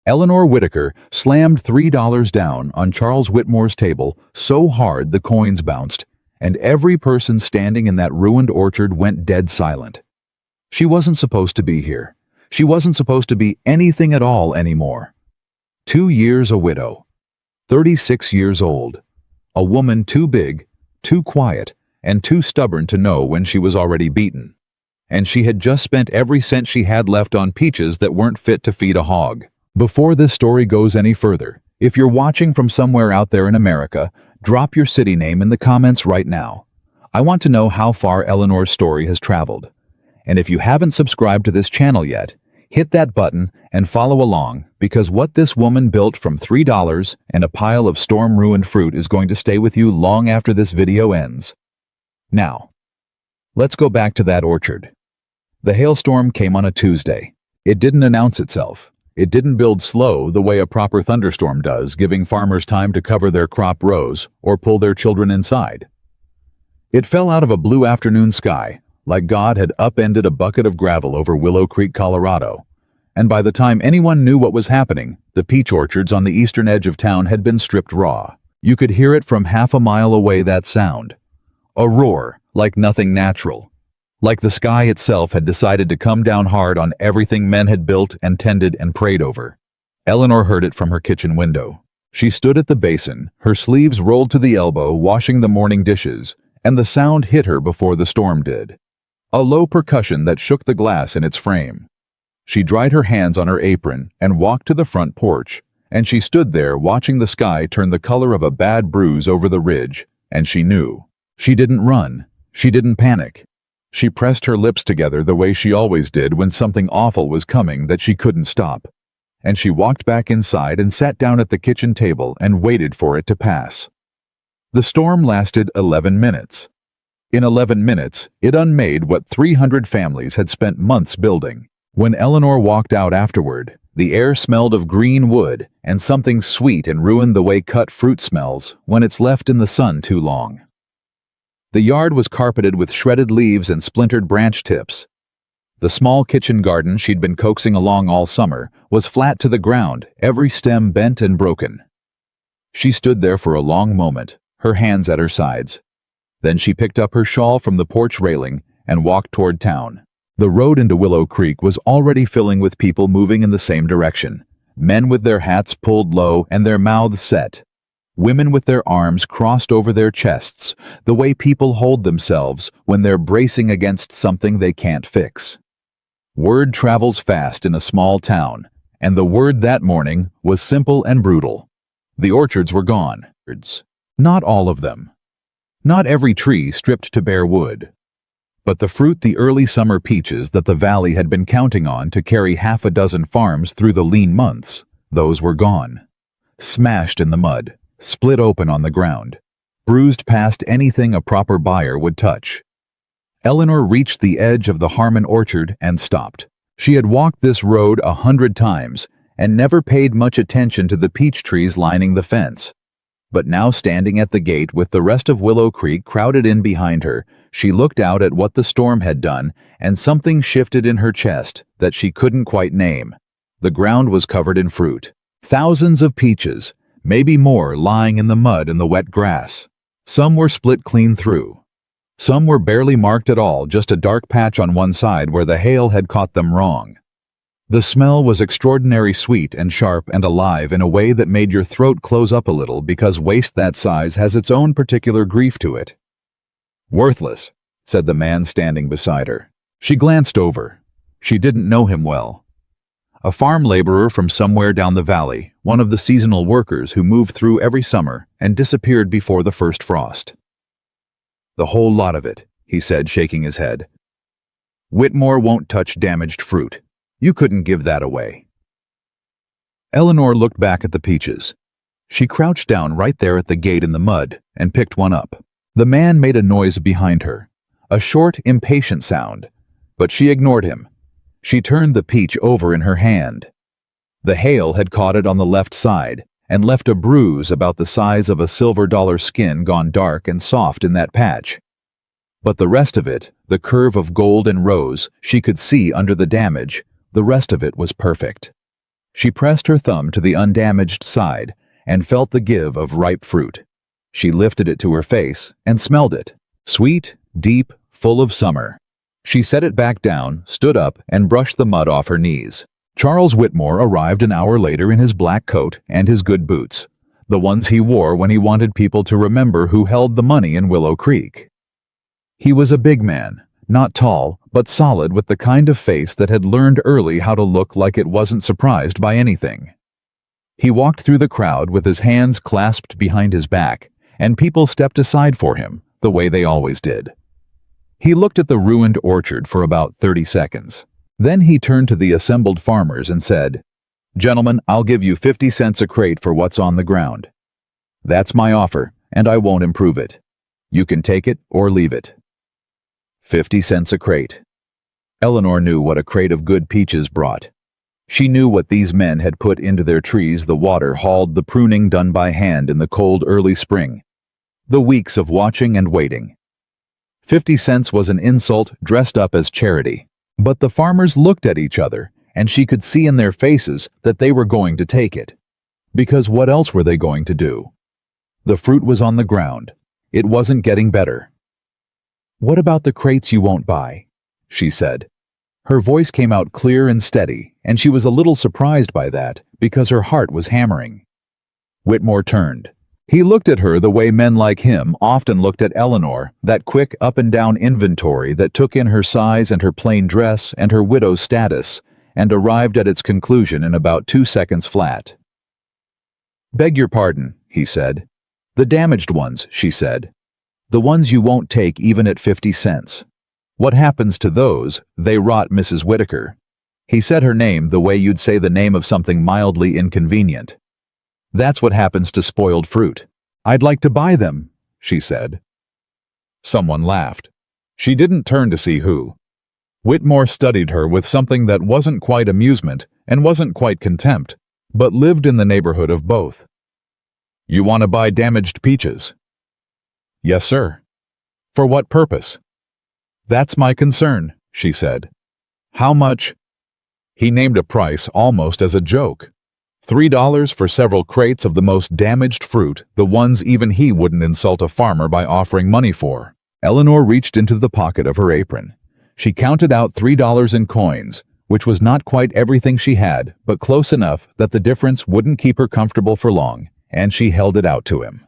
Eleanor Whitaker slammed $3 down on Charles Whitmore's table so hard the coins bounced, and every person standing in that ruined orchard went dead silent. She wasn't supposed to be here. She wasn't supposed to be anything at all anymore. 2 years a widow. 36 years old. A woman too big, too quiet, and too stubborn to know when she was already beaten. And she had just spent every cent she had left on peaches that weren't fit to feed a hog. Before this story goes any further, if you're watching from somewhere out there in America, drop your city name in the comments right now. I want to know how far Eleanor's story has traveled. And if you haven't subscribed to this channel yet, hit that button and follow along, because what this woman built from $3 and a pile of storm-ruined fruit is going to stay with you long after this video ends. Now, let's go back to that orchard. The hailstorm came on a Tuesday. It didn't announce itself. It didn't build slow the way a proper thunderstorm does, giving farmers time to cover their crop rows or pull their children inside. It fell out of a blue afternoon sky, like God had upended a bucket of gravel over Willow Creek, Colorado. And by the time anyone knew what was happening, the peach orchards on the eastern edge of town had been stripped raw. You could hear it from half a mile away, that sound. A roar, like nothing natural. Like the sky itself had decided to come down hard on everything men had built and tended and prayed over. Eleanor heard it from her kitchen window. She stood at the basin, her sleeves rolled to the elbow, washing the morning dishes, and the sound hit her before the storm did. A low percussion that shook the glass in its frame. She dried her hands on her apron and walked to the front porch, and she stood there watching the sky turn the color of a bad bruise over the ridge, and she knew. She didn't run. She didn't panic. She pressed her lips together the way she always did when something awful was coming that she couldn't stop. And she walked back inside and sat down at the kitchen table and waited for it to pass. The storm lasted 11 minutes. In 11 minutes, it unmade what 300 families had spent months building. When Eleanor walked out afterward, the air smelled of green wood and something sweet and ruined the way cut fruit smells when it's left in the sun too long. The yard was carpeted with shredded leaves and splintered branch tips. The small kitchen garden she'd been coaxing along all summer was flat to the ground, every stem bent and broken. She stood there for a long moment, her hands at her sides. Then she picked up her shawl from the porch railing and walked toward town. The road into Willow Creek was already filling with people moving in the same direction, men with their hats pulled low and their mouths set. Women with their arms crossed over their chests, the way people hold themselves when they're bracing against something they can't fix. Word travels fast in a small town, and the word that morning was simple and brutal. The orchards were gone. Not all of them. Not every tree stripped to bare wood. But the fruit, the early summer peaches that the valley had been counting on to carry half a dozen farms through the lean months, those were gone. Smashed in the mud. Split open on the ground, bruised past anything a proper buyer would touch. Eleanor reached the edge of the Harmon orchard and stopped. She had walked this road 100 times and never paid much attention to the peach trees lining the fence. But now, standing at the gate with the rest of Willow Creek crowded in behind her, she looked out at what the storm had done, and something shifted in her chest that she couldn't quite name. The ground was covered in fruit. Thousands of peaches, maybe more, lying in the mud and the wet grass. Some were split clean through. Some were barely marked at all, just a dark patch on one side where the hail had caught them wrong. The smell was extraordinary sweet and sharp and alive in a way that made your throat close up a little, because waste that size has its own particular grief to it. "Worthless," said the man standing beside her. She glanced over. She didn't know him well. A farm laborer from somewhere down the valley, one of the seasonal workers who moved through every summer and disappeared before the first frost. "The whole lot of it," he said, shaking his head. "Whitmore won't touch damaged fruit. You couldn't give that away." Eleanor looked back at the peaches. She crouched down right there at the gate in the mud and picked one up. The man made a noise behind her, a short, impatient sound, but she ignored him. She turned the peach over in her hand. The hail had caught it on the left side and left a bruise about the size of a silver dollar skin gone dark and soft in that patch. But the rest of it, the curve of gold and rose, she could see under the damage, the rest of it was perfect. She pressed her thumb to the undamaged side and felt the give of ripe fruit. She lifted it to her face and smelled it. Sweet, deep, full of summer. She set it back down, stood up, and brushed the mud off her knees. Charles Whitmore arrived an hour later in his black coat and his good boots, the ones he wore when he wanted people to remember who held the money in Willow Creek. He was a big man, not tall, but solid, with the kind of face that had learned early how to look like it wasn't surprised by anything. He walked through the crowd with his hands clasped behind his back, and people stepped aside for him, the way they always did. He looked at the ruined orchard for about 30 seconds. Then he turned to the assembled farmers and said, "Gentlemen, I'll give you 50 cents a crate for what's on the ground. That's my offer, and I won't improve it. You can take it or leave it." 50 cents a crate. Eleanor knew what a crate of good peaches brought. She knew what these men had put into their trees, the water hauled, the pruning done by hand in the cold early spring, the weeks of watching and waiting. 50 cents was an insult dressed up as charity. But the farmers looked at each other, and she could see in their faces that they were going to take it. Because what else were they going to do? The fruit was on the ground. It wasn't getting better. "What about the crates you won't buy?" she said. Her voice came out clear and steady, and she was a little surprised by that, because her heart was hammering. Whitmore turned. He looked at her the way men like him often looked at Eleanor, that quick up-and-down inventory that took in her size and her plain dress and her widow's status, and arrived at its conclusion in about 2 seconds flat. "Beg your pardon," he said. "The damaged ones," she said. "The ones you won't take even at 50 cents. What happens to those? They rot, Mrs. Whitaker." He said her name the way you'd say the name of something mildly inconvenient. "That's what happens to spoiled fruit." "I'd like to buy them," she said. Someone laughed. She didn't turn to see who. Whitmore studied her with something that wasn't quite amusement and wasn't quite contempt, but lived in the neighborhood of both. "You want to buy damaged peaches?" "Yes, sir." "For what purpose?" "That's my concern," she said. "How much?" He named a price almost as a joke. $3 for several crates of the most damaged fruit, the ones even he wouldn't insult a farmer by offering money for. Eleanor reached into the pocket of her apron. She counted out $3 in coins, which was not quite everything she had, but close enough that the difference wouldn't keep her comfortable for long, and she held it out to him.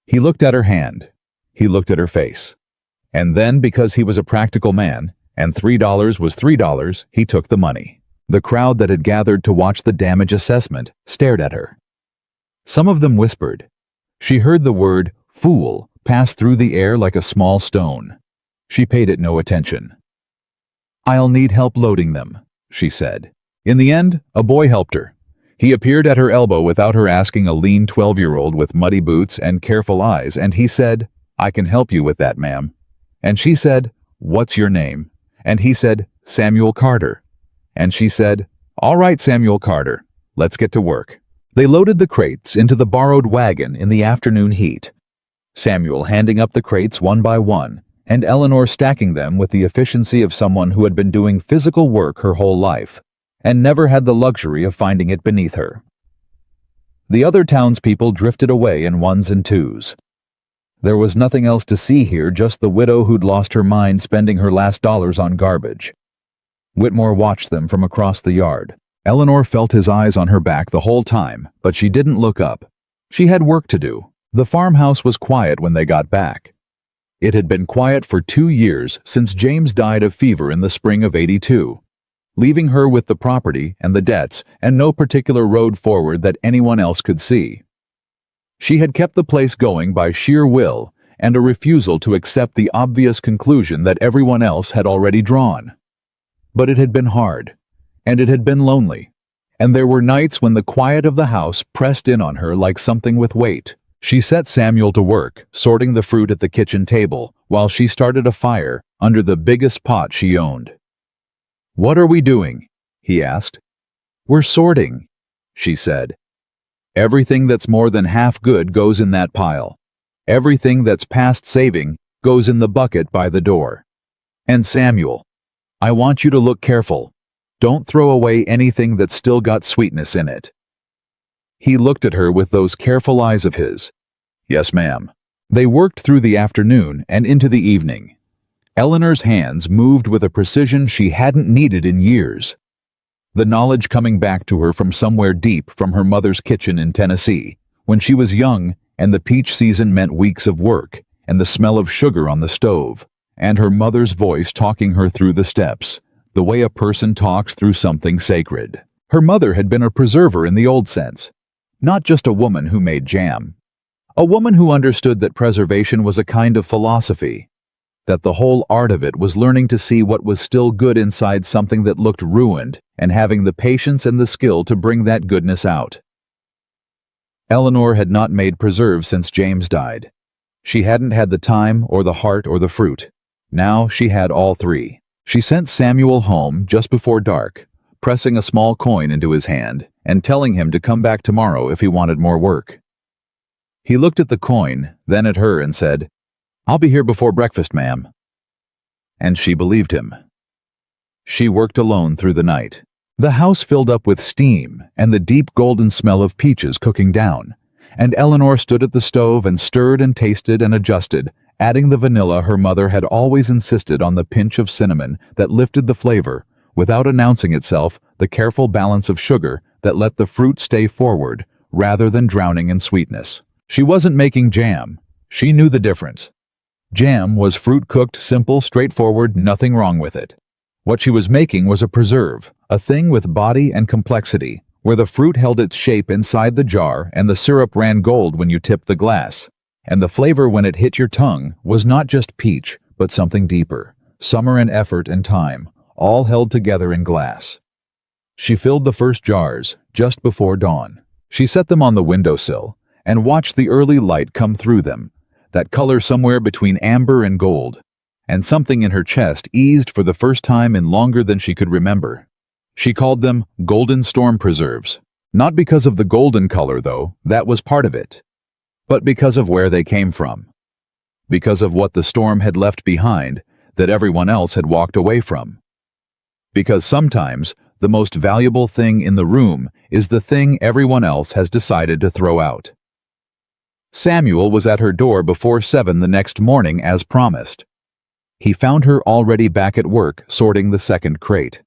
He looked at her hand. He looked at her face. And then, because he was a practical man, and $3 was $3, he took the money. The crowd that had gathered to watch the damage assessment stared at her. Some of them whispered. She heard the word "fool" pass through the air like a small stone. She paid it no attention. "I'll need help loading them," she said. In the end, a boy helped her. He appeared at her elbow without her asking, a lean 12-year-old with muddy boots and careful eyes, and he said, "I can help you with that, ma'am." And she said, "What's your name?" And he said, "Samuel Carter." And she said, "All right, Samuel Carter, let's get to work." They loaded the crates into the borrowed wagon in the afternoon heat, Samuel handing up the crates one by one, and Eleanor stacking them with the efficiency of someone who had been doing physical work her whole life, and never had the luxury of finding it beneath her. The other townspeople drifted away in ones and twos. There was nothing else to see here, just the widow who'd lost her mind spending her last dollars on garbage. Whitmore watched them from across the yard. Eleanor felt his eyes on her back the whole time, but she didn't look up. She had work to do. The farmhouse was quiet when they got back. It had been quiet for 2 years since James died of fever in the spring of '82, leaving her with the property and the debts and no particular road forward that anyone else could see. She had kept the place going by sheer will and a refusal to accept the obvious conclusion that everyone else had already drawn. But it had been hard, and it had been lonely, and there were nights when the quiet of the house pressed in on her like something with weight. She set Samuel to work, sorting the fruit at the kitchen table, while she started a fire under the biggest pot she owned. "What are we doing?" he asked. "We're sorting," she said. "Everything that's more than half good goes in that pile. Everything that's past saving goes in the bucket by the door. And Samuel, I want you to look careful. Don't throw away anything that's still got sweetness in it." He looked at her with those careful eyes of his. "Yes, ma'am." They worked through the afternoon and into the evening. Eleanor's hands moved with a precision she hadn't needed in years. The knowledge coming back to her from somewhere deep from her mother's kitchen in Tennessee, when she was young and the peach season meant weeks of work, and the smell of sugar on the stove, and her mother's voice talking her through the steps, the way a person talks through something sacred. Her mother had been a preserver in the old sense, not just a woman who made jam. A woman who understood that preservation was a kind of philosophy, that the whole art of it was learning to see what was still good inside something that looked ruined and having the patience and the skill to bring that goodness out. Eleanor had not made preserves since James died. She hadn't had the time or the heart or the fruit. Now she had all three. She sent Samuel home just before dark, pressing a small coin into his hand and telling him to come back tomorrow if he wanted more work. He looked at the coin, then at her and said, "I'll be here before breakfast, ma'am." And she believed him. She worked alone through the night. The house filled up with steam and the deep golden smell of peaches cooking down, and Eleanor stood at the stove and stirred and tasted and adjusted, adding the vanilla her mother had always insisted on, the pinch of cinnamon that lifted the flavor, without announcing itself, the careful balance of sugar that let the fruit stay forward rather than drowning in sweetness. She wasn't making jam. She knew the difference. Jam was fruit cooked, simple, straightforward, nothing wrong with it. What she was making was a preserve, a thing with body and complexity, where the fruit held its shape inside the jar and the syrup ran gold when you tipped the glass. And the flavor when it hit your tongue was not just peach, but something deeper, summer and effort and time, all held together in glass. She filled the first jars just before dawn. She set them on the windowsill and watched the early light come through them, that color somewhere between amber and gold, and something in her chest eased for the first time in longer than she could remember. She called them Golden Storm Preserves, not because of the golden color, though, that was part of it, but because of where they came from, because of what the storm had left behind that everyone else had walked away from. Because sometimes the most valuable thing in the room is the thing everyone else has decided to throw out. Samuel was at her door before 7 the next morning as promised. He found her already back at work sorting the second crate.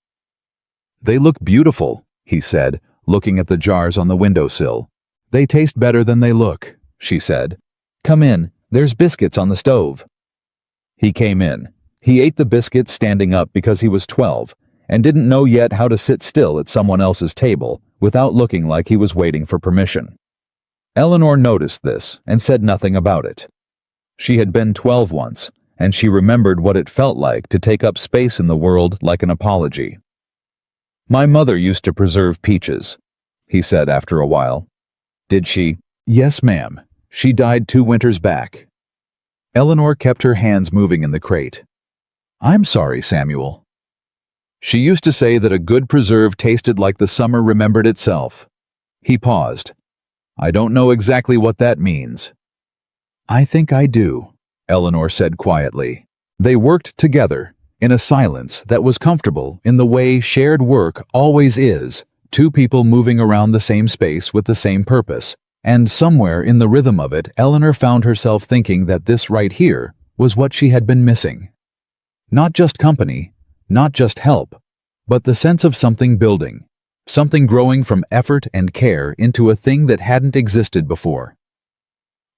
"They look beautiful," he said, looking at the jars on the windowsill. "They taste better than they look," she said. "Come in, there's biscuits on the stove." He came in. He ate the biscuits standing up because he was 12 and didn't know yet how to sit still at someone else's table without looking like he was waiting for permission. Eleanor noticed this and said nothing about it. She had been 12 once, and she remembered what it felt like to take up space in the world like an apology. "My mother used to preserve peaches," he said after a while. "Did she?" "Yes, ma'am. She died 2 winters back." Eleanor kept her hands moving in the crate. "I'm sorry, Samuel." She used to say that a good preserve tasted like the summer remembered itself. He paused. "I don't know exactly what that means." "I think I do," Eleanor said quietly. They worked together, in a silence that was comfortable in the way shared work always is, two people moving around the same space with the same purpose. And somewhere in the rhythm of it, Eleanor found herself thinking that this right here was what she had been missing. Not just company, not just help, but the sense of something building, something growing from effort and care into a thing that hadn't existed before.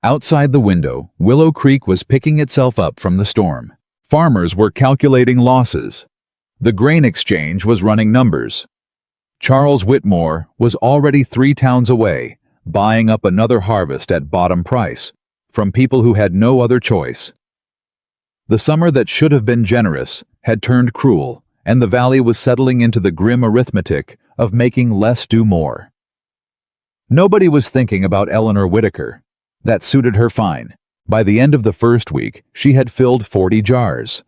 Outside the window, Willow Creek was picking itself up from the storm. Farmers were calculating losses. The grain exchange was running numbers. Charles Whitmore was already 3 towns away, buying up another harvest at bottom price, from people who had no other choice. The summer that should have been generous had turned cruel, and the valley was settling into the grim arithmetic of making less do more. Nobody was thinking about Eleanor Whitaker. That suited her fine. By the end of the first week, she had filled 40 jars.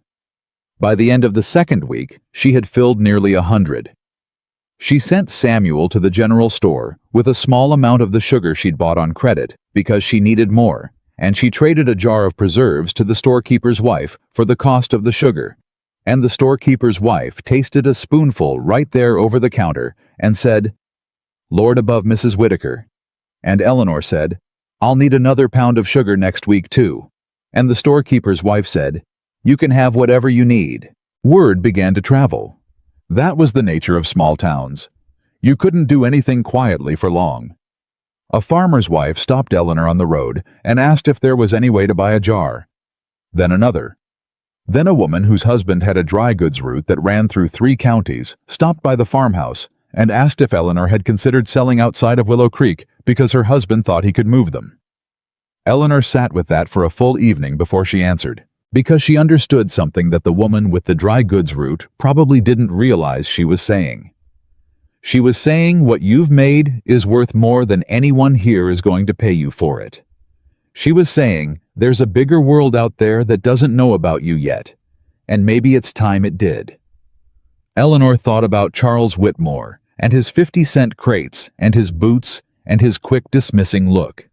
By the end of the second week, she had filled nearly 100. She sent Samuel to the general store with a small amount of the sugar she'd bought on credit because she needed more, and she traded a jar of preserves to the storekeeper's wife for the cost of the sugar. And the storekeeper's wife tasted a spoonful right there over the counter and said, "Lord above Mrs. Whitaker." And Eleanor said, "I'll need another pound of sugar next week too." And the storekeeper's wife said, "You can have whatever you need." Word began to travel. That was the nature of small towns. You couldn't do anything quietly for long. A farmer's wife stopped Eleanor on the road and asked if there was any way to buy a jar. Then another. Then a woman whose husband had a dry goods route that ran through 3 counties stopped by the farmhouse and asked if Eleanor had considered selling outside of Willow Creek because her husband thought he could move them. Eleanor sat with that for a full evening before she answered, because she understood something that the woman with the dry goods route probably didn't realize she was saying. She was saying what you've made is worth more than anyone here is going to pay you for it. She was saying there's a bigger world out there that doesn't know about you yet, and maybe it's time it did. Eleanor thought about Charles Whitmore and his 50-cent crates and his boots and his quick dismissing look.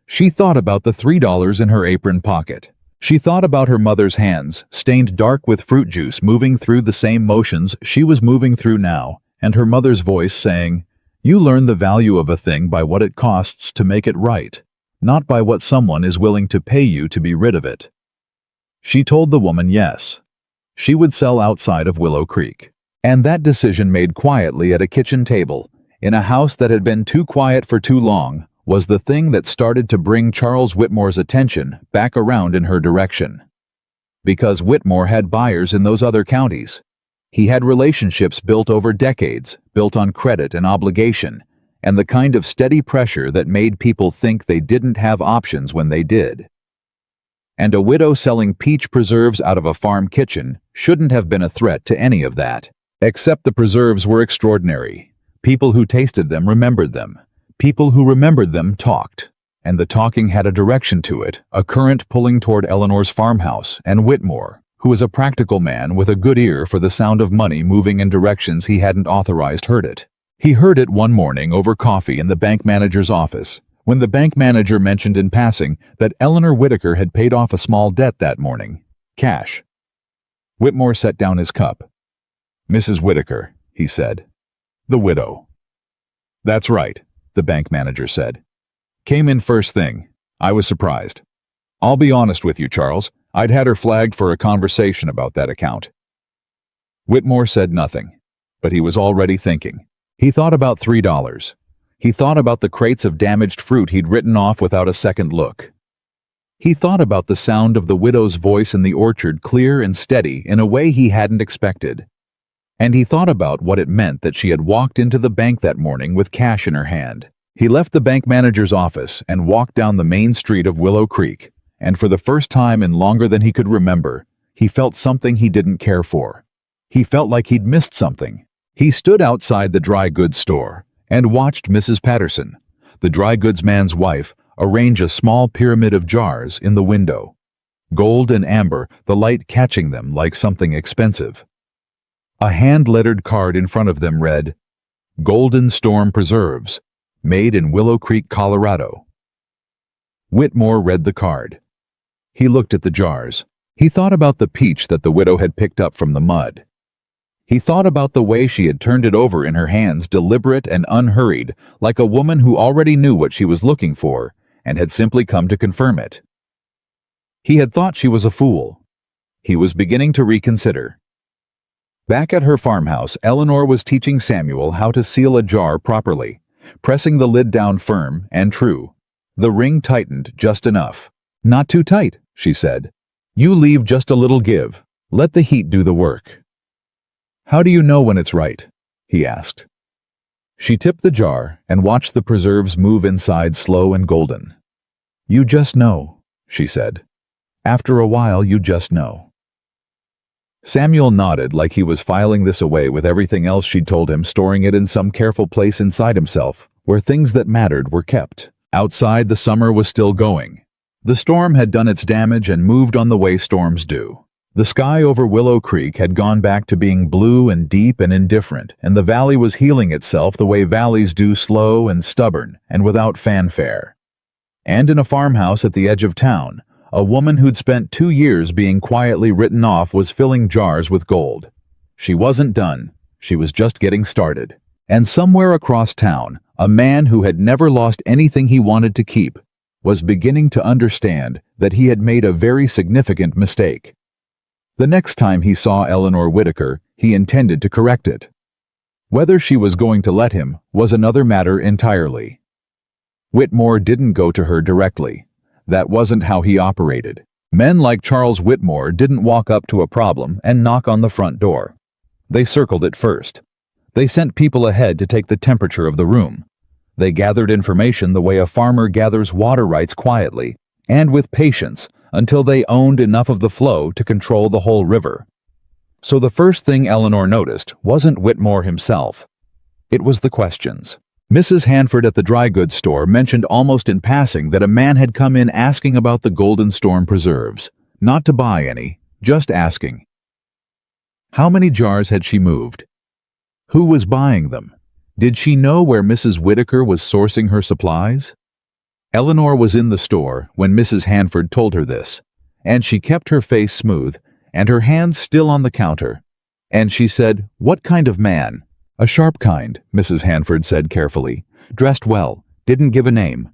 She thought about the $3 in her apron pocket. She thought about her mother's hands, stained dark with fruit juice, moving through the same motions she was moving through now, and her mother's voice saying, "You learn the value of a thing by what it costs to make it right, not by what someone is willing to pay you to be rid of it." She told the woman yes. She would sell outside of Willow Creek. And that decision made quietly at a kitchen table, in a house that had been too quiet for too long, was the thing that started to bring Charles Whitmore's attention back around in her direction. Because Whitmore had buyers in those other counties. He had relationships built over decades, built on credit and obligation, and the kind of steady pressure that made people think they didn't have options when they did. And a widow selling peach preserves out of a farm kitchen shouldn't have been a threat to any of that. Except the preserves were extraordinary. People who tasted them remembered them. People who remembered them talked. And the talking had a direction to it, a current pulling toward Eleanor's farmhouse and Whitmore, who was a practical man with a good ear for the sound of money moving in directions he hadn't authorized, heard it. He heard it one morning over coffee in the bank manager's office, when the bank manager mentioned in passing that Eleanor Whitaker had paid off a small debt that morning. Cash. Whitmore set down his cup. "Mrs. Whitaker," he said. "The widow." "That's right," the bank manager said. "Came in first thing. I was surprised. I'll be honest with you, Charles. I'd had her flagged for a conversation about that account." Whitmore said nothing, but he was already thinking. He thought about $3. He thought about the crates of damaged fruit he'd written off without a second look. He thought about the sound of the widow's voice in the orchard, clear and steady in a way he hadn't expected. And he thought about what it meant that she had walked into the bank that morning with cash in her hand. He left the bank manager's office and walked down the main street of Willow Creek, and for the first time in longer than he could remember, he felt something he didn't care for. He felt like he'd missed something. He stood outside the dry goods store and watched Mrs. Patterson, the dry goods man's wife, arrange a small pyramid of jars in the window. Gold and amber, the light catching them like something expensive. A hand-lettered card in front of them read, "Golden Storm Preserves, made in Willow Creek, Colorado." Whitmore read the card. He looked at the jars. He thought about the peach that the widow had picked up from the mud. He thought about the way she had turned it over in her hands, deliberate and unhurried, like a woman who already knew what she was looking for and had simply come to confirm it. He had thought she was a fool. He was beginning to reconsider. Back at her farmhouse, Eleanor was teaching Samuel how to seal a jar properly, pressing the lid down firm and true. The ring tightened just enough. "Not too tight," she said. "You leave just a little give. Let the heat do the work." "How do you know when it's right?" he asked. She tipped the jar and watched the preserves move inside slow and golden. "You just know," she said. "After a while, you just know." Samuel nodded like he was filing this away with everything else she'd told him, storing it in some careful place inside himself, where things that mattered were kept. Outside, the summer was still going. The storm had done its damage and moved on the way storms do. The sky over Willow Creek had gone back to being blue and deep and indifferent, and the valley was healing itself the way valleys do, slow and stubborn and without fanfare. And in a farmhouse at the edge of town, A woman who'd spent 2 years being quietly written off was filling jars with gold. She wasn't done. She was just getting started. And somewhere across town, a man who had never lost anything he wanted to keep was beginning to understand that he had made a very significant mistake. The next time he saw Eleanor Whitaker, he intended to correct it. Whether she was going to let him was another matter entirely. Whitmore didn't go to her directly. That wasn't how he operated. Men like Charles Whitmore didn't walk up to a problem and knock on the front door. They circled it first. They sent people ahead to take the temperature of the room. They gathered information the way a farmer gathers water rights quietly and with patience until they owned enough of the flow to control the whole river. So the first thing Eleanor noticed wasn't Whitmore himself. It was the questions. Mrs. Hanford at the dry goods store mentioned almost in passing that a man had come in asking about the Golden Storm preserves. Not to buy any, just asking. How many jars had she moved? Who was buying them? Did she know where Mrs. Whitaker was sourcing her supplies? Eleanor was in the store when Mrs. Hanford told her this, and she kept her face smooth and her hands still on the counter. And she said, "What kind of man?" "A sharp kind," Mrs. Hanford said carefully. "Dressed well, didn't give a name."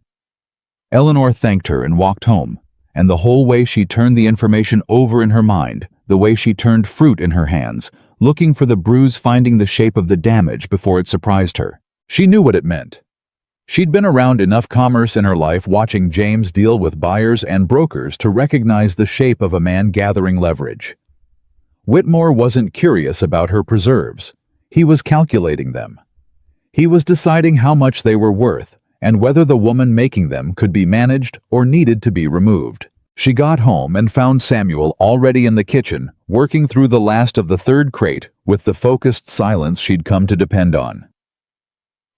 Eleanor thanked her and walked home, and the whole way she turned the information over in her mind, the way she turned fruit in her hands, looking for the bruise, finding the shape of the damage before it surprised her. She knew what it meant. She'd been around enough commerce in her life watching James deal with buyers and brokers to recognize the shape of a man gathering leverage. Whitmore wasn't curious about her preserves. He was calculating them. He was deciding how much they were worth and whether the woman making them could be managed or needed to be removed. She got home and found Samuel already in the kitchen, working through the last of the third crate with the focused silence she'd come to depend on.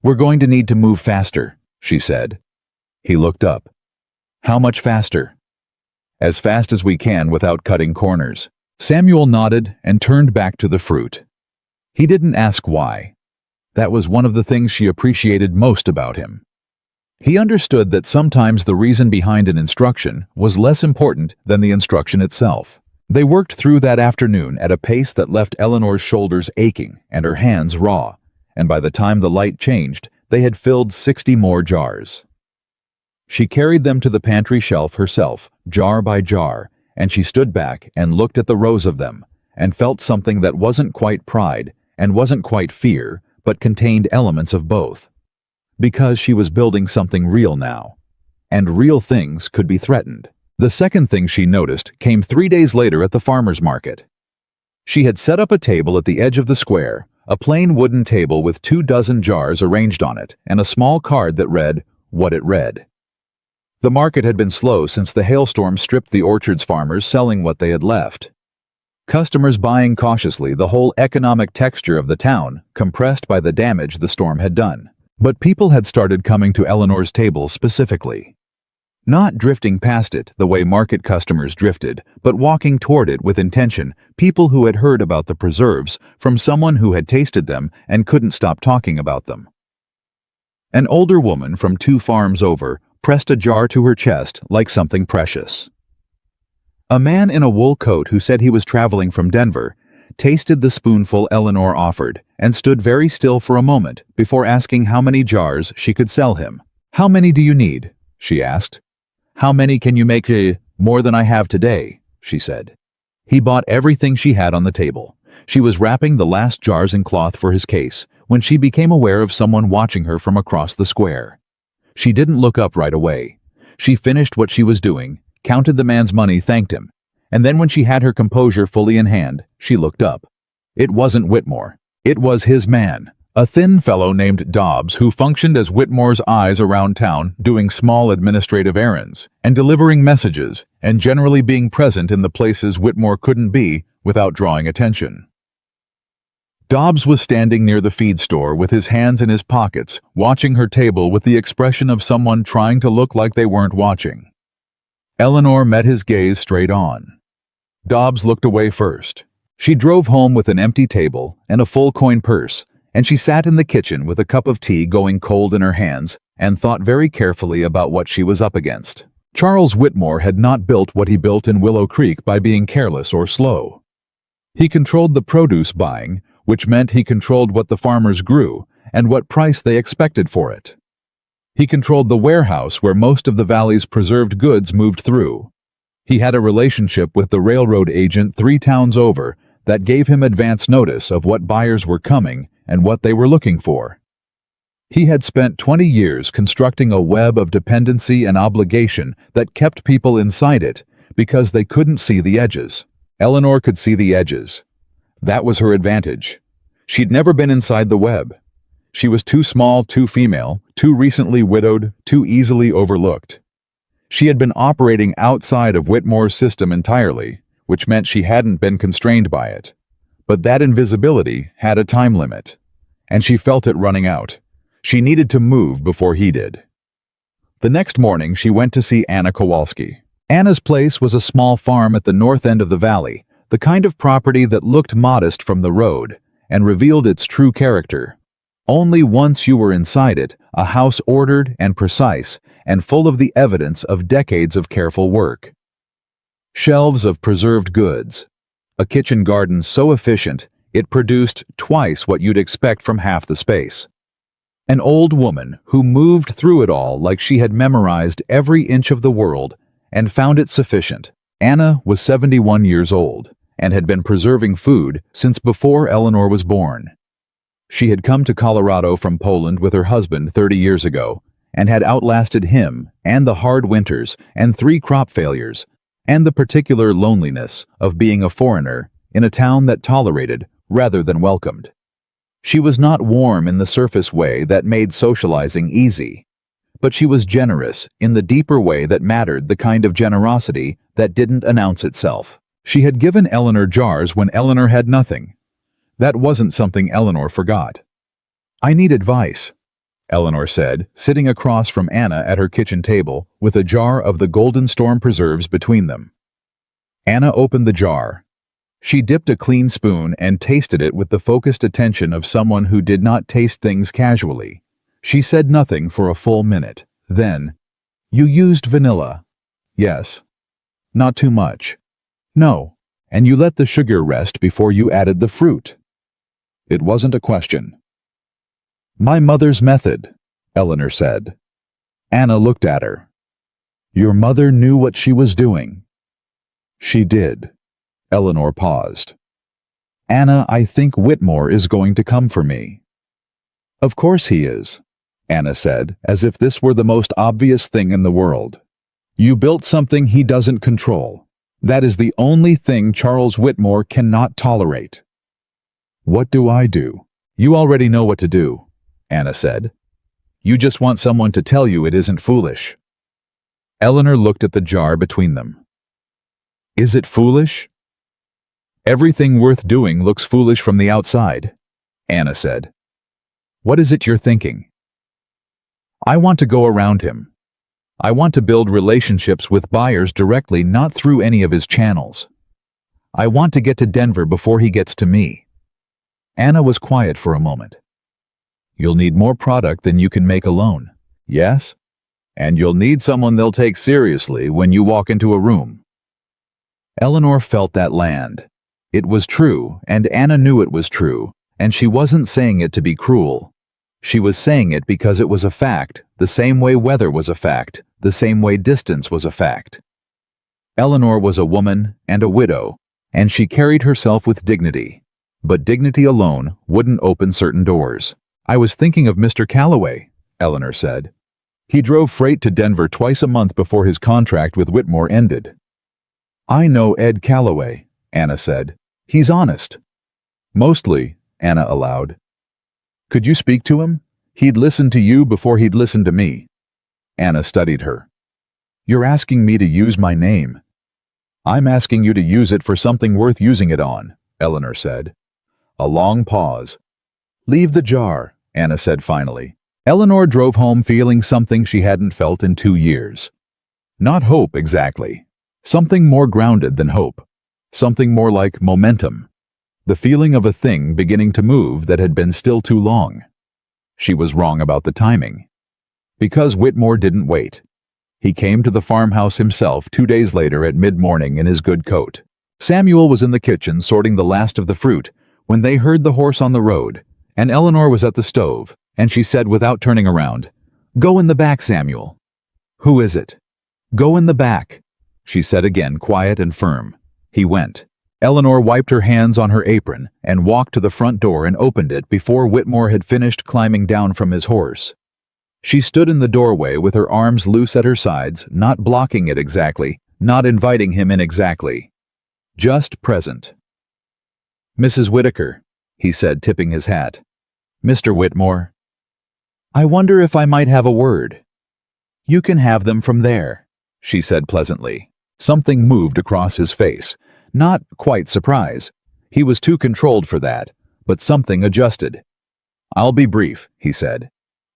"We're going to need to move faster," she said. He looked up. "How much faster?" "As fast as we can without cutting corners." Samuel nodded and turned back to the fruit. He didn't ask why. That was one of the things she appreciated most about him. He understood that sometimes the reason behind an instruction was less important than the instruction itself. They worked through that afternoon at a pace that left Eleanor's shoulders aching and her hands raw, and by the time the light changed, they had filled 60 more jars. She carried them to the pantry shelf herself, jar by jar, and she stood back and looked at the rows of them, and felt something that wasn't quite pride and wasn't quite fear, but contained elements of both. Because she was building something real now, and real things could be threatened. The second thing she noticed came 3 days later at the farmer's market. She had set up a table at the edge of the square, a plain wooden table with 24 jars arranged on it, and a small card that read what it read. The market had been slow since the hailstorm stripped the orchard's farmers selling what they had left. Customers buying cautiously, the whole economic texture of the town, compressed by the damage the storm had done. But people had started coming to Eleanor's table specifically. Not drifting past it the way market customers drifted, but walking toward it with intention, people who had heard about the preserves from someone who had tasted them and couldn't stop talking about them. An older woman from 2 farms over pressed a jar to her chest like something precious. A man in a wool coat who said he was traveling from Denver tasted the spoonful Eleanor offered and stood very still for a moment before asking how many jars she could sell him. "How many do you need?" she asked. "How many can you make?" "More than I have today," she said. He bought everything she had on the table. She was wrapping the last jars in cloth for his case when she became aware of someone watching her from across the square. She didn't look up right away. She finished what she was doing, counted the man's money, thanked him, and then when she had her composure fully in hand, she looked up. It wasn't Whitmore. It was his man, a thin fellow named Dobbs who functioned as Whitmore's eyes around town, doing small administrative errands and delivering messages and generally being present in the places Whitmore couldn't be without drawing attention. Dobbs was standing near the feed store with his hands in his pockets, watching her table with the expression of someone trying to look like they weren't watching. Eleanor met his gaze straight on. Dobbs looked away first. She drove home with an empty table and a full coin purse, and she sat in the kitchen with a cup of tea going cold in her hands and thought very carefully about what she was up against. Charles Whitmore had not built what he built in Willow Creek by being careless or slow. He controlled the produce buying, which meant he controlled what the farmers grew and what price they expected for it. He controlled the warehouse where most of the valley's preserved goods moved through. He had a relationship with the railroad agent 3 towns over that gave him advance notice of what buyers were coming and what they were looking for. He had spent 20 years constructing a web of dependency and obligation that kept people inside it because they couldn't see the edges. Eleanor could see the edges. That was her advantage. She'd never been inside the web. She was too small, too female, too recently widowed, too easily overlooked. She had been operating outside of Whitmore's system entirely, which meant she hadn't been constrained by it. But that invisibility had a time limit, and she felt it running out. She needed to move before he did. The next morning, she went to see Anna Kowalski. Anna's place was a small farm at the north end of the valley, the kind of property that looked modest from the road and revealed its true character. Only once you were inside it, a house ordered and precise and full of the evidence of decades of careful work. Shelves of preserved goods. A kitchen garden so efficient, it produced twice what you'd expect from half the space. An old woman who moved through it all like she had memorized every inch of the world and found it sufficient. Anna was 71 years old and had been preserving food since before Eleanor was born. She had come to Colorado from Poland with her husband 30 years ago and had outlasted him and the hard winters and 3 crop failures and the particular loneliness of being a foreigner in a town that tolerated rather than welcomed. She was not warm in the surface way that made socializing easy, but she was generous in the deeper way that mattered, the kind of generosity that didn't announce itself. She had given Eleanor jars when Eleanor had nothing. That wasn't something Eleanor forgot. "I need advice," Eleanor said, sitting across from Anna at her kitchen table with a jar of the Golden Storm preserves between them. Anna opened the jar. She dipped a clean spoon and tasted it with the focused attention of someone who did not taste things casually. She said nothing for a full minute. Then, "You used vanilla." "Yes." "Not too much." "No." "And you let the sugar rest before you added the fruit." It wasn't a question. "My mother's method," Eleanor said. Anna looked at her. "Your mother knew what she was doing." "She did." Eleanor paused. "Anna, I think Whitmore is going to come for me." "Of course he is," Anna said, as if this were the most obvious thing in the world. "You built something he doesn't control. That is the only thing Charles Whitmore cannot tolerate." "What do I do?" "You already know what to do," Anna said. "You just want someone to tell you it isn't foolish." Eleanor looked at the jar between them. "Is it foolish?" "Everything worth doing looks foolish from the outside," Anna said. "What is it you're thinking?" "I want to go around him. I want to build relationships with buyers directly, not through any of his channels. I want to get to Denver before he gets to me." Anna was quiet for a moment. "You'll need more product than you can make alone." "Yes? And you'll need someone they'll take seriously when you walk into a room." Eleanor felt that land. It was true, and Anna knew it was true, and she wasn't saying it to be cruel. She was saying it because it was a fact, the same way weather was a fact, the same way distance was a fact. Eleanor was a woman and a widow, and she carried herself with dignity. But dignity alone wouldn't open certain doors. "I was thinking of Mr. Calloway," Eleanor said. "He drove freight to Denver twice a month before his contract with Whitmore ended." "I know Ed Calloway," Anna said. "He's honest." "Mostly," Anna allowed. "Could you speak to him? He'd listen to you before he'd listen to me." Anna studied her. "You're asking me to use my name." "I'm asking you to use it for something worth using it on," Eleanor said. A long pause. "Leave the jar," Anna said finally. Eleanor drove home feeling something she hadn't felt in 2 years. Not hope exactly. Something more grounded than hope. Something more like momentum. The feeling of a thing beginning to move that had been still too long. She was wrong about the timing. Because Whitmore didn't wait. He came to the farmhouse himself 2 days later at mid-morning in his good coat. Samuel was in the kitchen sorting the last of the fruit when they heard the horse on the road, and Eleanor was at the stove, and she said without turning around, "Go in the back, Samuel." "Who is it?" "Go in the back," she said again, quiet and firm. He went. Eleanor wiped her hands on her apron and walked to the front door and opened it before Whitmore had finished climbing down from his horse. She stood in the doorway with her arms loose at her sides, not blocking it exactly, not inviting him in exactly. Just present. "Mrs. Whitaker," he said, tipping his hat. "Mr. Whitmore." "I wonder if I might have a word." "You can have them from there," she said pleasantly. Something moved across his face. Not quite surprise. He was too controlled for that, but something adjusted. "I'll be brief," he said.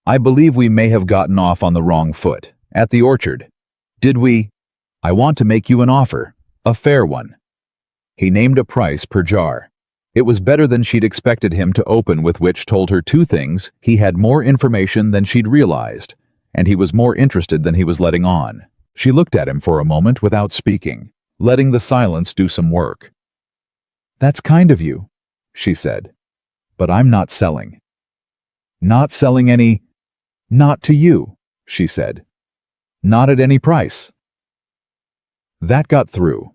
"I believe we may have gotten off on the wrong foot, at the orchard. Did we? I want to make you an offer, a fair one." He named a price per jar. It was better than she'd expected him to open, with which told her two things: he had more information than she'd realized, and he was more interested than he was letting on. She looked at him for a moment without speaking, letting the silence do some work. "That's kind of you," she said, "but I'm not selling." "Not selling any—" "Not to you," she said. "Not at any price." That got through.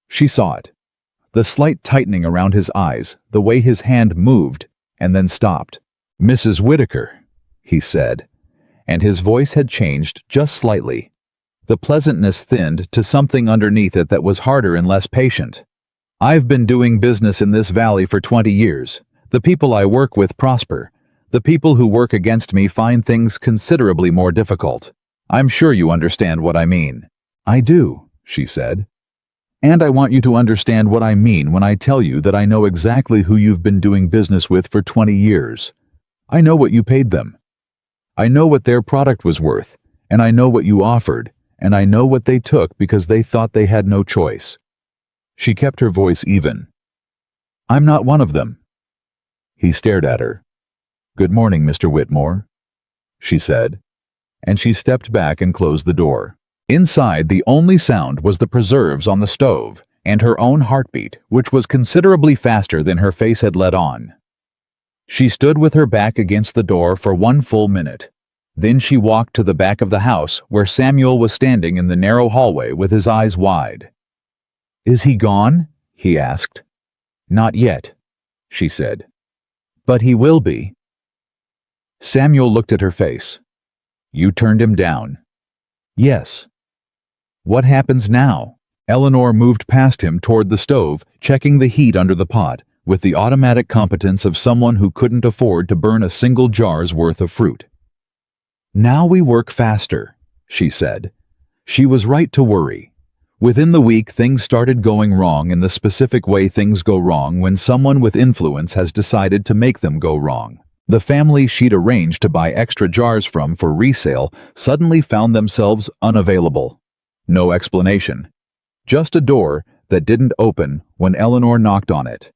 She saw it. The slight tightening around his eyes, the way his hand moved, and then stopped. "Mrs. Whitaker," he said, and his voice had changed just slightly. The pleasantness thinned to something underneath it that was harder and less patient. "I've been doing business in this valley for 20 years. The people I work with prosper. The people who work against me find things considerably more difficult. I'm sure you understand what I mean." "I do," she said. "And I want you to understand what I mean when I tell you that I know exactly who you've been doing business with for 20 years. I know what you paid them. I know what their product was worth, and I know what you offered, and I know what they took because they thought they had no choice." She kept her voice even. "I'm not one of them." He stared at her. "Good morning, Mr. Whitmore," she said, and she stepped back and closed the door. Inside, the only sound was the preserves on the stove and her own heartbeat, which was considerably faster than her face had let on. She stood with her back against the door for 1 full minute. Then she walked to the back of the house, where Samuel was standing in the narrow hallway with his eyes wide. "Is he gone?" he asked. "Not yet," she said. "But he will be." Samuel looked at her face. "You turned him down." "Yes." "What happens now?" Eleanor moved past him toward the stove, checking the heat under the pot, with the automatic competence of someone who couldn't afford to burn a single jar's worth of fruit. "Now we work faster," she said. She was right to worry. Within the week, things started going wrong in the specific way things go wrong when someone with influence has decided to make them go wrong. The family she'd arranged to buy extra jars from for resale suddenly found themselves unavailable. No explanation. Just a door that didn't open when Eleanor knocked on it.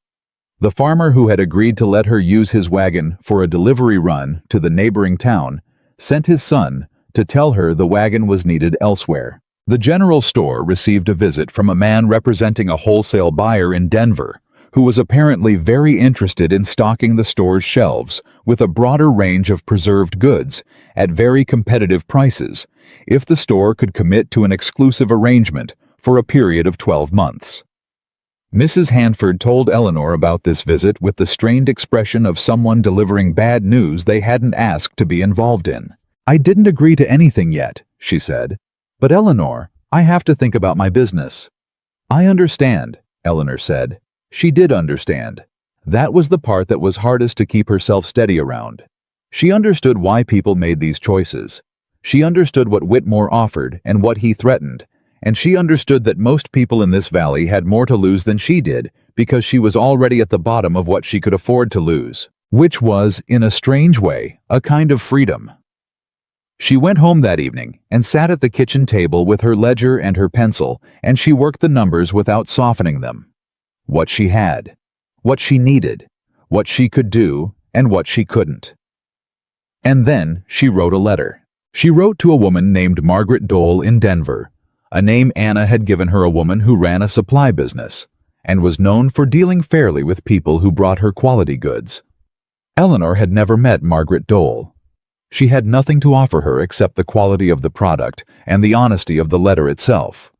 The farmer who had agreed to let her use his wagon for a delivery run to the neighboring town sent his son to tell her the wagon was needed elsewhere. The general store received a visit from a man representing a wholesale buyer in Denver, who was apparently very interested in stocking the store's shelves with a broader range of preserved goods at very competitive prices if the store could commit to an exclusive arrangement for a period of 12 months. Mrs. Hanford told Eleanor about this visit with the strained expression of someone delivering bad news they hadn't asked to be involved in. "I didn't agree to anything yet," she said. "But Eleanor, I have to think about my business." "I understand," Eleanor said. She did understand. That was the part that was hardest to keep herself steady around. She understood why people made these choices. She understood what Whitmore offered and what he threatened, and she understood that most people in this valley had more to lose than she did because she was already at the bottom of what she could afford to lose, which was, in a strange way, a kind of freedom. She went home that evening and sat at the kitchen table with her ledger and her pencil, and she worked the numbers without softening them. What she had, what she needed, what she could do, and what she couldn't. And then she wrote a letter. She wrote to a woman named Margaret Dole in Denver, a name Anna had given her, a woman who ran a supply business and was known for dealing fairly with people who brought her quality goods. Eleanor had never met Margaret Dole. She had nothing to offer her except the quality of the product and the honesty of the letter itself.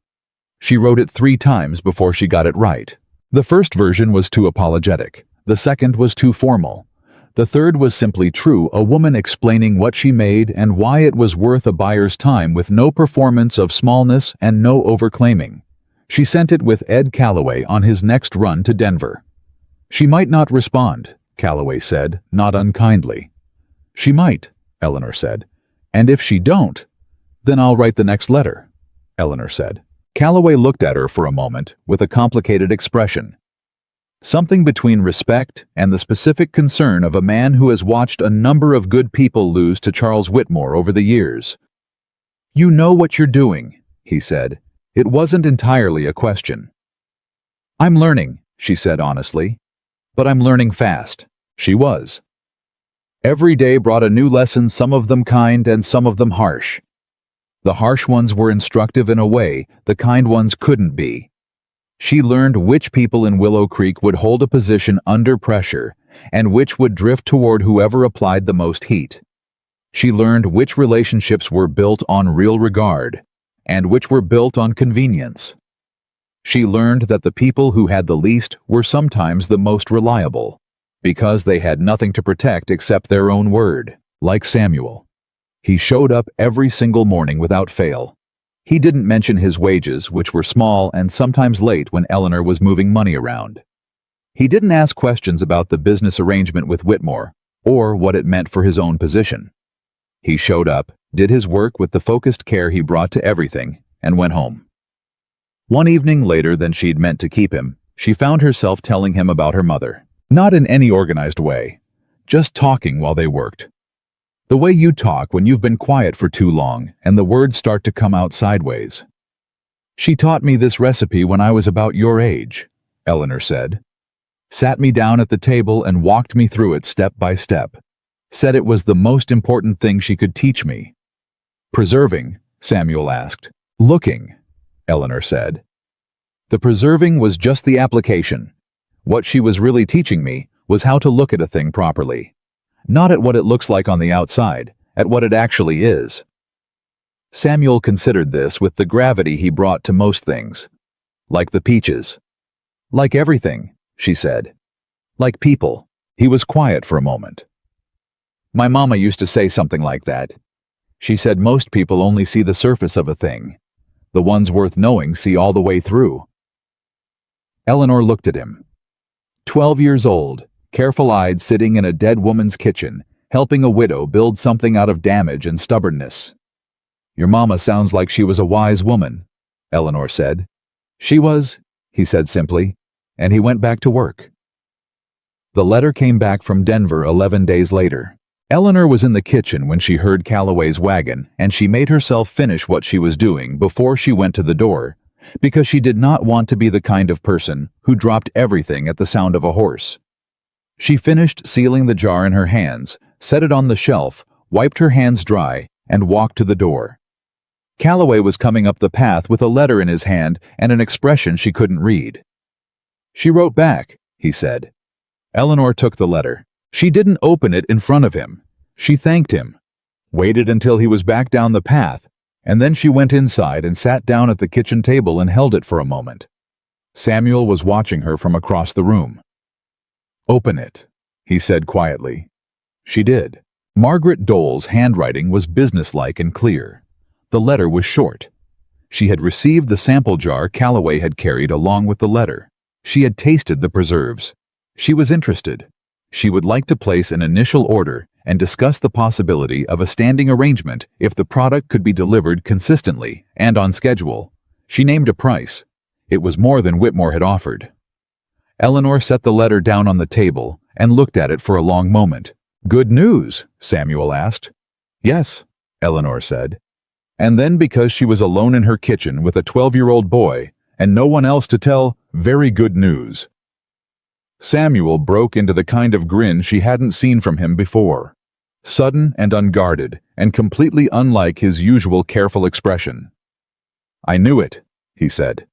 She wrote it 3 times before she got it right. The first version was too apologetic. The second was too formal. The third was simply true, a woman explaining what she made and why it was worth a buyer's time with no performance of smallness and no overclaiming. She sent it with Ed Calloway on his next run to Denver. She might not respond, Calloway said, not unkindly. She might, Eleanor said. And if she don't, then I'll write the next letter, Eleanor said. Calloway looked at her for a moment with a complicated expression. Something between respect and the specific concern of a man who has watched a number of good people lose to Charles Whitmore over the years. You know what you're doing, he said. It wasn't entirely a question. I'm learning, she said honestly. But I'm learning fast. She was. Every day brought a new lesson, some of them kind and some of them harsh. The harsh ones were instructive in a way the kind ones couldn't be. She learned which people in Willow Creek would hold a position under pressure and which would drift toward whoever applied the most heat. She learned which relationships were built on real regard and which were built on convenience. She learned that the people who had the least were sometimes the most reliable, because they had nothing to protect except their own word, like Samuel. He showed up every single morning without fail. He didn't mention his wages, which were small and sometimes late when Eleanor was moving money around. He didn't ask questions about the business arrangement with Whitmore, or what it meant for his own position. He showed up, did his work with the focused care he brought to everything, and went home. One evening later than she'd meant to keep him, she found herself telling him about her mother. Not in any organized way, just talking while they worked. The way you talk when you've been quiet for too long and the words start to come out sideways. She taught me this recipe when I was about your age, Eleanor said. Sat me down at the table and walked me through it step by step. Said it was the most important thing she could teach me. Preserving, Samuel asked. Looking, Eleanor said. The preserving was just the application. What she was really teaching me was how to look at a thing properly. Not at what it looks like on the outside, at what it actually is. Samuel considered this with the gravity he brought to most things. Like the peaches. Like everything, she said. Like people. He was quiet for a moment. My mama used to say something like that. She said most people only see the surface of a thing. The ones worth knowing see all the way through. Eleanor looked at him. 12 years old, careful-eyed, sitting in a dead woman's kitchen, helping a widow build something out of damage and stubbornness. Your mama sounds like she was a wise woman, Eleanor said. She was, he said simply, and he went back to work. The letter came back from Denver 11 days later. Eleanor was in the kitchen when she heard Calloway's wagon, and she made herself finish what she was doing before she went to the door, because she did not want to be the kind of person who dropped everything at the sound of a horse. She finished sealing the jar in her hands, set it on the shelf, wiped her hands dry, and walked to the door. Calloway was coming up the path with a letter in his hand and an expression she couldn't read. She wrote back, he said. Eleanor took the letter. She didn't open it in front of him. She thanked him, waited until he was back down the path, and then she went inside and sat down at the kitchen table and held it for a moment. Samuel was watching her from across the room. Open it, he said quietly. She did. Margaret Dole's handwriting was businesslike and clear. The letter was short. She had received the sample jar Calloway had carried along with the letter. She had tasted the preserves. She was interested. She would like to place an initial order and discuss the possibility of a standing arrangement if the product could be delivered consistently and on schedule. She named a price. It was more than Whitmore had offered. Eleanor set the letter down on the table and looked at it for a long moment. Good news, Samuel asked. Yes, Eleanor said. And then, because she was alone in her kitchen with a 12-year-old boy and no one else to tell, very good news. Samuel broke into the kind of grin she hadn't seen from him before. sudden and unguarded, and completely unlike his usual careful expression. "I knew it," he said.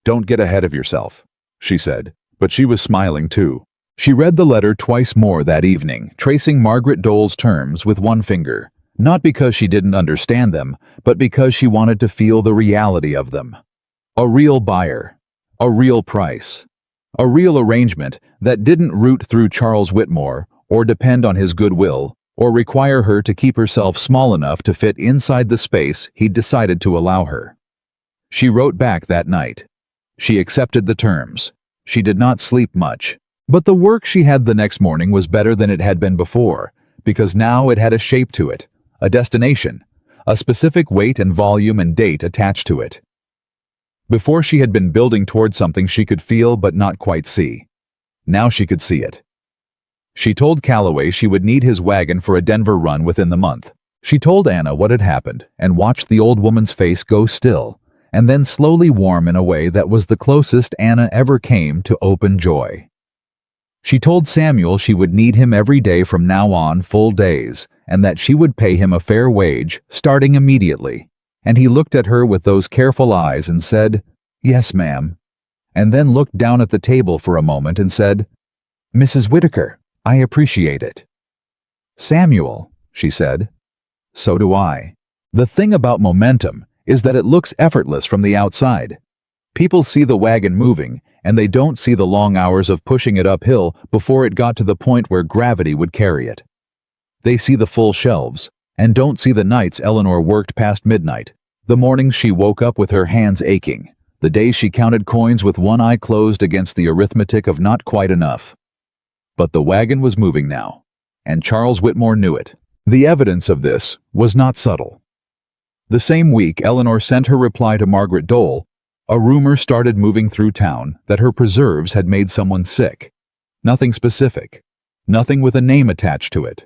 "Don't get ahead of yourself," she said, but she was smiling too. She read the letter twice more that evening, tracing Margaret Dole's terms with one finger, not because she didn't understand them, but because she wanted to feel the reality of them. A real buyer, a real price, a real arrangement that didn't root through Charles Whitmore or depend on his goodwill or require her to keep herself small enough to fit inside the space he'd decided to allow her. She wrote back that night. She accepted the terms. She did not sleep much, but the work she had the next morning was better than it had been before, because now it had a shape to it, a destination, a specific weight and volume and date attached to it. Before she had been building toward something she could feel but not quite see. Now she could see it. She told Calloway she would need his wagon for a Denver run within the month. She told Anna what had happened and watched the old woman's face go still and then slowly warm in a way that was the closest Anna ever came to open joy. She told Samuel she would need him every day from now on, full days, and that she would pay him a fair wage, starting immediately. And he looked at her with those careful eyes and said, "Yes, ma'am," and then looked down at the table for a moment and said, "Mrs. Whitaker, I appreciate it." "Samuel," she said. "So do I." The thing about momentum is that it looks effortless from the outside. People see the wagon moving, and they don't see the long hours of pushing it uphill before it got to the point where gravity would carry it. They see the full shelves, and don't see the nights Eleanor worked past midnight, the mornings she woke up with her hands aching, the days she counted coins with one eye closed against the arithmetic of not quite enough. But the wagon was moving now, and Charles Whitmore knew it. The evidence of this was not subtle. The same week Eleanor sent her reply to Margaret Dole, a rumor started moving through town that her preserves had made someone sick. Nothing specific, nothing with a name attached to it.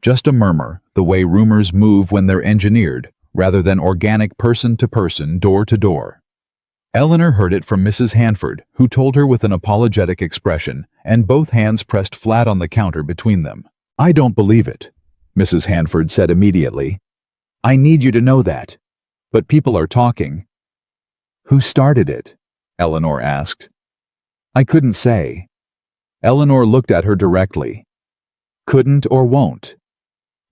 Just a murmur, the way rumors move when they're engineered, rather than organic person to person, door to door. Eleanor heard it from Mrs. Hanford, who told her with an apologetic expression, and both hands pressed flat on the counter between them. "I don't believe it," Mrs. Hanford said immediately. "I need you to know that. But people are talking." "Who started it?" Eleanor asked. "I couldn't say." Eleanor looked at her directly. "Couldn't or won't?"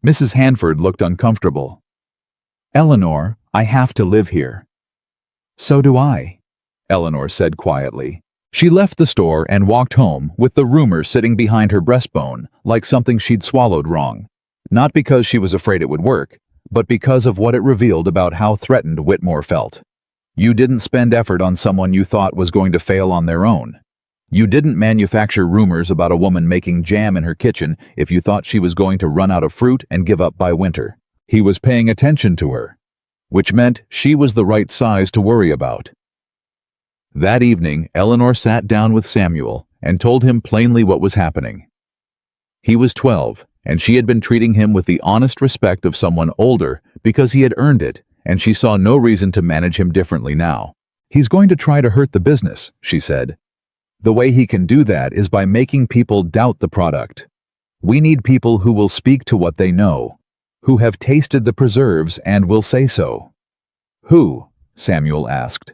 Mrs. Hanford looked uncomfortable. "Eleanor, I have to live here." "So do I," Eleanor said quietly. She left the store and walked home with the rumor sitting behind her breastbone like something she'd swallowed wrong. Not because she was afraid it would work, but because of what it revealed about how threatened Whitmore felt. You didn't spend effort on someone you thought was going to fail on their own. You didn't manufacture rumors about a woman making jam in her kitchen if you thought she was going to run out of fruit and give up by winter. He was paying attention to her, which meant she was the right size to worry about. That evening, Eleanor sat down with Samuel and told him plainly what was happening. He was 12, and she had been treating him with the honest respect of someone older because he had earned it, and she saw no reason to manage him differently now. "He's going to try to hurt the business," she said. "The way he can do that is by making people doubt the product. We need people who will speak to what they know, who have tasted the preserves and will say so." "Who?" Samuel asked.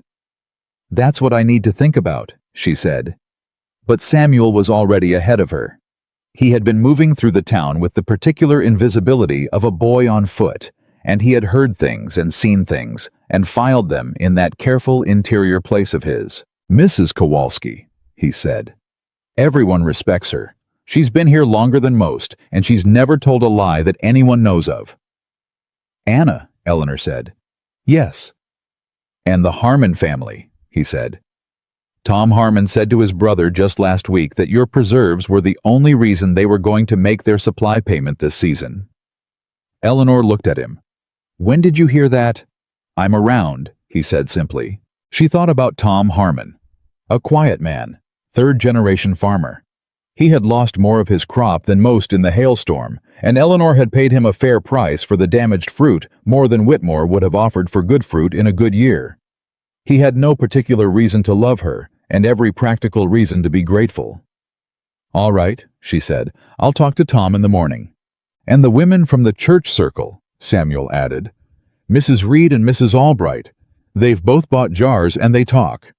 "That's what I need to think about," she said. But Samuel was already ahead of her. He had been moving through the town with the particular invisibility of a boy on foot, and he had heard things and seen things and filed them in that careful interior place of his. "Mrs. Kowalski," he said. "Everyone respects her. She's been here longer than most, and she's never told a lie that anyone knows of." "Anna," Eleanor said. "Yes." "And the Harmon family," he said. "Tom Harmon said to his brother just last week that your preserves were the only reason they were going to make their supply payment this season." Eleanor looked at him. "When did you hear that?" "I'm around," he said simply. She thought about Tom Harmon, a quiet man, third-generation farmer. He had lost more of his crop than most in the hailstorm, and Eleanor had paid him a fair price for the damaged fruit, more than Whitmore would have offered for good fruit in a good year. He had no particular reason to love her, and every practical reason to be grateful. "All right," she said. "I'll talk to Tom in the morning." "And the women from the church circle," Samuel added. "Mrs. Reed and Mrs. Albright. They've both bought jars and they talk."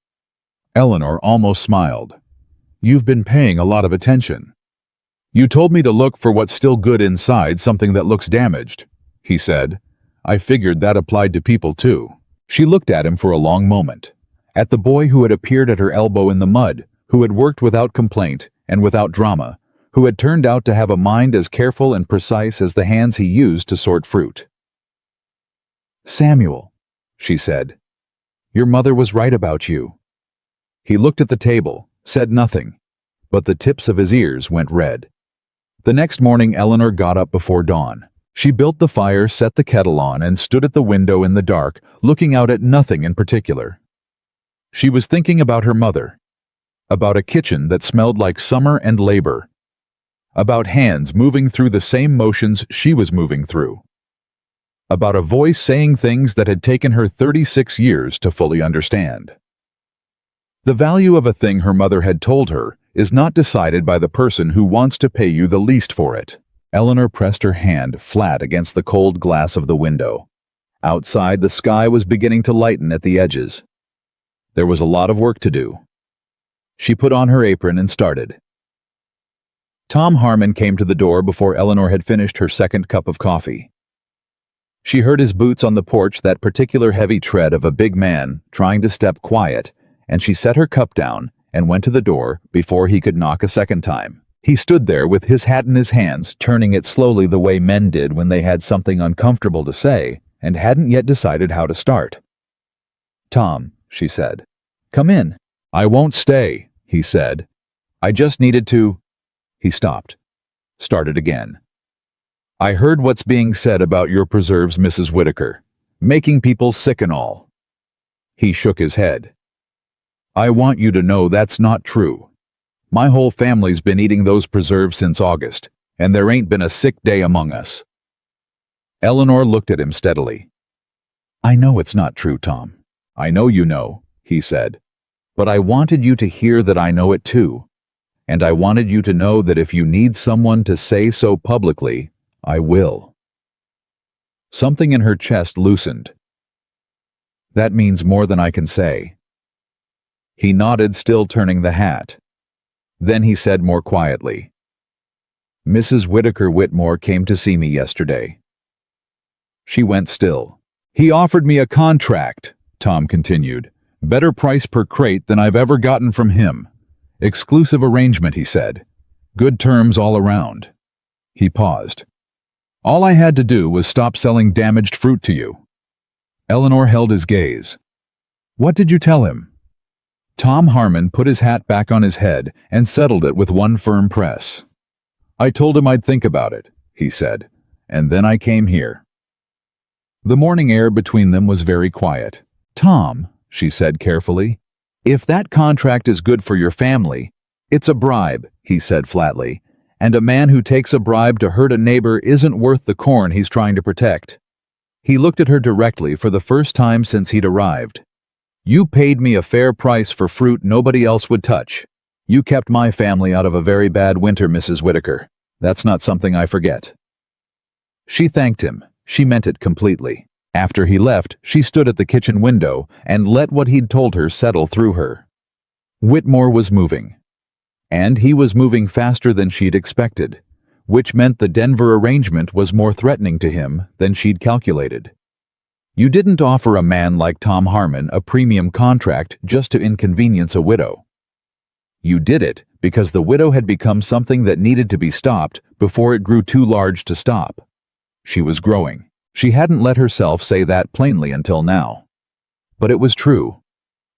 Eleanor almost smiled. "You've been paying a lot of attention." "You told me to look for what's still good inside something that looks damaged," he said. "I figured that applied to people too." She looked at him for a long moment, at the boy who had appeared at her elbow in the mud, who had worked without complaint and without drama, who had turned out to have a mind as careful and precise as the hands he used to sort fruit. "Samuel," she said, "your mother was right about you." He looked at the table, said nothing, but the tips of his ears went red. The next morning Eleanor got up before dawn. She built the fire, set the kettle on, and stood at the window in the dark, looking out at nothing in particular. She was thinking about her mother, about a kitchen that smelled like summer and labor, about hands moving through the same motions she was moving through, about a voice saying things that had taken her 36 years to fully understand. The value of a thing her mother had told her is not decided by the person who wants to pay you the least for it. Eleanor pressed her hand flat against the cold glass of the window. Outside, the sky was beginning to lighten at the edges. There was a lot of work to do. She put on her apron and started. Tom Harmon came to the door before Eleanor had finished her second cup of coffee. She heard his boots on the porch, that particular heavy tread of a big man trying to step quiet, and she set her cup down and went to the door before he could knock a second time. He stood there with his hat in his hands, turning it slowly the way men did when they had something uncomfortable to say and hadn't yet decided how to start. "Tom," she said. "Come in." "I won't stay," he said. "I just needed to—" He stopped. Started again. "I heard what's being said about your preserves, Mrs. Whitaker. Making people sick and all." He shook his head. "I want you to know that's not true. My whole family's been eating those preserves since August, and there ain't been a sick day among us." Eleanor looked at him steadily. "I know it's not true, Tom. I know you know," he said. "But I wanted you to hear that I know it too. And I wanted you to know that if you need someone to say so publicly, I will." Something in her chest loosened. "That means more than I can say." He nodded, still turning the hat. Then he said more quietly, "Mrs. Whitaker Whitmore came to see me yesterday." She went still. "He offered me a contract," Tom continued. "Better price per crate than I've ever gotten from him. Exclusive arrangement," he said. "Good terms all around." He paused. "All I had to do was stop selling damaged fruit to you." Eleanor held his gaze. "What did you tell him?" Tom Harmon put his hat back on his head and settled it with one firm press. "I told him I'd think about it," he said, "and then I came here." The morning air between them was very quiet. "Tom," she said carefully, "if that contract is good for your family—" "It's a bribe," he said flatly, "and a man who takes a bribe to hurt a neighbor isn't worth the corn he's trying to protect." He looked at her directly for the first time since he'd arrived. "You paid me a fair price for fruit nobody else would touch. You kept my family out of a very bad winter, Mrs. Whitaker. That's not something I forget." She thanked him. She meant it completely. After he left, she stood at the kitchen window and let what he'd told her settle through her. Whitmore was moving. And he was moving faster than she'd expected, which meant the Denver arrangement was more threatening to him than she'd calculated. You didn't offer a man like Tom Harmon a premium contract just to inconvenience a widow. You did it because the widow had become something that needed to be stopped before it grew too large to stop. She was growing. She hadn't let herself say that plainly until now. But it was true.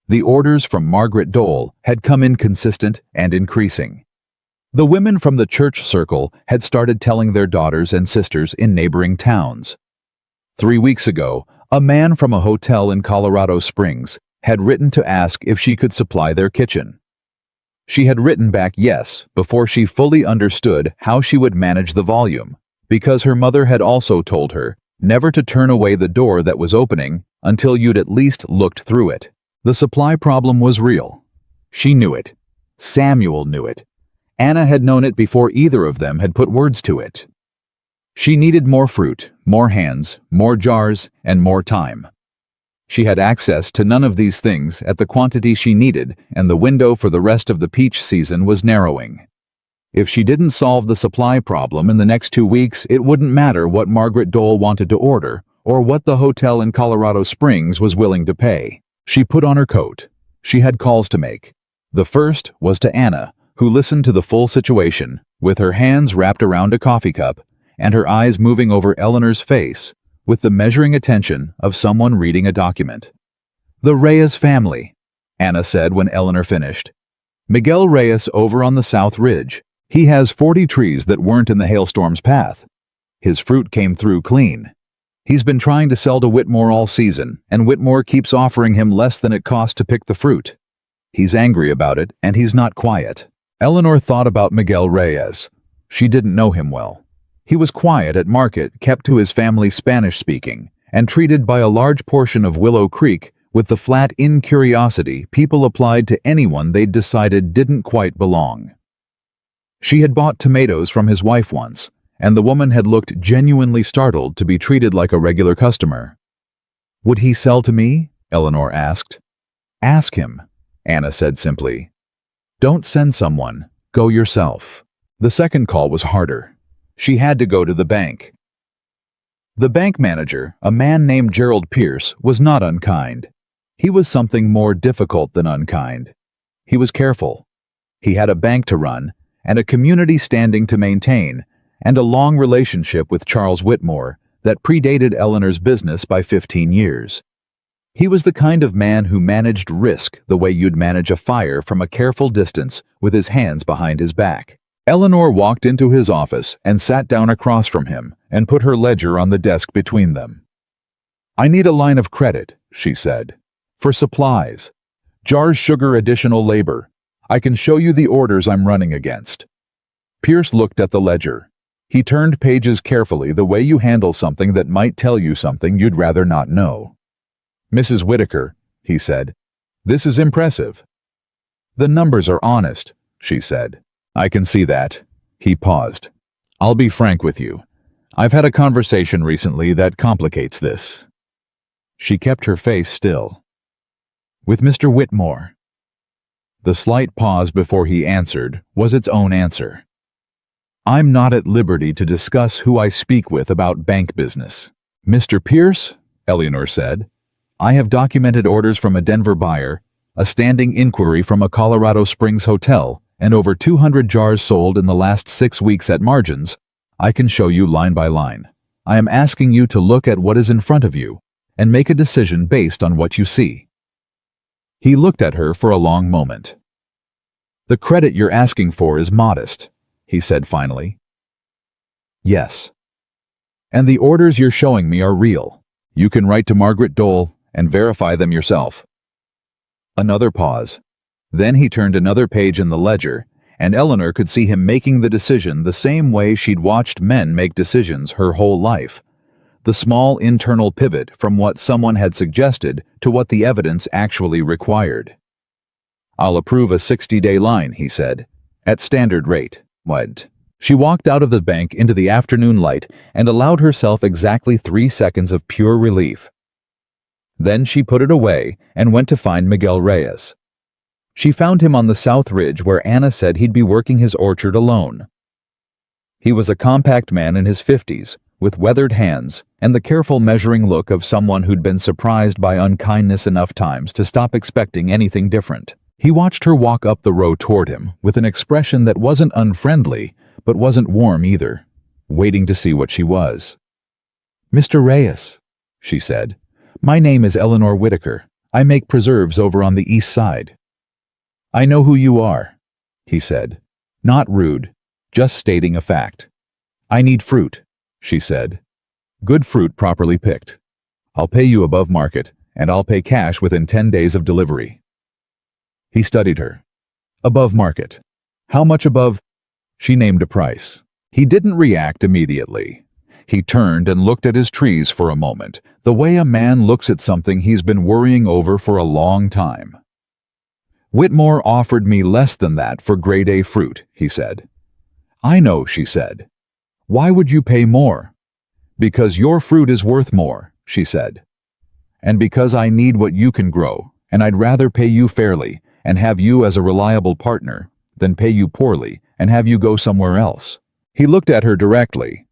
The orders from Margaret Dole had come inconsistent and increasing. The women from the church circle had started telling their daughters and sisters in neighboring towns. 3 weeks ago, a man from a hotel in Colorado Springs had written to ask if she could supply their kitchen. She had written back yes before she fully understood how she would manage the volume, because her mother had also told her never to turn away the door that was opening until you'd at least looked through it. The supply problem was real. She knew it. Samuel knew it. Anna had known it before either of them had put words to it. She needed more fruit, more hands, more jars, and more time. She had access to none of these things at the quantity she needed, and the window for the rest of the peach season was narrowing. If she didn't solve the supply problem in the next 2 weeks, it wouldn't matter what Margaret Dole wanted to order or what the hotel in Colorado Springs was willing to pay. She put on her coat. She had calls to make. The first was to Anna, who listened to the full situation, with her hands wrapped around a coffee cup and her eyes moving over Eleanor's face with the measuring attention of someone reading a document. "The Reyes family," Anna said when Eleanor finished. "Miguel Reyes over on the South Ridge. He has 40 trees that weren't in the hailstorm's path. His fruit came through clean. He's been trying to sell to Whitmore all season, and Whitmore keeps offering him less than it costs to pick the fruit. He's angry about it, and he's not quiet." Eleanor thought about Miguel Reyes. She didn't know him well. He was quiet at market, kept to his family's Spanish-speaking, and treated by a large portion of Willow Creek with the flat incuriosity people applied to anyone they'd decided didn't quite belong. She had bought tomatoes from his wife once, and the woman had looked genuinely startled to be treated like a regular customer. "Would he sell to me?" Eleanor asked. "Ask him," Anna said simply. "Don't send someone. Go yourself." The second call was harder. She had to go to the bank. The bank manager, a man named Gerald Pierce, was not unkind. He was something more difficult than unkind. He was careful. He had a bank to run, and a community standing to maintain, and a long relationship with Charles Whitmore that predated Eleanor's business by 15 years. He was the kind of man who managed risk the way you'd manage a fire from a careful distance with his hands behind his back. Eleanor walked into his office and sat down across from him and put her ledger on the desk between them. "I need a line of credit," she said. "For supplies. Jars, sugar, additional labor. I can show you the orders I'm running against." Pierce looked at the ledger. He turned pages carefully the way you handle something that might tell you something you'd rather not know. "Mrs. Whitaker," he said, "this is impressive." "The numbers are honest," she said. "I can see that." He paused. "I'll be frank with you. I've had a conversation recently that complicates this." She kept her face still. "With Mr. Whitmore." The slight pause before he answered was its own answer. "I'm not at liberty to discuss who I speak with about bank business." "Mr. Pierce," Eleanor said, "I have documented orders from a Denver buyer, a standing inquiry from a Colorado Springs hotel, and over 200 jars sold in the last 6 weeks at margins. I can show you line by line. I am asking you to look at what is in front of you and make a decision based on what you see." He looked at her for a long moment. "The credit you're asking for is modest," he said finally. "Yes. And the orders you're showing me are real. You can write to Margaret Dole and verify them yourself." Another pause. Then he turned another page in the ledger, and Eleanor could see him making the decision the same way she'd watched men make decisions her whole life. The small internal pivot from what someone had suggested to what the evidence actually required. "I'll approve a 60-day line," he said, "at standard rate." What? She walked out of the bank into the afternoon light and allowed herself exactly 3 seconds of pure relief. Then she put it away and went to find Miguel Reyes. She found him on the South Ridge where Anna said he'd be working his orchard alone. He was a compact man in his 50s, with weathered hands and the careful measuring look of someone who'd been surprised by unkindness enough times to stop expecting anything different. He watched her walk up the row toward him with an expression that wasn't unfriendly, but wasn't warm either, waiting to see what she was. "Mr. Reyes," she said, "my name is Eleanor Whitaker. I make preserves over on the east side." "I know who you are," he said, not rude, just stating a fact. "I need fruit," she said. "Good fruit properly picked. I'll pay you above market, and I'll pay cash within 10 days of delivery." He studied her. "Above market. How much above?" She named a price. He didn't react immediately. He turned and looked at his trees for a moment, the way a man looks at something he's been worrying over for a long time. "Whitmore offered me less than that for grade A fruit," he said. "I know," she said. Why would you pay more? Because your fruit is worth more, she said. And because I need what you can grow, and I'd rather pay you fairly and have you as a reliable partner than pay you poorly and have you go somewhere else. He looked at her directly.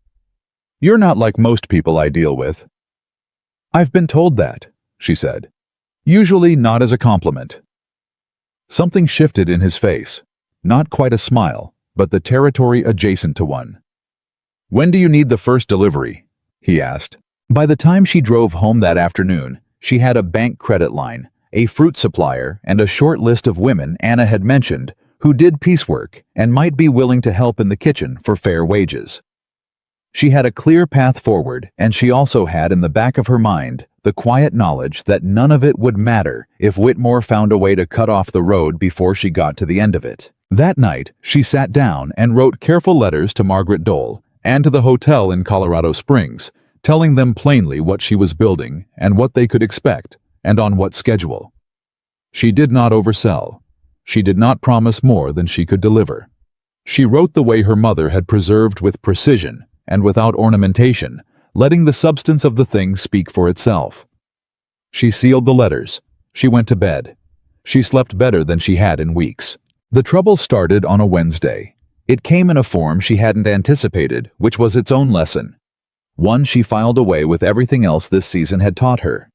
You're not like most people I deal with. I've been told that, she said. Usually not as a compliment. Something shifted in his face. Not quite a smile, but the territory adjacent to one. When do you need the first delivery? He asked. By the time she drove home that afternoon, she had a bank credit line, a fruit supplier, and a short list of women Anna had mentioned who did piecework and might be willing to help in the kitchen for fair wages. She had a clear path forward, and she also had in the back of her mind the quiet knowledge that none of it would matter if Whitmore found a way to cut off the road before she got to the end of it. That night, she sat down and wrote careful letters to Margaret Dole and to the hotel in Colorado Springs, telling them plainly what she was building and what they could expect and on what schedule. She did not oversell. She did not promise more than she could deliver. She wrote the way her mother had preserved with precision and without ornamentation, letting the substance of the thing speak for itself. She sealed the letters. She went to bed. She slept better than she had in weeks. The trouble started on a Wednesday. It came in a form she hadn't anticipated, which was its own lesson. One she filed away with everything else this season had taught her.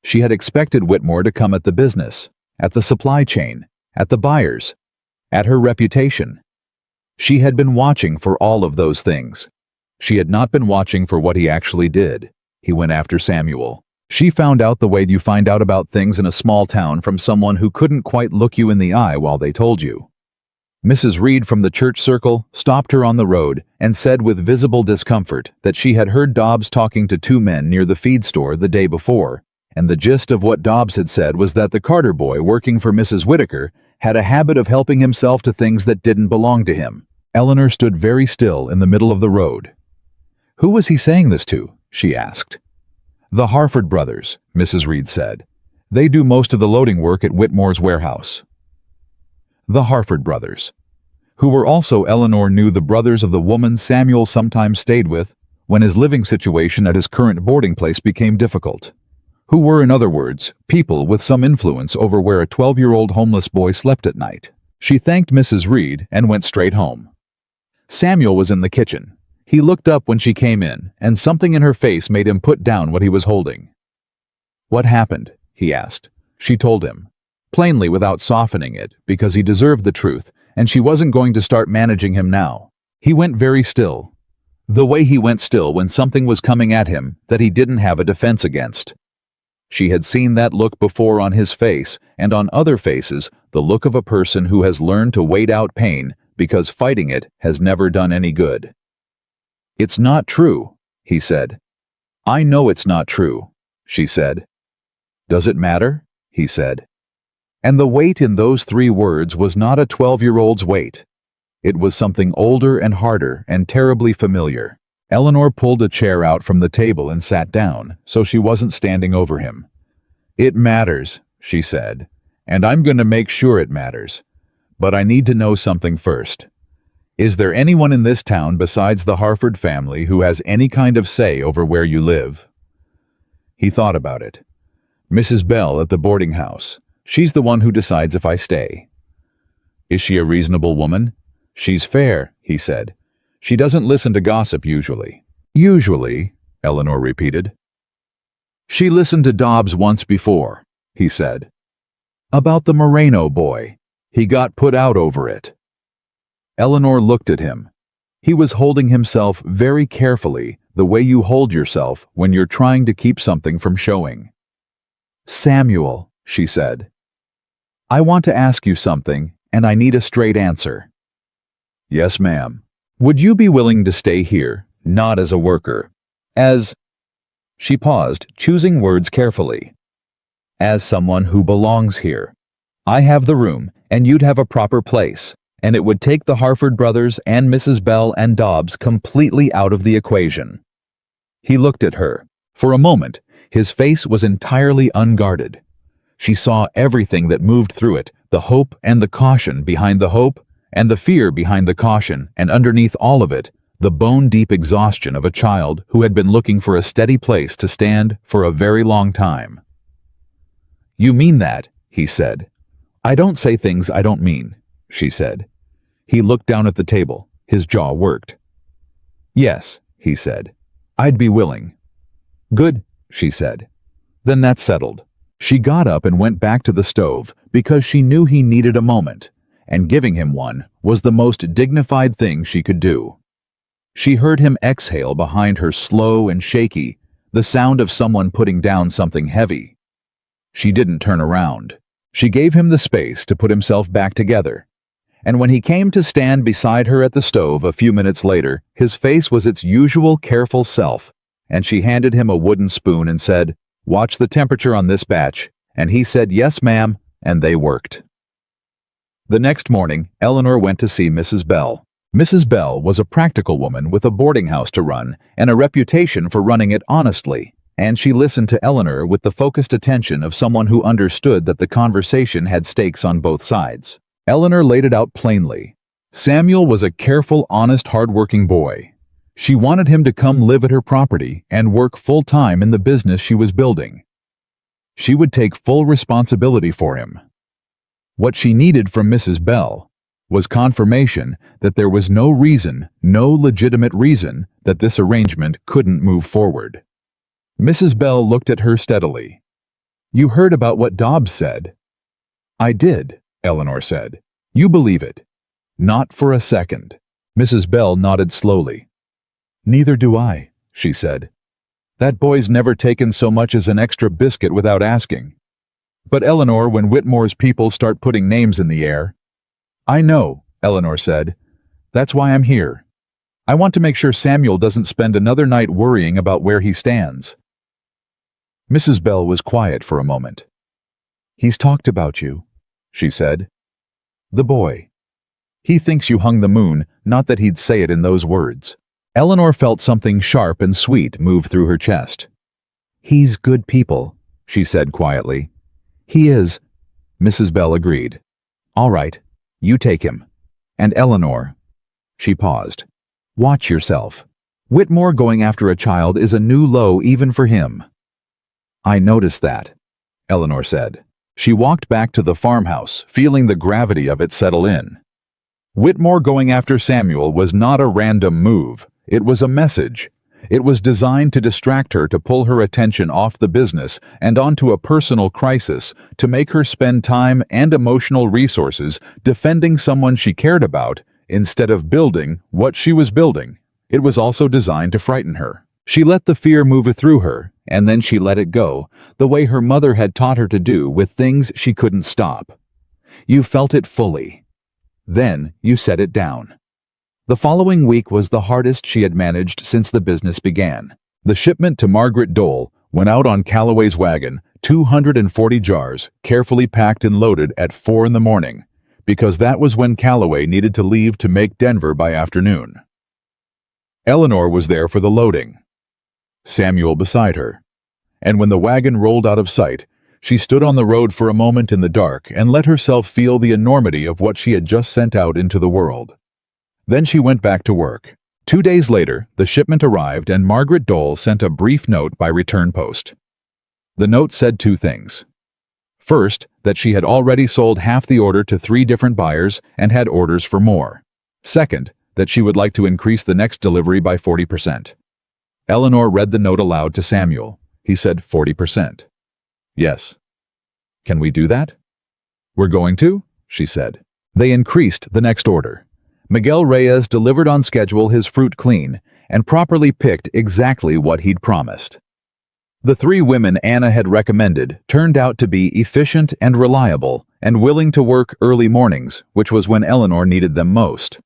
She had expected Whitmore to come at the business, at the supply chain, at the buyers, at her reputation. She had been watching for all of those things. She had not been watching for what he actually did. He went after Samuel. She found out the way you find out about things in a small town from someone who couldn't quite look you in the eye while they told you. Mrs. Reed from the church circle stopped her on the road and said with visible discomfort that she had heard Dobbs talking to two men near the feed store the day before, and the gist of what Dobbs had said was that the Carter boy working for Mrs. Whitaker had a habit of helping himself to things that didn't belong to him. Eleanor stood very still in the middle of the road. Who was he saying this to? She asked. The Harford brothers, Mrs. Reed said. They do most of the loading work at Whitmore's warehouse. The Harford brothers, who were also Eleanor knew the brothers of the woman Samuel sometimes stayed with when his living situation at his current boarding place became difficult. Who were, in other words, people with some influence over where a 12-year-old homeless boy slept at night. She thanked Mrs. Reed and went straight home. Samuel was in the kitchen. He looked up when she came in, and something in her face made him put down what he was holding. What happened? He asked. She told him, plainly without softening it, because he deserved the truth, and she wasn't going to start managing him now. He went very still. The way he went still when something was coming at him that he didn't have a defense against. She had seen that look before on his face, and on other faces, the look of a person who has learned to wait out pain because fighting it has never done any good. It's not true, he said. I know it's not true, she said. Does it matter? He said. And the weight in those 3 words was not a 12-year-old's weight. It was something older and harder and terribly familiar. Eleanor pulled a chair out from the table and sat down, so she wasn't standing over him. It matters, she said, and I'm going to make sure it matters. But I need to know something first. Is there anyone in this town besides the Harford family who has any kind of say over where you live? He thought about it. Mrs. Bell at the boarding house. She's the one who decides if I stay. Is she a reasonable woman? She's fair, he said. She doesn't listen to gossip usually. Usually, Eleanor repeated. She listened to Dobbs once before, he said. About the Moreno boy. He got put out over it. Eleanor looked at him. He was holding himself very carefully, the way you hold yourself when you're trying to keep something from showing. Samuel, she said. I want to ask you something, and I need a straight answer. Yes, ma'am. Would you be willing to stay here, not as a worker, as... She paused, choosing words carefully. As someone who belongs here. I have the room, and you'd have a proper place, and it would take the Harford brothers and Mrs. Bell and Dobbs completely out of the equation. He looked at her. For a moment, his face was entirely unguarded. She saw everything that moved through it, the hope and the caution behind the hope, and the fear behind the caution, and underneath all of it, the bone-deep exhaustion of a child who had been looking for a steady place to stand for a very long time. "You mean that," he said. "I don't say things I don't mean," she said. He looked down at the table. His jaw worked. "Yes," he said. "I'd be willing." "Good," she said. "Then that's settled." She got up and went back to the stove because she knew he needed a moment, and giving him one was the most dignified thing she could do. She heard him exhale behind her, slow and shaky, the sound of someone putting down something heavy. She didn't turn around. She gave him the space to put himself back together. And when he came to stand beside her at the stove a few minutes later, his face was its usual careful self, and she handed him a wooden spoon and said, "Watch the temperature on this batch," and he said, "Yes, ma'am," and they worked. The next morning, Eleanor went to see Mrs. Bell. Mrs. Bell was a practical woman with a boarding house to run and a reputation for running it honestly, and she listened to Eleanor with the focused attention of someone who understood that the conversation had stakes on both sides. Eleanor laid it out plainly. Samuel was a careful, honest, hard-working boy. She wanted him to come live at her property and work full-time in the business she was building. She would take full responsibility for him. What she needed from Mrs. Bell was confirmation that there was no reason, no legitimate reason, that this arrangement couldn't move forward. Mrs. Bell looked at her steadily. "You heard about what Dobbs said?" "I did," Eleanor said. "You believe it?" "Not for a second." Mrs. Bell nodded slowly. "Neither do I," she said. "That boy's never taken so much as an extra biscuit without asking." "But Eleanor, when Whitmore's people start putting names in the air—" "I know," Eleanor said. "That's why I'm here. I want to make sure Samuel doesn't spend another night worrying about where he stands." Mrs. Bell was quiet for a moment. "He's talked about you," she said. "The boy. He thinks you hung the moon, not that he'd say it in those words." Eleanor felt something sharp and sweet move through her chest. "He's good people," she said quietly. "He is," Mrs. Bell agreed. "All right, you take him. And Eleanor," she paused, "watch yourself. Whitmore going after a child is a new low even for him." "I noticed that," Eleanor said. She walked back to the farmhouse, feeling the gravity of it settle in. Whitmore going after Samuel was not a random move. It was a message. It was designed to distract her, to pull her attention off the business and onto a personal crisis, to make her spend time and emotional resources defending someone she cared about instead of building what she was building. It was also designed to frighten her. She let the fear move through her, and then she let it go, the way her mother had taught her to do with things she couldn't stop. You felt it fully. Then you set it down. The following week was the hardest she had managed since the business began. The shipment to Margaret Dole went out on Calloway's wagon, 240 jars, carefully packed and loaded at 4 in the morning, because that was when Calloway needed to leave to make Denver by afternoon. Eleanor was there for the loading, Samuel beside her, and when the wagon rolled out of sight, she stood on the road for a moment in the dark and let herself feel the enormity of what she had just sent out into the world. Then she went back to work. 2 days later, the shipment arrived and Margaret Dole sent a brief note by return post. The note said 2 things. First, that she had already sold half the order to 3 different buyers and had orders for more. Second, that she would like to increase the next delivery by 40%. Eleanor read the note aloud to Samuel. He said 40%. "Yes." "Can we do that?" "We're going to," she said. They increased the next order. Miguel Reyes delivered on schedule his fruit clean and properly picked exactly what he'd promised. The 3 women Anna had recommended turned out to be efficient and reliable and willing to work early mornings, which was when Eleanor needed them most.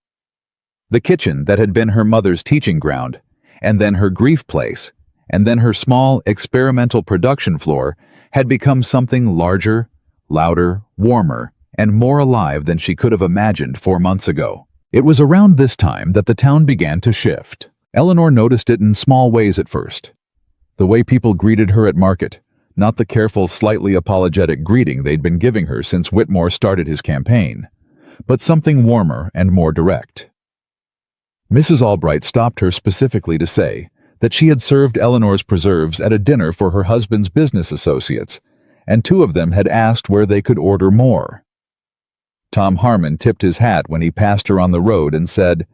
The kitchen that had been her mother's teaching ground, and then her grief place, and then her small experimental production floor had become something larger, louder, warmer, and more alive than she could have imagined 4 months ago. It was around this time that the town began to shift. Eleanor noticed it in small ways at first. The way people greeted her at market, not the careful, slightly apologetic greeting they'd been giving her since Whitmore started his campaign, but something warmer and more direct. Mrs. Albright stopped her specifically to say that she had served Eleanor's preserves at a dinner for her husband's business associates, and two of them had asked where they could order more. Tom Harmon tipped his hat when he passed her on the road and said,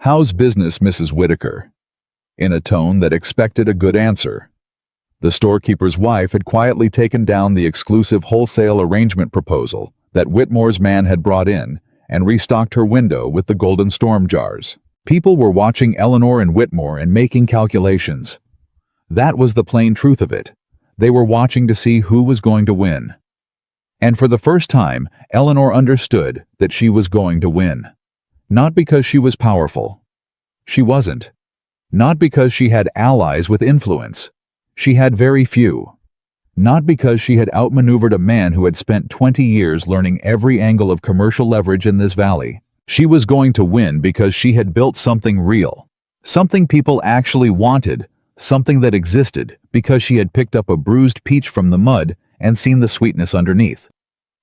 "How's business, Mrs. Whitaker?" in a tone that expected a good answer. The storekeeper's wife had quietly taken down the exclusive wholesale arrangement proposal that Whitmore's man had brought in and restocked her window with the Golden Storm jars. People were watching Eleanor and Whitmore and making calculations. That was the plain truth of it. They were watching to see who was going to win. And for the first time, Eleanor understood that she was going to win. Not because she was powerful. She wasn't. Not because she had allies with influence. She had very few. Not because she had outmaneuvered a man who had spent 20 years learning every angle of commercial leverage in this valley. She was going to win because she had built something real. Something people actually wanted. Something that existed because she had picked up a bruised peach from the mud and seen the sweetness underneath.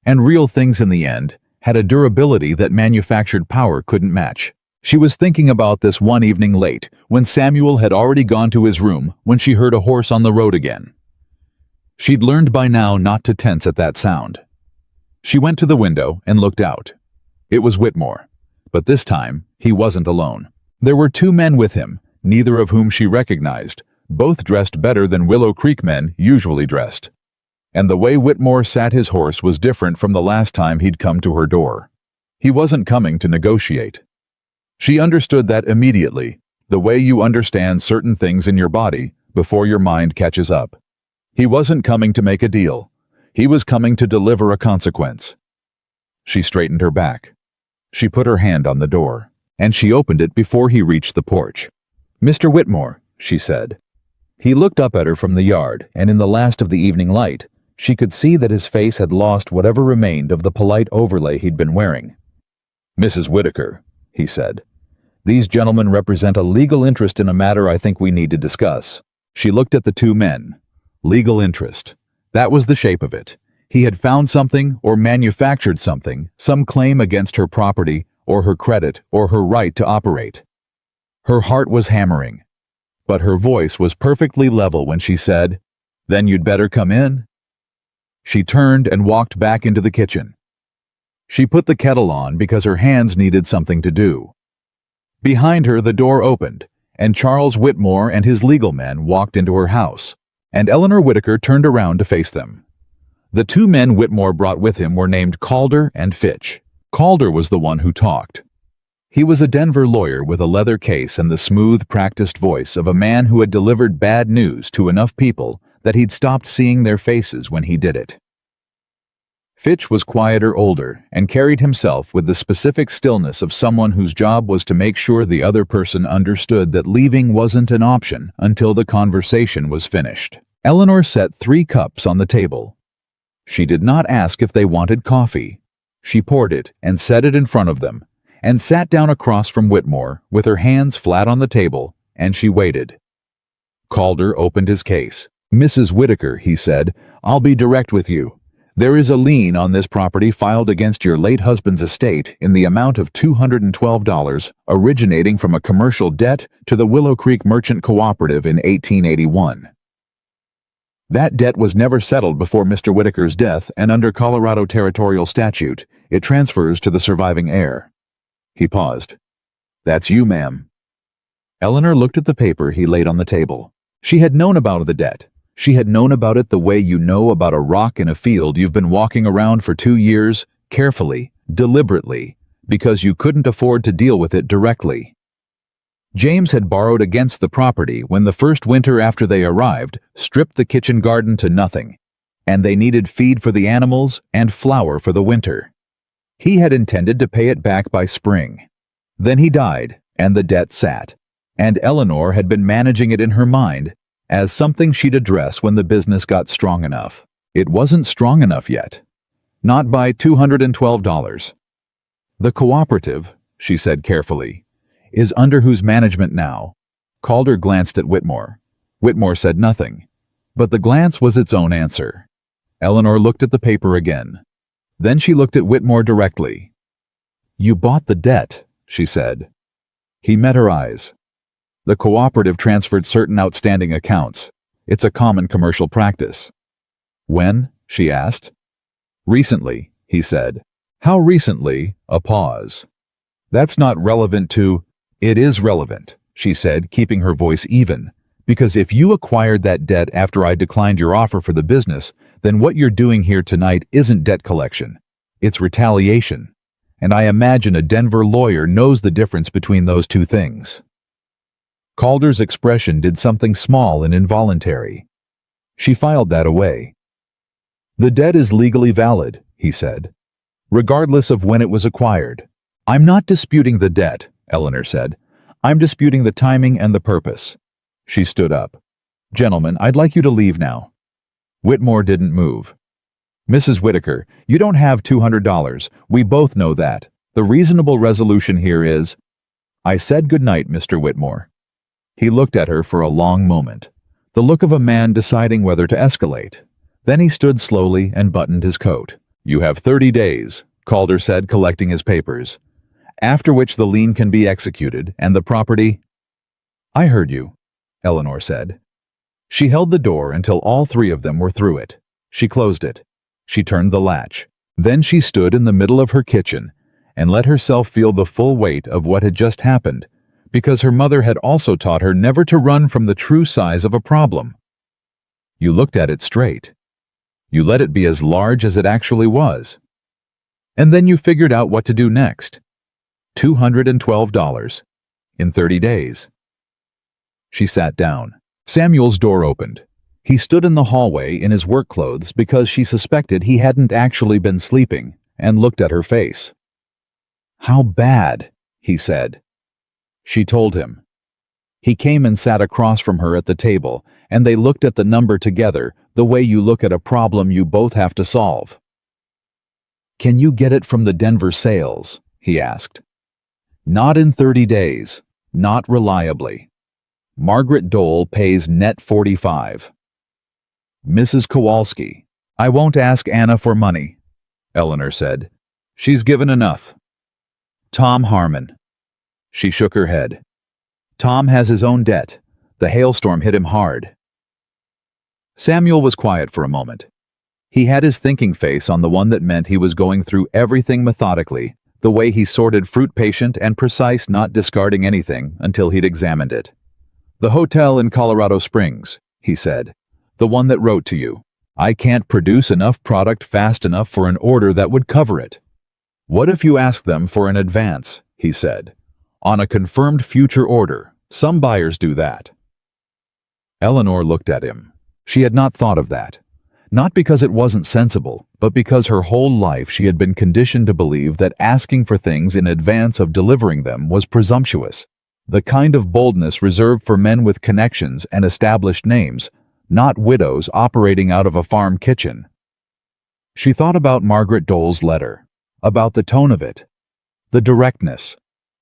And real things in the end had a durability that manufactured power couldn't match. She was thinking about this one evening late, when Samuel had already gone to his room, when she heard a horse on the road again. She'd learned by now not to tense at that sound. She went to the window and looked out. It was Whitmore, but this time he wasn't alone. There were two men with him, neither of whom she recognized, both dressed better than Willow Creek men usually dressed. And the way Whitmore sat his horse was different from the last time he'd come to her door. He wasn't coming to negotiate. She understood that immediately, the way you understand certain things in your body before your mind catches up. He wasn't coming to make a deal. He was coming to deliver a consequence. She straightened her back. She put her hand on the door, and she opened it before he reached the porch. "Mr. Whitmore," she said. He looked up at her from the yard, and in the last of the evening light, she could see that his face had lost whatever remained of the polite overlay he'd been wearing. "Mrs. Whitaker," he said, "these gentlemen represent a legal interest in a matter I think we need to discuss." She looked at the two men. Legal interest. That was the shape of it. He had found something or manufactured something, some claim against her property or her credit or her right to operate. Her heart was hammering, but her voice was perfectly level when she said, "Then you'd better come in." She turned and walked back into the kitchen. She put the kettle on because her hands needed something to do. Behind her, the door opened, and Charles Whitmore and his legal men walked into her house, and Eleanor Whitaker turned around to face them. The two men Whitmore brought with him were named Calder and Fitch. Calder was the one who talked. He was a Denver lawyer with a leather case and the smooth, practiced voice of a man who had delivered bad news to enough people that he'd stopped seeing their faces when he did it. Fitch was quieter, older, and carried himself with the specific stillness of someone whose job was to make sure the other person understood that leaving wasn't an option until the conversation was finished. Eleanor set 3 cups on the table. She did not ask if they wanted coffee. She poured it and set it in front of them, and sat down across from Whitmore with her hands flat on the table, and she waited. Calder opened his case. "Mrs. Whitaker," he said, "I'll be direct with you. There is a lien on this property filed against your late husband's estate in the amount of $212, originating from a commercial debt to the Willow Creek Merchant Cooperative in 1881. That debt was never settled before Mr. Whitaker's death, and under Colorado territorial statute, it transfers to the surviving heir." He paused. "That's you, ma'am." Eleanor looked at the paper he laid on the table. She had known about the debt. She had known about it the way you know about a rock in a field you've been walking around for 2 years, carefully, deliberately, because you couldn't afford to deal with it directly. James had borrowed against the property when the first winter after they arrived stripped the kitchen garden to nothing, and they needed feed for the animals and flour for the winter. He had intended to pay it back by spring. Then he died, and the debt sat, and Eleanor had been managing it in her mind as something she'd address when the business got strong enough. It wasn't strong enough yet. Not by $212. "The cooperative," she said carefully, "is under whose management now?" Calder glanced at Whitmore. Whitmore said nothing, but the glance was its own answer. Eleanor looked at the paper again. Then she looked at Whitmore directly. "You bought the debt," she said. He met her eyes. The cooperative transferred certain outstanding accounts. It's a common commercial practice. When? She asked. Recently, he said. How recently? A pause. That's not relevant to... It is relevant, she said, keeping her voice even. Because if you acquired that debt after I declined your offer for the business, then what you're doing here tonight isn't debt collection. It's retaliation. And I imagine a Denver lawyer knows the difference between those two things. Calder's expression did something small and involuntary. She filed that away. The debt is legally valid, he said, regardless of when it was acquired. I'm not disputing the debt, Eleanor said. I'm disputing the timing and the purpose. She stood up. Gentlemen, I'd like you to leave now. Whitmore didn't move. Mrs. Whitaker, you don't have $200. We both know that. The reasonable resolution here is... I said good night, Mr. Whitmore. He looked at her for a long moment, the look of a man deciding whether to escalate. Then he stood slowly and buttoned his coat. You have 30 days, Calder said, collecting his papers, after which the lien can be executed and the property... I heard you, Eleanor said. She held the door until all three of them were through it. She closed it. She turned the latch. Then she stood in the middle of her kitchen and let herself feel the full weight of what had just happened, because her mother had also taught her never to run from the true size of a problem. You looked at it straight. You let it be as large as it actually was. And then you figured out what to do next. $212 in 30 days. She sat down. Samuel's door opened. He stood in the hallway in his work clothes because she suspected he hadn't actually been sleeping, and looked at her face. How bad, he said. She told him. He came and sat across from her at the table, and they looked at the number together, the way you look at a problem you both have to solve. Can you get it from the Denver sales? He asked. Not in 30 days. Not reliably. Margaret Dole pays net 45. Mrs. Kowalski. I won't ask Anna for money, Eleanor said. She's given enough. Tom Harmon. She shook her head. Tom has his own debt. The hailstorm hit him hard. Samuel was quiet for a moment. He had his thinking face on the one that meant he was going through everything methodically, the way he sorted fruit patient and precise, not discarding anything until he'd examined it. The hotel in Colorado Springs, he said. The one that wrote to you. I can't produce enough product fast enough for an order that would cover it. What if you ask them for an advance, he said. On a confirmed future order. Some buyers do that. Eleanor looked at him. She had not thought of that. Not because it wasn't sensible, but because her whole life she had been conditioned to believe that asking for things in advance of delivering them was presumptuous. The kind of boldness reserved for men with connections and established names, not widows operating out of a farm kitchen. She thought about Margaret Dole's letter, about the tone of it, the directness,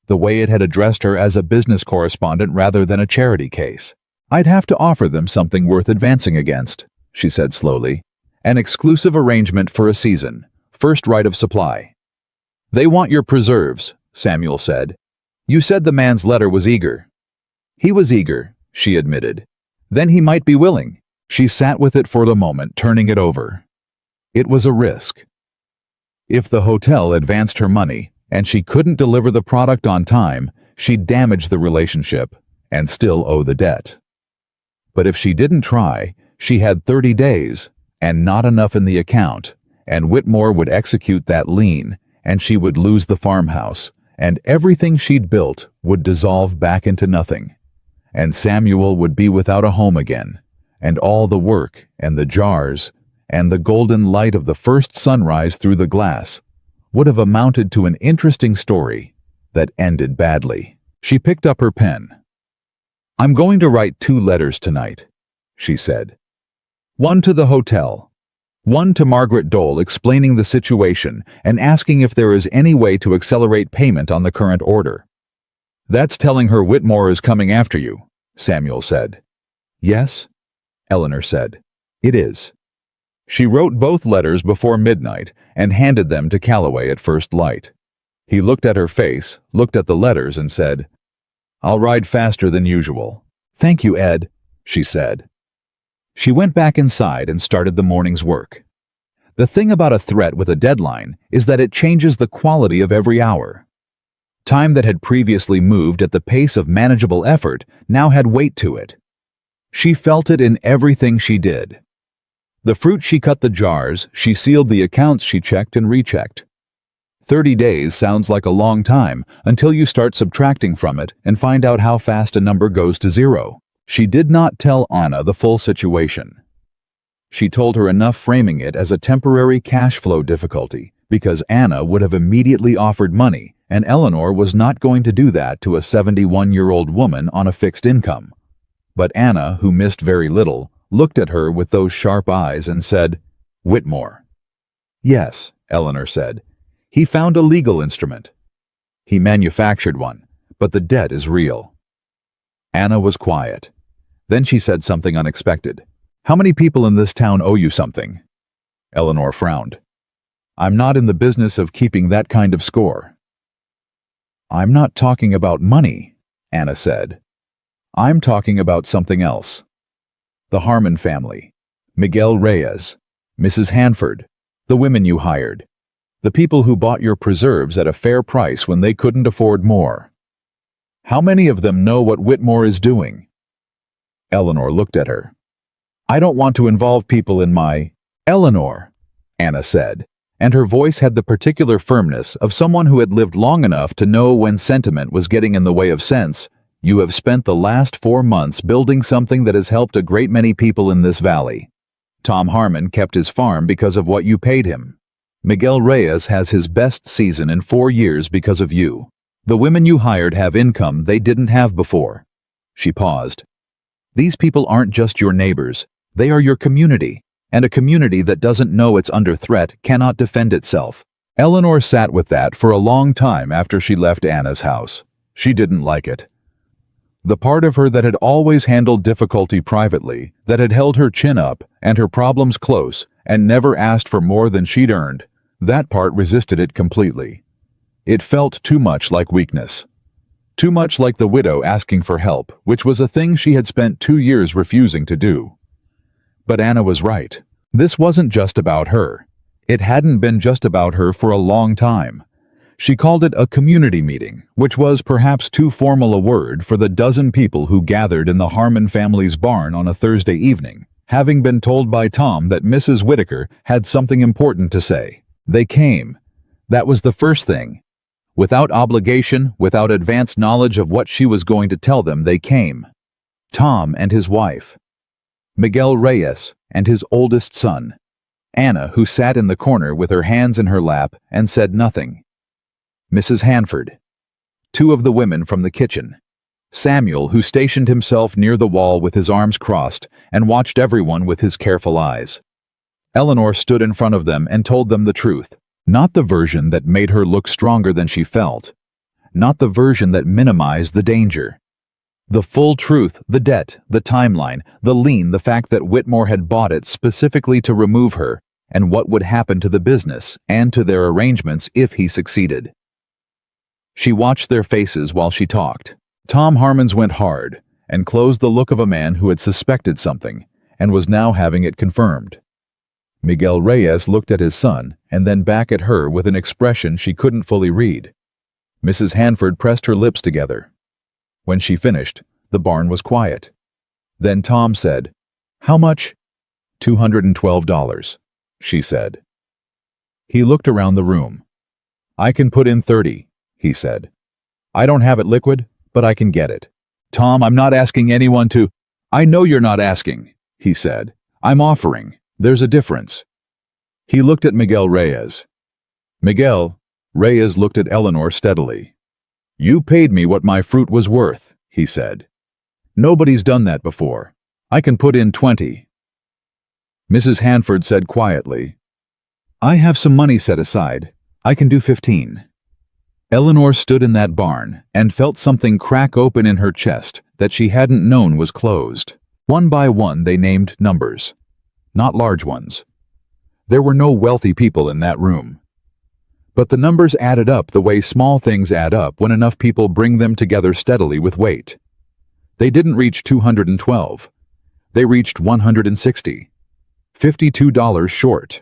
the way it had addressed her as a business correspondent rather than a charity case. I'd have to offer them something worth advancing against, she said slowly. An exclusive arrangement for a season, first right of supply. They want your preserves, Samuel said. You said the man's letter was eager. He was eager, she admitted. Then he might be willing. She sat with it for the moment, turning it over. It was a risk. If the hotel advanced her money, and she couldn't deliver the product on time, she'd damage the relationship, and still owe the debt. But if she didn't try, she had 30 days, and not enough in the account, and Whitmore would execute that lien, and she would lose the farmhouse, and everything she'd built would dissolve back into nothing. And Samuel would be without a home again, and all the work, and the jars, and the golden light of the first sunrise through the glass would have amounted to an interesting story that ended badly. She picked up her pen. I'm going to write 2 letters tonight, she said. One to the hotel, one to Margaret Dole explaining the situation and asking if there is any way to accelerate payment on the current order. That's telling her Whitmore is coming after you, Samuel said. Yes, Eleanor said. It is. She wrote both letters before midnight and handed them to Calloway at first light. He looked at her face, looked at the letters, and said, I'll ride faster than usual. Thank you, Ed, she said. She went back inside and started the morning's work. The thing about a threat with a deadline is that it changes the quality of every hour. Time that had previously moved at the pace of manageable effort now had weight to it. She felt it in everything she did. The fruit she cut the jars, she sealed the accounts she checked and rechecked. 30 days sounds like a long time until you start subtracting from it and find out how fast a number goes to zero. She did not tell Anna the full situation. She told her enough, framing it as a temporary cash flow difficulty, because Anna would have immediately offered money, and Eleanor was not going to do that to a 71-year-old woman on a fixed income. But Anna, who missed very little, looked at her with those sharp eyes and said, "Whitmore." "Yes," Eleanor said. "He found a legal instrument. He manufactured one, but the debt is real." Anna was quiet. Then she said something unexpected. "How many people in this town owe you something?" Eleanor frowned. "I'm not in the business of keeping that kind of score." "I'm not talking about money," Anna said. "I'm talking about something else. The Harmon family, Miguel Reyes, Mrs. Hanford, the women you hired, the people who bought your preserves at a fair price when they couldn't afford more. How many of them know what Whitmore is doing?" Eleanor looked at her. "I don't want to involve people in my—" "Eleanor," Anna said, and her voice had the particular firmness of someone who had lived long enough to know when sentiment was getting in the way of sense. "You have spent the last 4 months building something that has helped a great many people in this valley. Tom Harmon kept his farm because of what you paid him. Miguel Reyes has his best season in 4 years because of you. The women you hired have income they didn't have before." She paused. "These people aren't just your neighbors. They are your community, and a community that doesn't know it's under threat cannot defend itself." Eleanor sat with that for a long time after she left Anna's house. She didn't like it. The part of her that had always handled difficulty privately, that had held her chin up and her problems close and never asked for more than she'd earned, that part resisted it completely. It felt too much like weakness. Too much like the widow asking for help, which was a thing she had spent 2 years refusing to do. But Anna was right. This wasn't just about her. It hadn't been just about her for a long time. She called it a community meeting, which was perhaps too formal a word for the dozen people who gathered in the Harmon family's barn on a Thursday evening, having been told by Tom that Mrs. Whitaker had something important to say. They came. That was the first thing. Without obligation, without advance knowledge of what she was going to tell them, they came. Tom and his wife. Miguel Reyes and his oldest son. Anna, who sat in the corner with her hands in her lap and said nothing. Mrs. Hanford. 2 of the women from the kitchen. Samuel, who stationed himself near the wall with his arms crossed and watched everyone with his careful eyes. Eleanor stood in front of them and told them the truth, not the version that made her look stronger than she felt, not the version that minimized the danger. The full truth, the debt, the timeline, the lien, the fact that Whitmore had bought it specifically to remove her, and what would happen to the business and to their arrangements if he succeeded. She watched their faces while she talked. Tom Harmon's went hard and closed the look of a man who had suspected something and was now having it confirmed. Miguel Reyes looked at his son and then back at her with an expression she couldn't fully read. Mrs. Hanford pressed her lips together. When she finished, the barn was quiet. Then Tom said, "How much?" $212, she said. He looked around the room. "I can put in 30, he said. "I don't have it liquid, but I can get it." "Tom, I'm not asking anyone to—" "I know you're not asking," he said. "I'm offering. There's a difference." He looked at Miguel Reyes. "Miguel," Reyes looked at Eleanor steadily. "You paid me what my fruit was worth," he said. "Nobody's done that before. I can put in 20. Mrs. Hanford said quietly, "I have some money set aside. I can do 15. Eleanor stood in that barn and felt something crack open in her chest that she hadn't known was closed. One by one they named numbers. Not large ones. There were no wealthy people in that room. But the numbers added up the way small things add up when enough people bring them together steadily with weight. They didn't reach 212. They reached 160. $52 short.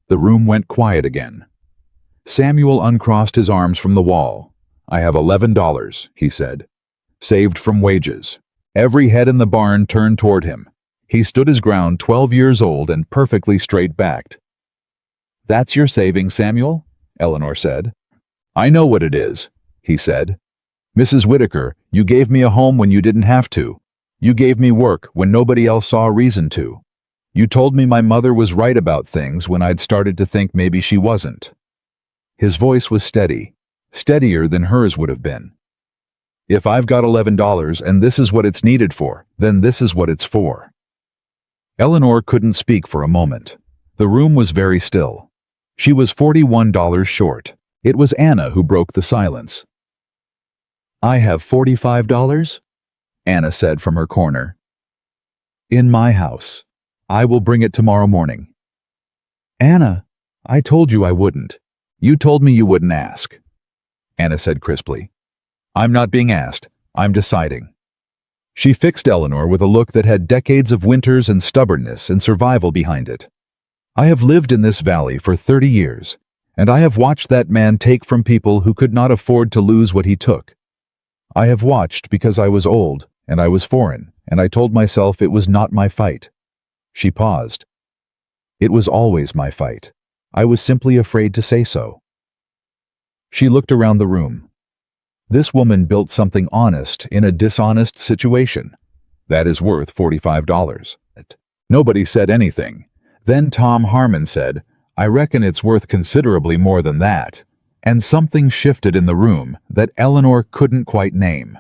The room went quiet again. Samuel uncrossed his arms from the wall. "I have $11, he said. "Saved from wages." Every head in the barn turned toward him. He stood his ground, 12 years old and perfectly straight-backed. "That's your savings, Samuel?" Eleanor said. "I know what it is," he said. "Mrs. Whitaker, you gave me a home when you didn't have to. You gave me work when nobody else saw a reason to. You told me my mother was right about things when I'd started to think maybe she wasn't." His voice was steady, steadier than hers would have been. "If I've got $11 and this is what it's needed for, then this is what it's for." Eleanor couldn't speak for a moment. The room was very still. She was $41 short. It was Anna who broke the silence. "I have $45, Anna said from her corner. "In my house. I will bring it tomorrow morning." "Anna, I told you I wouldn't. You told me you wouldn't ask," Anna said crisply. "I'm not being asked. I'm deciding." She fixed Eleanor with a look that had decades of winters and stubbornness and survival behind it. "I have lived in this valley for 30 years, and I have watched that man take from people who could not afford to lose what he took. I have watched because I was old, and I was foreign, and I told myself it was not my fight." She paused. "It was always my fight. I was simply afraid to say so." She looked around the room. This woman built something honest in a dishonest situation. That is worth $45. Nobody said anything. Then Tom Harmon said, "I reckon it's worth considerably more than that." And something shifted in the room that Eleanor couldn't quite name.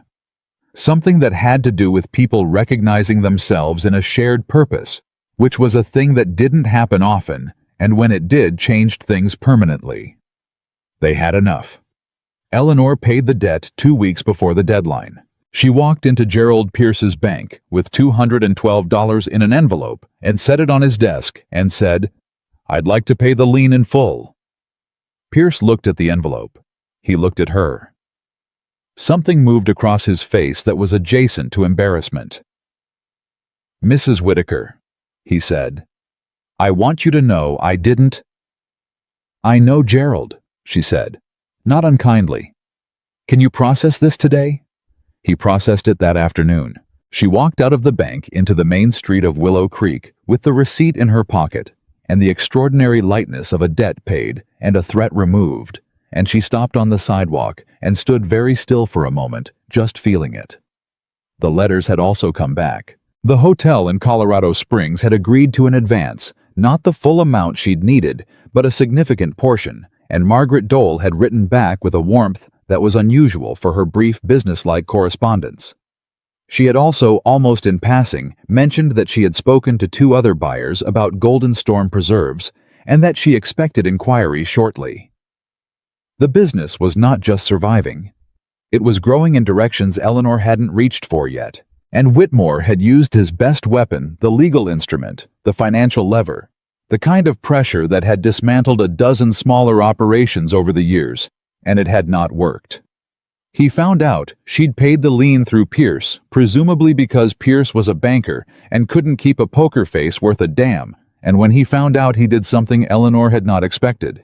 Something that had to do with people recognizing themselves in a shared purpose, which was a thing that didn't happen often, and when it did, changed things permanently. They had enough. Eleanor paid the debt 2 weeks before the deadline. She walked into Gerald Pierce's bank with $212 in an envelope and set it on his desk and said, "I'd like to pay the lien in full." Pierce looked at the envelope. He looked at her. Something moved across his face that was adjacent to embarrassment. "Mrs. Whitaker," he said, "I want you to know I didn't—" "I know Gerald," she said, not unkindly. "Can you process this today?" He processed it that afternoon. She walked out of the bank into the main street of Willow Creek with the receipt in her pocket and the extraordinary lightness of a debt paid and a threat removed, and she stopped on the sidewalk and stood very still for a moment, just feeling it. The letters had also come back. The hotel in Colorado Springs had agreed to an advance, not the full amount she'd needed, but a significant portion, and Margaret Dole had written back with a warmth that was unusual for her brief businesslike correspondence. She had also, almost in passing, mentioned that she had spoken to 2 other buyers about Golden Storm preserves, and that she expected inquiries shortly. The business was not just surviving. It was growing in directions Eleanor hadn't reached for yet, and Whitmore had used his best weapon, the legal instrument, the financial lever, the kind of pressure that had dismantled a dozen smaller operations over the years, and it had not worked. He found out she'd paid the lien through Pierce, presumably because Pierce was a banker and couldn't keep a poker face worth a damn, and when he found out he did something Eleanor had not expected.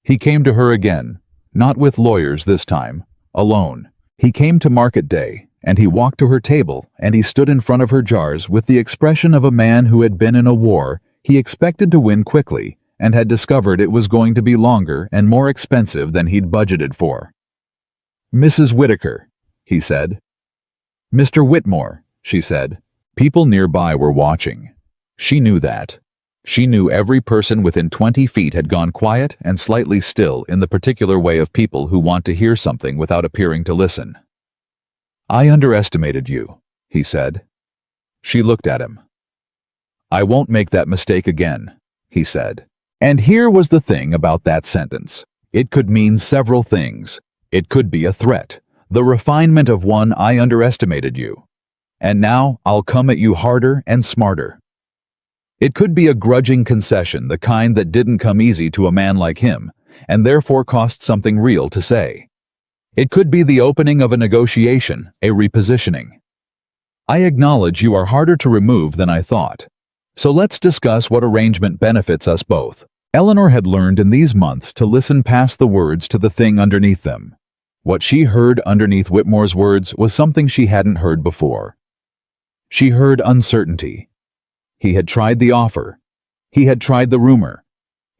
He came to her again, not with lawyers this time, alone. He came to market day, and he walked to her table, and he stood in front of her jars with the expression of a man who had been in a war he expected to win quickly and had discovered it was going to be longer and more expensive than he'd budgeted for. "Mrs. Whitaker," he said. "Mr. Whitmore," she said. People nearby were watching. She knew that. She knew every person within 20 feet had gone quiet and slightly still in the particular way of people who want to hear something without appearing to listen. "I underestimated you," he said. She looked at him. "I won't make that mistake again," he said. And here was the thing about that sentence. It could mean several things. It could be a threat, the refinement of one "I underestimated you. And now I'll come at you harder and smarter." It could be a grudging concession, the kind that didn't come easy to a man like him, and therefore cost something real to say. It could be the opening of a negotiation, a repositioning. I acknowledge you are harder to remove than I thought. So let's discuss what arrangement benefits us both. Eleanor had learned in these months to listen past the words to the thing underneath them. What she heard underneath Whitmore's words was something she hadn't heard before. She heard uncertainty. He had tried the offer. He had tried the rumor.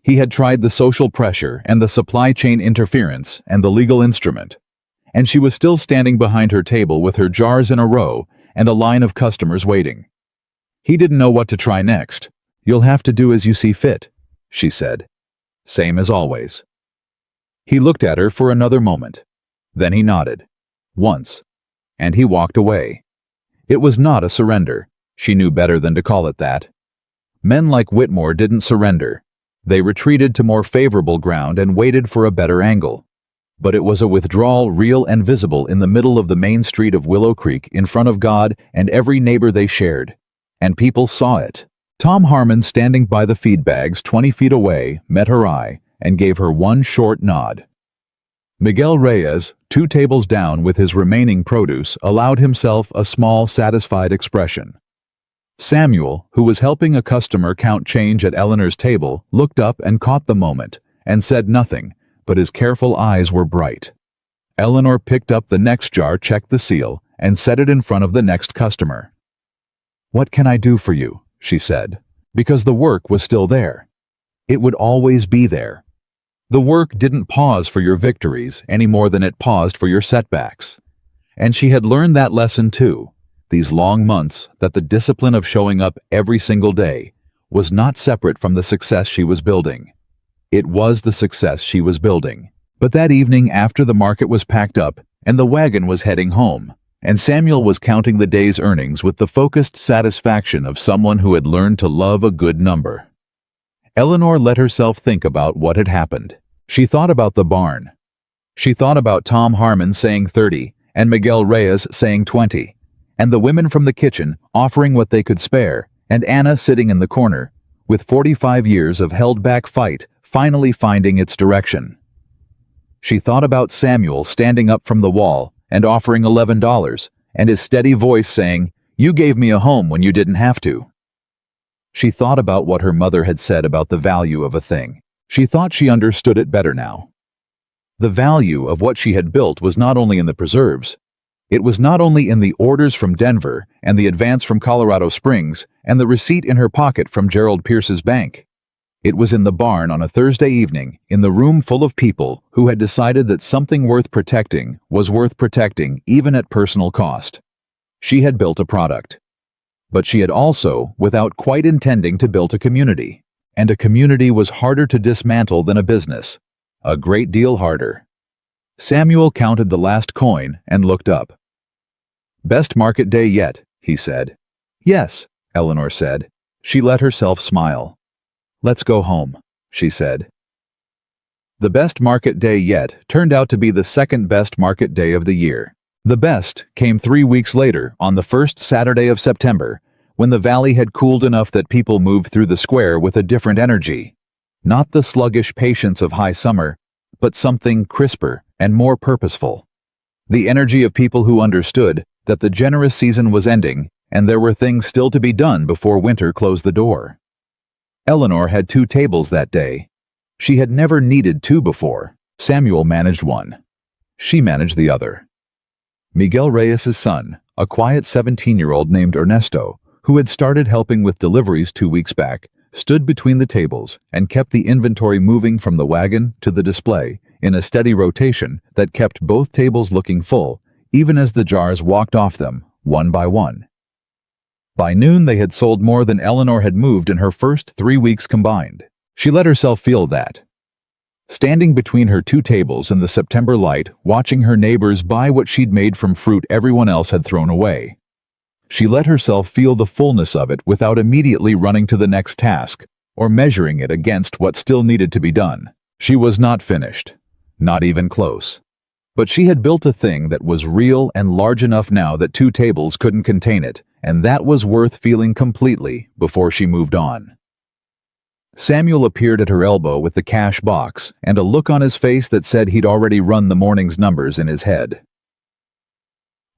He had tried the social pressure and the supply chain interference and the legal instrument. And she was still standing behind her table with her jars in a row and a line of customers waiting. He didn't know what to try next. "You'll have to do as you see fit," she said. Same as always. He looked at her for another moment. Then he nodded. Once. And he walked away. It was not a surrender. She knew better than to call it that. Men like Whitmore didn't surrender. They retreated to more favorable ground and waited for a better angle. But it was a withdrawal real and visible in the middle of the main street of Willow Creek in front of God and every neighbor they shared. And people saw it. Tom Harmon, standing by the feed bags 20 feet away, met her eye and gave her one short nod. Miguel Reyes, 2 tables down with his remaining produce, allowed himself a small, satisfied expression. Samuel, who was helping a customer count change at Eleanor's table, looked up and caught the moment, and said nothing, but his careful eyes were bright. Eleanor picked up the next jar, checked the seal, and set it in front of the next customer. "What can I do for you?" she said, because the work was still there. It would always be there. The work didn't pause for your victories any more than it paused for your setbacks. And she had learned that lesson too, these long months, that the discipline of showing up every single day was not separate from the success she was building. It was the success she was building. But that evening, after the market was packed up and the wagon was heading home, and Samuel was counting the day's earnings with the focused satisfaction of someone who had learned to love a good number, Eleanor let herself think about what had happened. She thought about the barn. She thought about Tom Harmon saying 30 and Miguel Reyes saying 20, and the women from the kitchen offering what they could spare, and Anna sitting in the corner, with 45 years of held-back fight finally finding its direction. She thought about Samuel standing up from the wall and offering $11, and his steady voice saying, "You gave me a home when you didn't have to." She thought about what her mother had said about the value of a thing. She thought she understood it better now. The value of what she had built was not only in the preserves. It was not only in the orders from Denver and the advance from Colorado Springs and the receipt in her pocket from Gerald Pierce's bank. It was in the barn on a Thursday evening, in the room full of people who had decided that something worth protecting was worth protecting even at personal cost. She had built a product. But she had also, without quite intending, to build a community. And a community was harder to dismantle than a business. A great deal harder. Samuel counted the last coin and looked up. "Best market day yet," he said. "Yes," Eleanor said. She let herself smile. "Let's go home," she said. The best market day yet turned out to be the second best market day of the year. The best came 3 weeks later, on the first Saturday of September, when the valley had cooled enough that people moved through the square with a different energy. Not the sluggish patience of high summer, but something crisper and more purposeful. The energy of people who understood that the generous season was ending and there were things still to be done before winter closed the door. Eleanor had 2 tables that day. She had never needed 2 before. Samuel managed one. She managed the other. Miguel Reyes' son, a quiet 17-year-old named Ernesto, who had started helping with deliveries 2 weeks back, stood between the tables and kept the inventory moving from the wagon to the display in a steady rotation that kept both tables looking full, even as the jars walked off them, one by one. By noon they had sold more than Eleanor had moved in her first 3 weeks combined. She let herself feel that. Standing between her 2 tables in the September light, watching her neighbors buy what she'd made from fruit everyone else had thrown away. She let herself feel the fullness of it without immediately running to the next task, or measuring it against what still needed to be done. She was not finished. Not even close. But she had built a thing that was real and large enough now that 2 tables couldn't contain it, and that was worth feeling completely before she moved on. Samuel appeared at her elbow with the cash box and a look on his face that said he'd already run the morning's numbers in his head.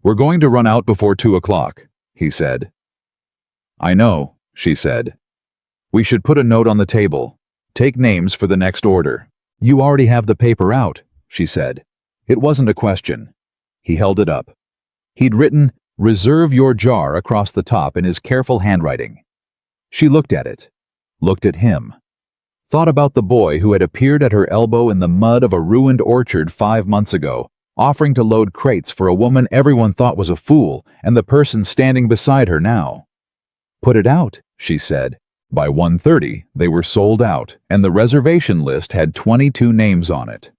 "We're going to run out before 2 o'clock, he said. "I know," she said. "We should put a note on the table. Take names for the next order." "You already have the paper out," she said. It wasn't a question. He held it up. He'd written, "Reserve your jar," across the top in his careful handwriting. She looked at it, looked at him, thought about the boy who had appeared at her elbow in the mud of a ruined orchard 5 months ago, offering to load crates for a woman everyone thought was a fool, and the person standing beside her now. "Put it out," she said. By 1:30, they were sold out, and the reservation list had 22 names on it.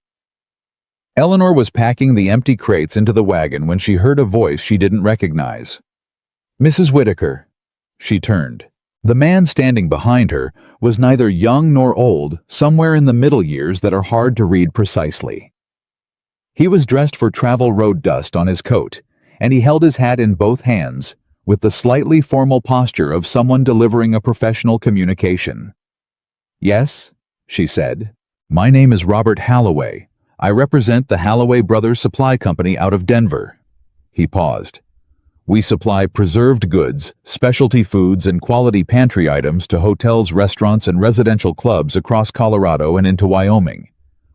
Eleanor was packing the empty crates into the wagon when she heard a voice she didn't recognize. "Mrs. Whitaker." She turned. The man standing behind her was neither young nor old, somewhere in the middle years that are hard to read precisely. He was dressed for travel road dust on his coat, and he held his hat in both hands, with the slightly formal posture of someone delivering a professional communication. "Yes," she said. "My name is Robert Halloway. I represent the Halloway Brothers Supply Company out of Denver." He paused. "We supply preserved goods, specialty foods, and quality pantry items to hotels, restaurants, and residential clubs across Colorado and into Wyoming.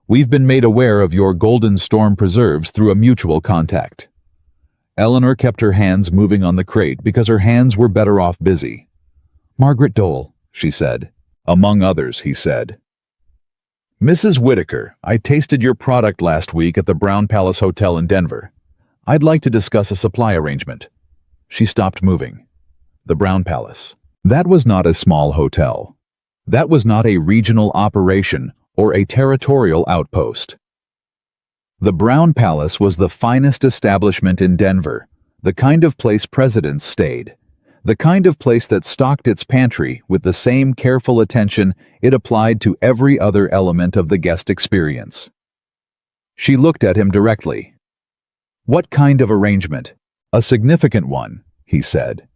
We've been made aware of your Golden Storm preserves through a mutual contact." Eleanor kept her hands moving on the crate because her hands were better off busy. "Margaret Dole," she said. "Among others," he said. "Mrs. Whitaker, I tasted your product last week at the Brown Palace Hotel in Denver. I'd like to discuss a supply arrangement." She stopped moving. The Brown Palace. That was not a small hotel. That was not a regional operation or a territorial outpost. The Brown Palace was the finest establishment in Denver, the kind of place presidents stayed, the kind of place that stocked its pantry with the same careful attention it applied to every other element of the guest experience. She looked at him directly. "What kind of arrangement?" "A significant one," he said.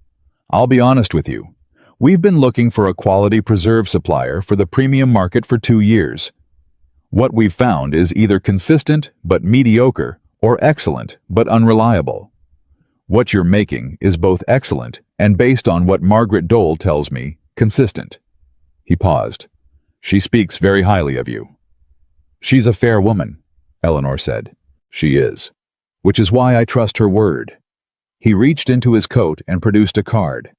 "I'll be honest with you. We've been looking for a quality preserve supplier for the premium market for 2 years. What we've found is either consistent but mediocre or excellent but unreliable. What you're making is both excellent and, based on what Margaret Dole tells me, consistent." He paused. "She speaks very highly of you." "She's a fair woman," Eleanor said. "She is. Which is why I trust her word." He reached into his coat and produced a card.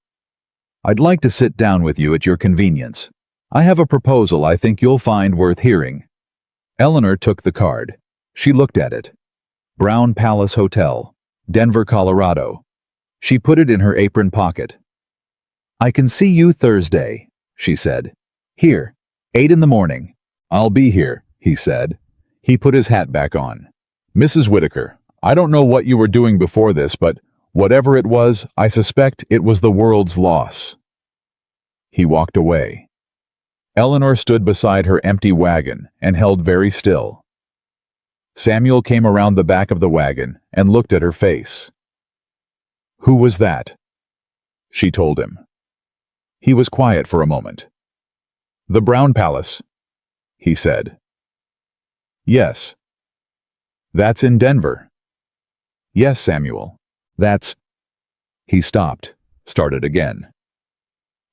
"I'd like to sit down with you at your convenience. I have a proposal I think you'll find worth hearing." Eleanor took the card. She looked at it. Brown Palace Hotel, Denver, Colorado. She put it in her apron pocket. "I can see you Thursday," she said. "Here, 8 in the morning." "I'll be here," he said. He put his hat back on. "Mrs. Whitaker, I don't know what you were doing before this, but whatever it was, I suspect it was the world's loss." He walked away. Eleanor stood beside her empty wagon and held very still. Samuel came around the back of the wagon and looked at her face. "Who was that?" She told him. He was quiet for a moment. "The Brown Palace," he said. "Yes." "That's in Denver." "Yes, Samuel. That's—" He stopped, started again.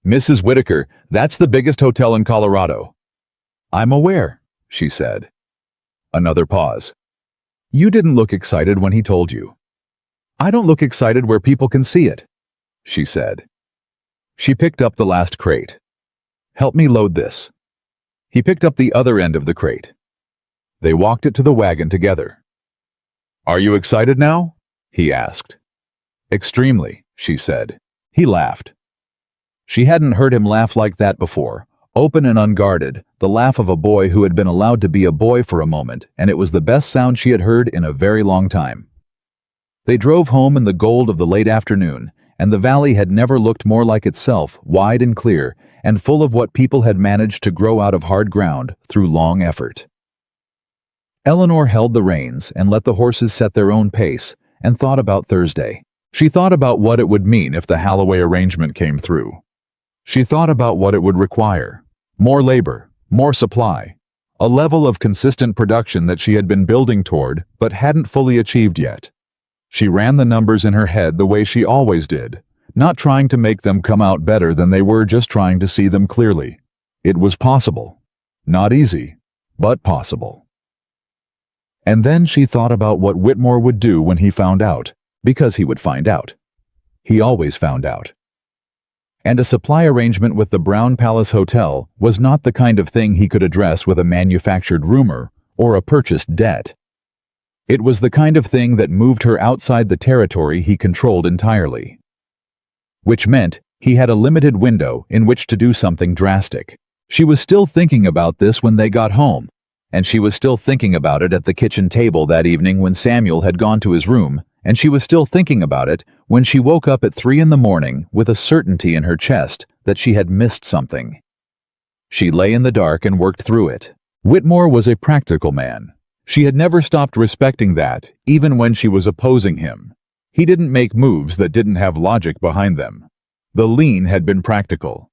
"Mrs. Whitaker, that's the biggest hotel in Colorado." "I'm aware," she said. Another pause. "You didn't look excited when he told you." "I don't look excited where people can see it," she said. She picked up the last crate. "Help me load this." He picked up the other end of the crate. They walked it to the wagon together. "Are you excited now?" he asked. "Extremely," she said. He laughed. She hadn't heard him laugh like that before, open and unguarded, the laugh of a boy who had been allowed to be a boy for a moment, and it was the best sound she had heard in a very long time. They drove home in the gold of the late afternoon, and the valley had never looked more like itself, wide and clear, and full of what people had managed to grow out of hard ground through long effort. Eleanor held the reins and let the horses set their own pace, and thought about Thursday. She thought about what it would mean if the Halloway arrangement came through. She thought about what it would require. More labor, more supply. A level of consistent production that she had been building toward, but hadn't fully achieved yet. She ran the numbers in her head the way she always did, not trying to make them come out better than they were, just trying to see them clearly. It was possible. Not easy, but possible. And then she thought about what Whitmore would do when he found out, because he would find out. He always found out. And a supply arrangement with the Brown Palace Hotel was not the kind of thing he could address with a manufactured rumor or a purchased debt. It was the kind of thing that moved her outside the territory he controlled entirely. Which meant he had a limited window in which to do something drastic. She was still thinking about this when they got home, and she was still thinking about it at the kitchen table that evening when Samuel had gone to his room, and she was still thinking about it when she woke up at 3 a.m. with a certainty in her chest that she had missed something. She lay in the dark and worked through it. Whitmore was a practical man. She had never stopped respecting that, even when she was opposing him. He didn't make moves that didn't have logic behind them. The lien had been practical.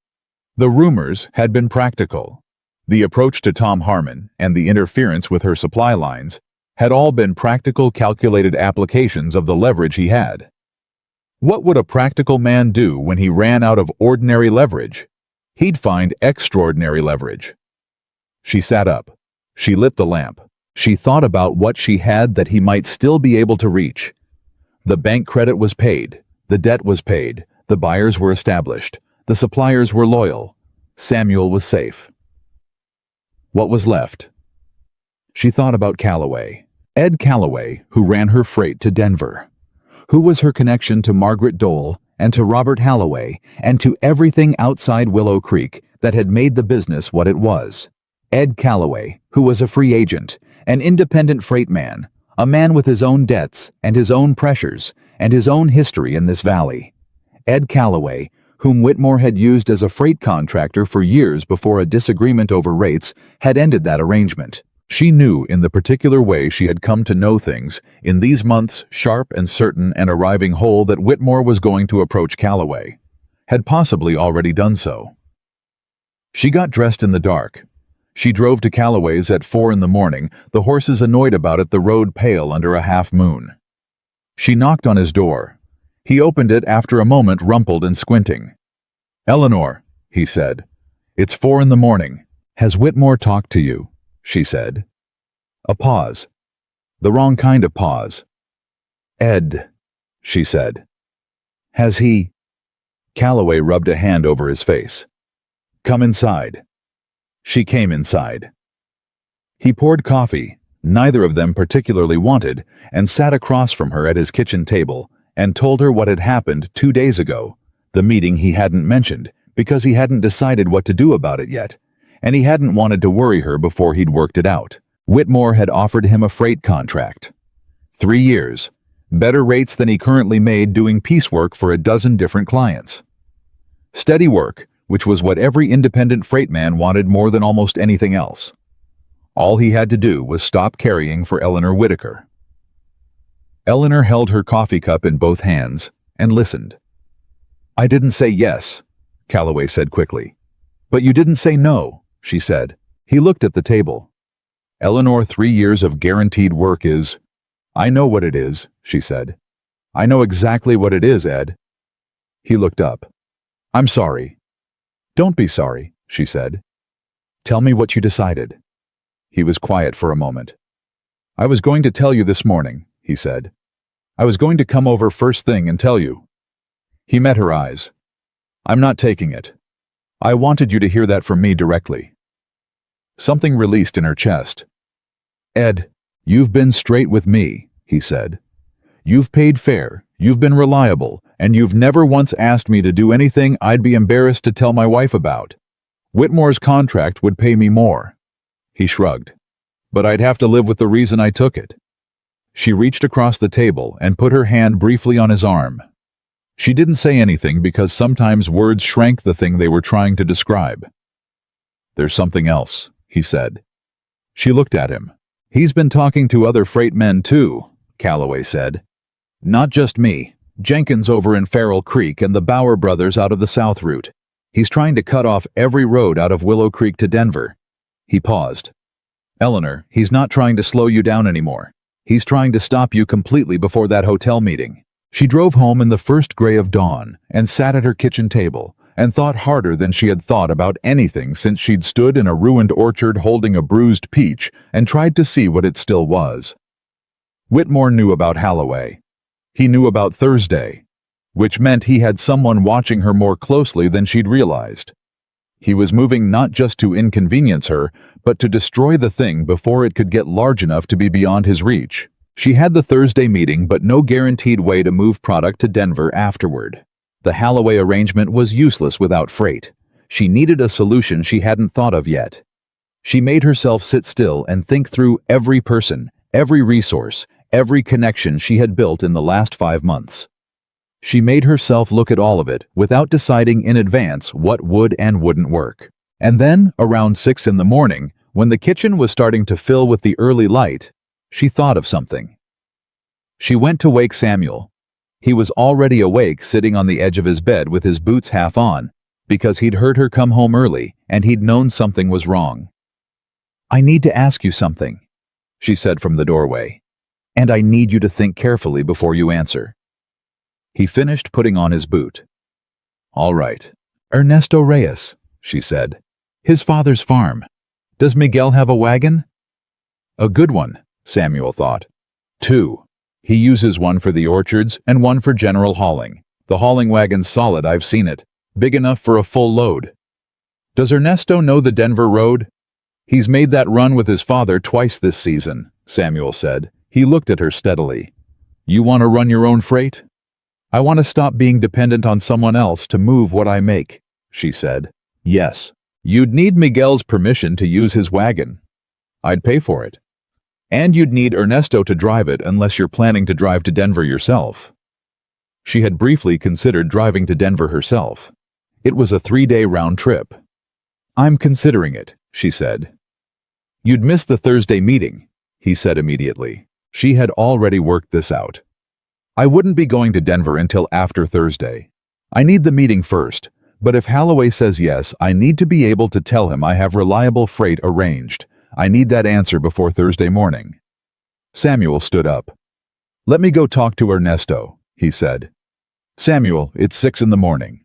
The rumors had been practical. The approach to Tom Harmon and the interference with her supply lines had all been practical, calculated applications of the leverage he had. What would a practical man do when he ran out of ordinary leverage? He'd find extraordinary leverage. She sat up. She lit the lamp. She thought about what she had that he might still be able to reach. The bank credit was paid. The debt was paid. The buyers were established. The suppliers were loyal. Samuel was safe. What was left? She thought about Calloway. Ed Calloway, who ran her freight to Denver. Who was her connection to Margaret Dole and to Robert Halloway and to everything outside Willow Creek that had made the business what it was. Ed Calloway, who was a free agent, an independent freight man, a man with his own debts and his own pressures and his own history in this valley. Ed Calloway, whom Whitmore had used as a freight contractor for years before a disagreement over rates had ended that arrangement. She knew in the particular way she had come to know things, in these months, sharp and certain and arriving whole, that Whitmore was going to approach Calloway. Had possibly already done so. She got dressed in the dark. She drove to Calloway's at 4 a.m, the horses annoyed about it, the road pale under a half moon. She knocked on his door. He opened it after a moment, rumpled and squinting. "Eleanor," he said. "It's 4 a.m. Has Whitmore talked to you?" she said. A pause. The wrong kind of pause. "Ed," she said. "Has he?" Calloway rubbed a hand over his face. "Come inside." She came inside. He poured coffee, neither of them particularly wanted, and sat across from her at his kitchen table and told her what had happened 2 days ago, the meeting he hadn't mentioned because he hadn't decided what to do about it yet, and he hadn't wanted to worry her before he'd worked it out. Whitmore had offered him a freight contract. 3 years, better rates than he currently made doing piecework for a dozen different clients. Steady work, which was what every independent freight man wanted more than almost anything else. All he had to do was stop carrying for Eleanor Whitaker. Eleanor held her coffee cup in both hands and listened. "I didn't say yes," Calloway said quickly. "But you didn't say no," she said. He looked at the table. "Eleanor, 3 years of guaranteed work is—" "I know what it is," she said. "I know exactly what it is, Ed." He looked up. "I'm sorry." "Don't be sorry," she said. "Tell me what you decided." He was quiet for a moment. "I was going to tell you this morning," he said. "I was going to come over first thing and tell you." He met her eyes. "I'm not taking it. I wanted you to hear that from me directly." Something released in her chest. "Ed, you've been straight with me," he said. "You've paid fair, you've been reliable, and you've never once asked me to do anything I'd be embarrassed to tell my wife about. Whitmore's contract would pay me more." He shrugged. "But I'd have to live with the reason I took it." She reached across the table and put her hand briefly on his arm. She didn't say anything because sometimes words shrank the thing they were trying to describe. "There's something else," he said. She looked at him. "He's been talking to other freight men too," Calloway said. "Not just me. Jenkins over in Farrell Creek and the Bauer brothers out of the South Route. He's trying to cut off every road out of Willow Creek to Denver. He paused. Eleanor, he's not trying to slow you down anymore. He's trying to stop you completely before that hotel meeting. She drove home in the first gray of dawn and sat at her kitchen table and thought harder than she had thought about anything since she'd stood in a ruined orchard holding a bruised peach and tried to see what it still was. Whitmore knew about Halloway. He knew about Thursday, which meant he had someone watching her more closely than she'd realized. He was moving not just to inconvenience her, but to destroy the thing before it could get large enough to be beyond his reach. She had the Thursday meeting, but no guaranteed way to move product to Denver afterward. The Halloway arrangement was useless without freight. She needed a solution she hadn't thought of yet. She made herself sit still and think through every person, every resource, every connection she had built in the last 5 months. She made herself look at all of it without deciding in advance what would and wouldn't work. And then, around 6 in the morning, when the kitchen was starting to fill with the early light, she thought of something. She went to wake Samuel. He was already awake, sitting on the edge of his bed with his boots half on, because he'd heard her come home early and he'd known something was wrong. "I need to ask you something," she said from the doorway, "and I need you to think carefully before you answer." He finished putting on his boot. "All right. Ernesto Reyes," she said. "His father's farm. Does Miguel have a wagon?" "A good one," Samuel thought. "2. He uses one for the orchards and one for general hauling. The hauling wagon's solid, I've seen it. Big enough for a full load." "Does Ernesto know the Denver road?" "He's made that run with his father twice this season," Samuel said. He looked at her steadily. "You want to run your own freight?" "I want to stop being dependent on someone else to move what I make," she said. "Yes. You'd need Miguel's permission to use his wagon. I'd pay for it. And you'd need Ernesto to drive it unless you're planning to drive to Denver yourself." She had briefly considered driving to Denver herself. It was a 3-day round trip. "I'm considering it," she said. "You'd miss the Thursday meeting," he said immediately. She had already worked this out. "I wouldn't be going to Denver until after Thursday. I need the meeting first, but if Halloway says yes, I need to be able to tell him I have reliable freight arranged. I need that answer before Thursday morning." Samuel stood up. "Let me go talk to Ernesto," he said. "Samuel, it's 6 in the morning.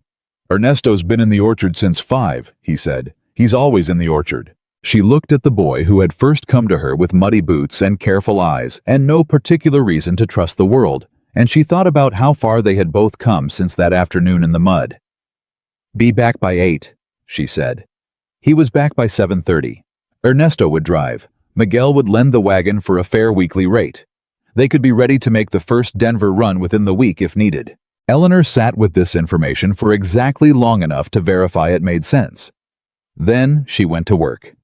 Ernesto's been in the orchard since 5, he said. He's always in the orchard." She looked at the boy who had first come to her with muddy boots and careful eyes and no particular reason to trust the world, and she thought about how far they had both come since that afternoon in the mud. "Be back by 8, she said. He was back by 7:30. Ernesto would drive. Miguel would lend the wagon for a fair weekly rate. They could be ready to make the first Denver run within the week if needed. Eleanor sat with this information for exactly long enough to verify it made sense. Then she went to work.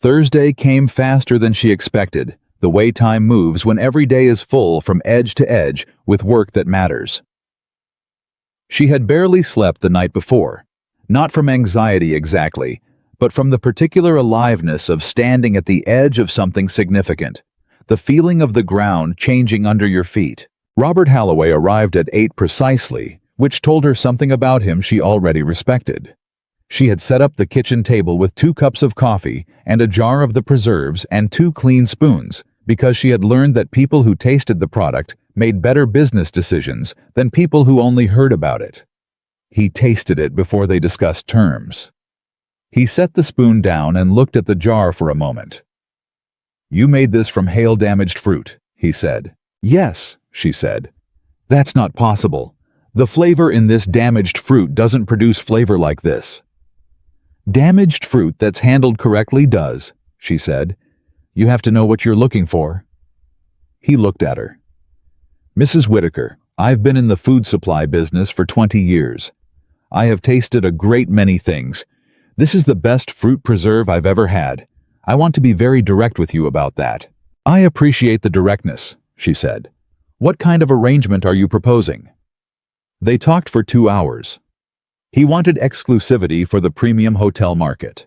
Thursday came faster than she expected, the way time moves when every day is full from edge to edge with work that matters. She had barely slept the night before, not from anxiety exactly, but from the particular aliveness of standing at the edge of something significant, the feeling of the ground changing under your feet. Robert Halloway arrived at 8 precisely, which told her something about him she already respected. She had set up the kitchen table with 2 cups of coffee and a jar of the preserves and 2 clean spoons, because she had learned that people who tasted the product made better business decisions than people who only heard about it. He tasted it before they discussed terms. He set the spoon down and looked at the jar for a moment. "You made this from hail-damaged fruit," he said. "Yes," she said. "That's not possible. The flavor in this damaged fruit doesn't produce flavor like this." "Damaged fruit that's handled correctly does," she said. "You have to know what you're looking for." He looked at her. "Mrs. Whitaker, I've been in the food supply business for 20 years. I have tasted a great many things. This is the best fruit preserve I've ever had. I want to be very direct with you about that." "I appreciate the directness," she said. "What kind of arrangement are you proposing?" They talked for 2 hours. He wanted exclusivity for the premium hotel market.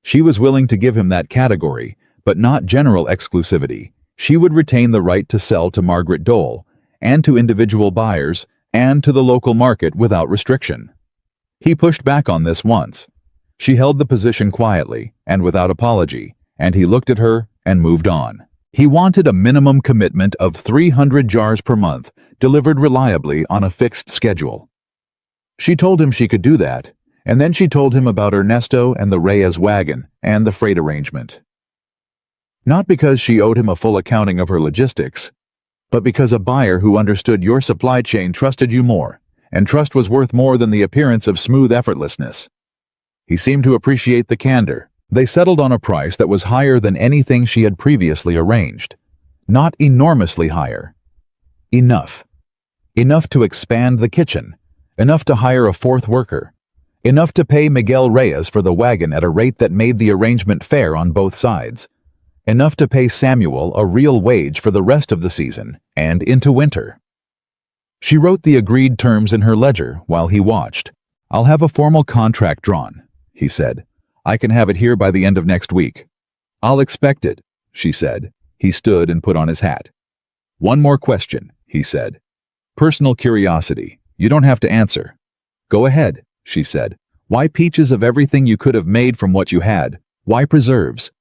She was willing to give him that category, but not general exclusivity. She would retain the right to sell to Margaret Dole, and to individual buyers, and to the local market without restriction. He pushed back on this once. She held the position quietly and without apology, and he looked at her and moved on. He wanted a minimum commitment of 300 jars per month, delivered reliably on a fixed schedule. She told him she could do that, and then she told him about Ernesto and the Reyes wagon and the freight arrangement. Not because she owed him a full accounting of her logistics, but because a buyer who understood your supply chain trusted you more, and trust was worth more than the appearance of smooth effortlessness. He seemed to appreciate the candor. They settled on a price that was higher than anything she had previously arranged. Not enormously higher. Enough. Enough to expand the kitchen. Enough to hire a fourth worker. Enough to pay Miguel Reyes for the wagon at a rate that made the arrangement fair on both sides. Enough to pay Samuel a real wage for the rest of the season and into winter. She wrote the agreed terms in her ledger while he watched. "I'll have a formal contract drawn," he said. "I can have it here by the end of next week." "I'll expect it," she said. He stood and put on his hat. "One more question," he said. "Personal curiosity. You don't have to answer." "Go ahead," she said. "Why peaches of everything you could have made from what you had? Why preserves?"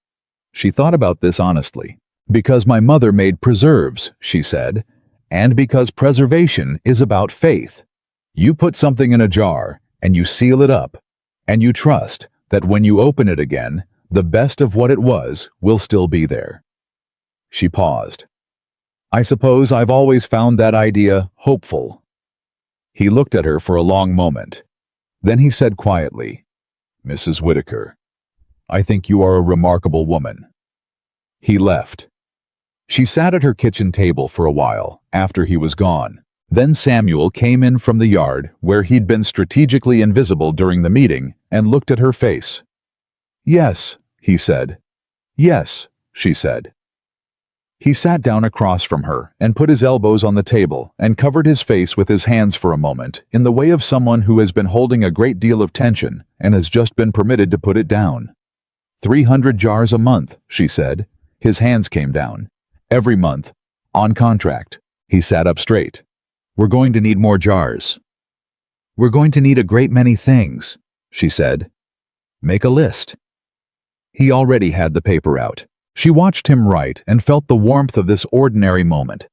She thought about this honestly. "Because my mother made preserves," she said, "and because preservation is about faith. You put something in a jar, and you seal it up, and you trust that when you open it again, the best of what it was will still be there." She paused. "I suppose I've always found that idea hopeful." He looked at her for a long moment. Then he said quietly, "Mrs. Whitaker, I think you are a remarkable woman." He left. She sat at her kitchen table for a while after he was gone. Then Samuel came in from the yard where he'd been strategically invisible during the meeting and looked at her face. "Yes," he said. "Yes," she said. He sat down across from her and put his elbows on the table and covered his face with his hands for a moment in the way of someone who has been holding a great deal of tension and has just been permitted to put it down. 300 jars a month, she said. His hands came down. Every month. On contract. He sat up straight. "We're going to need more jars." "We're going to need a great many things," she said. "Make a list." He already had the paper out. She watched him write and felt the warmth of this ordinary moment.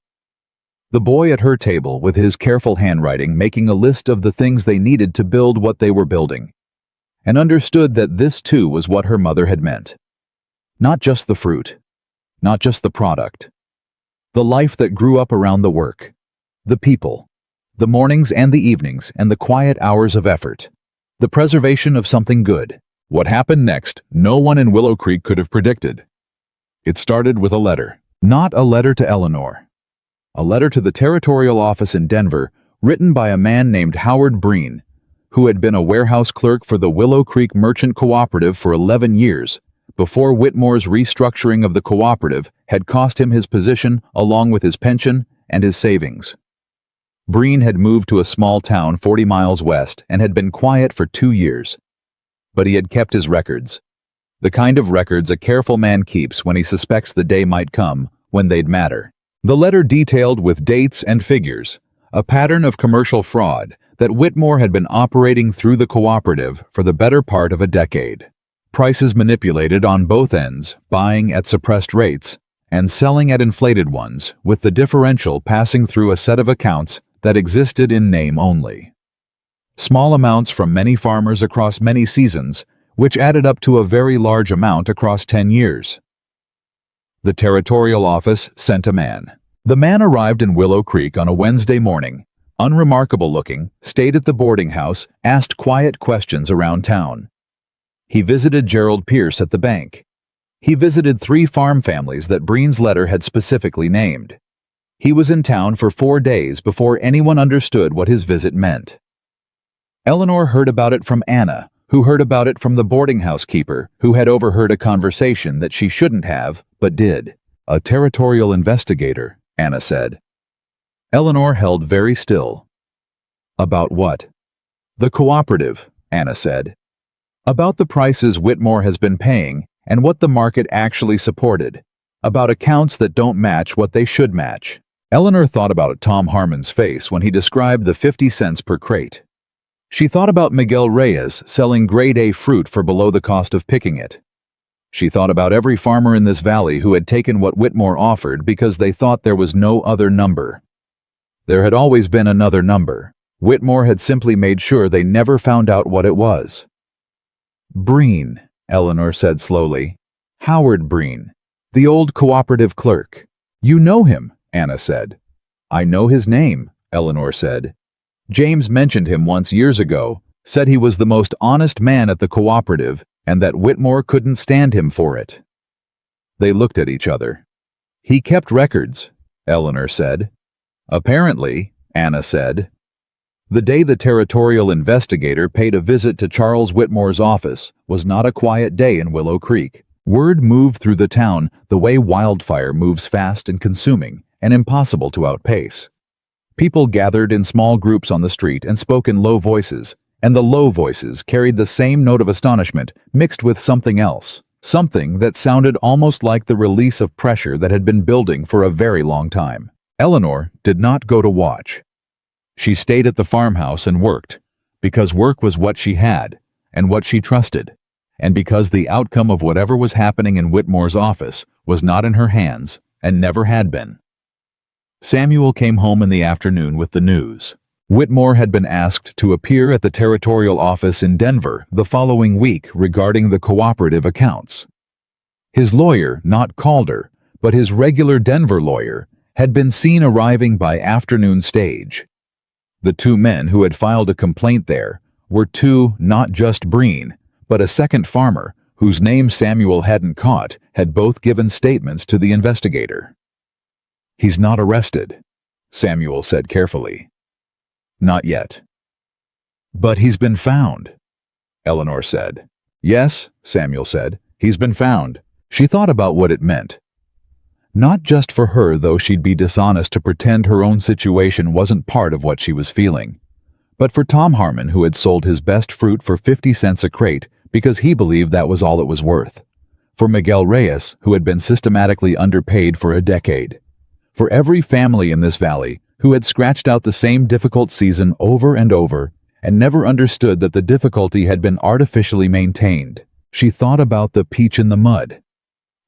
The boy at her table with his careful handwriting making a list of the things they needed to build what they were building, and understood that this too was what her mother had meant. Not just the fruit, not just the product. The life that grew up around the work. The people. The mornings and the evenings and the quiet hours of effort. The preservation of something good. What happened next, no one in Willow Creek could have predicted. It started with a letter. Not a letter to Eleanor. A letter to the territorial office in Denver, written by a man named Howard Breen, who had been a warehouse clerk for the Willow Creek Merchant Cooperative for 11 years, before Whitmore's restructuring of the cooperative had cost him his position along with his pension and his savings. Breen had moved to a small town 40 miles west and had been quiet for 2 years. But he had kept his records. The kind of records a careful man keeps when he suspects the day might come when they'd matter. The letter detailed with dates and figures a pattern of commercial fraud that Whitmore had been operating through the cooperative for the better part of a decade. Prices manipulated on both ends, buying at suppressed rates, and selling at inflated ones, with the differential passing through a set of accounts that existed in name only. Small amounts from many farmers across many seasons, which added up to a very large amount across 10 years. The territorial office sent a man. The man arrived in Willow Creek on a Wednesday morning, unremarkable looking, stayed at the boarding house, asked quiet questions around town. He visited Gerald Pierce at the bank. He visited 3 farm families that Breen's letter had specifically named. He was in town for 4 days before anyone understood what his visit meant. Eleanor heard about it from Anna, who heard about it from the boarding house keeper, who had overheard a conversation that she shouldn't have, but did. "A territorial investigator," Anna said. Eleanor held very still. "About what?" "The cooperative," Anna said. "About the prices Whitmore has been paying and what the market actually supported. About accounts that don't match what they should match." Eleanor thought about Tom Harmon's face when he described the 50 cents per crate. She thought about Miguel Reyes selling grade A fruit for below the cost of picking it. She thought about every farmer in this valley who had taken what Whitmore offered because they thought there was no other number. There had always been another number. Whitmore had simply made sure they never found out what it was. Breen, Eleanor said slowly. Howard Breen, the old cooperative clerk. You know him, Anna said. I know his name, Eleanor said. James mentioned him once years ago, said he was the most honest man at the cooperative and that Whitmore couldn't stand him for it. They looked at each other. He kept records, Eleanor said. Apparently, Anna said. The day the territorial investigator paid a visit to Charles Whitmore's office was not a quiet day in Willow Creek. Word moved through the town the way wildfire moves, fast and consuming and impossible to outpace. People gathered in small groups on the street and spoke in low voices, and the low voices carried the same note of astonishment mixed with something else, something that sounded almost like the release of pressure that had been building for a very long time. Eleanor did not go to watch. She stayed at the farmhouse and worked, because work was what she had and what she trusted, and because the outcome of whatever was happening in Whitmore's office was not in her hands and never had been. Samuel came home in the afternoon with the news. Whitmore had been asked to appear at the territorial office in Denver the following week regarding the cooperative accounts. His lawyer, not Calder, but his regular Denver lawyer, had been seen arriving by afternoon stage. The two men who had filed a complaint there were two, not just Breen, but a second farmer, whose name Samuel hadn't caught, had both given statements to the investigator. He's not arrested, Samuel said carefully. Not yet. But he's been found, Eleanor said. Yes, Samuel said, he's been found. She thought about what it meant. Not just for her, though she'd be dishonest to pretend her own situation wasn't part of what she was feeling, but for Tom Harmon, who had sold his best fruit for 50 cents a crate because he believed that was all it was worth. For Miguel Reyes, who had been systematically underpaid for a decade. For every family in this valley who had scratched out the same difficult season over and over and never understood that the difficulty had been artificially maintained. She thought about the peach in the mud,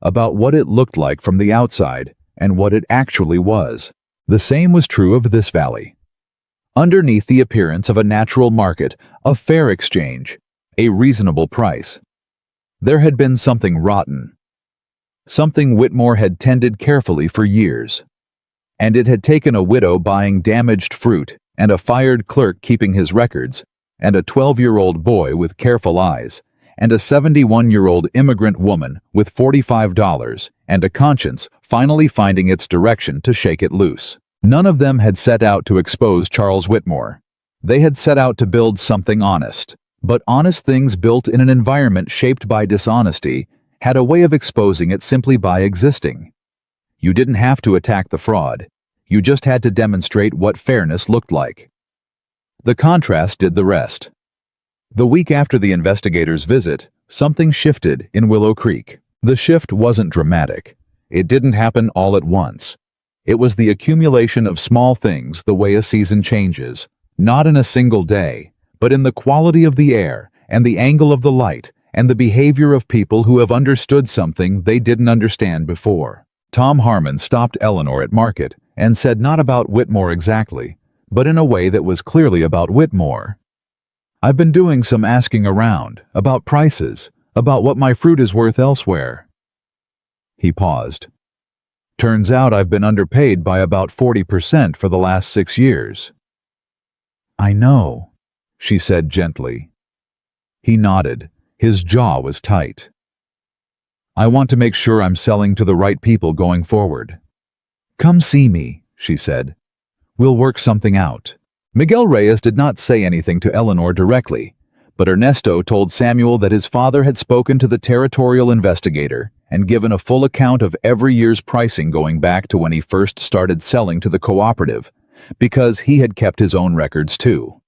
about what it looked like from the outside and what it actually was. The same was true of this valley. Underneath the appearance of a natural market, a fair exchange, a reasonable price, there had been something rotten. Something Whitmore had tended carefully for years. And it had taken a widow buying damaged fruit, and a fired clerk keeping his records, and a 12-year-old boy with careful eyes, and a 71-year-old immigrant woman with $45 and a conscience finally finding its direction to shake it loose. None of them had set out to expose Charles Whitmore. They had set out to build something honest. But honest things built in an environment shaped by dishonesty had a way of exposing it simply by existing. You didn't have to attack the fraud. You just had to demonstrate what fairness looked like. The contrast did the rest. The week after the investigator's visit, something shifted in Willow Creek. The shift wasn't dramatic. It didn't happen all at once. It was the accumulation of small things the way a season changes, not in a single day, but in the quality of the air and the angle of the light and the behavior of people who have understood something they didn't understand before. Tom Harmon stopped Eleanor at Market and said not about Whitmore exactly, but in a way that was clearly about Whitmore. I've been doing some asking around, about prices, about what my fruit is worth elsewhere. He paused. Turns out I've been underpaid by about 40% for the last 6 years. I know, she said gently. He nodded. His jaw was tight. I want to make sure I'm selling to the right people going forward. Come see me, she said. We'll work something out. Miguel Reyes did not say anything to Eleanor directly, but Ernesto told Samuel that his father had spoken to the territorial investigator and given a full account of every year's pricing going back to when he first started selling to the cooperative, because he had kept his own records too.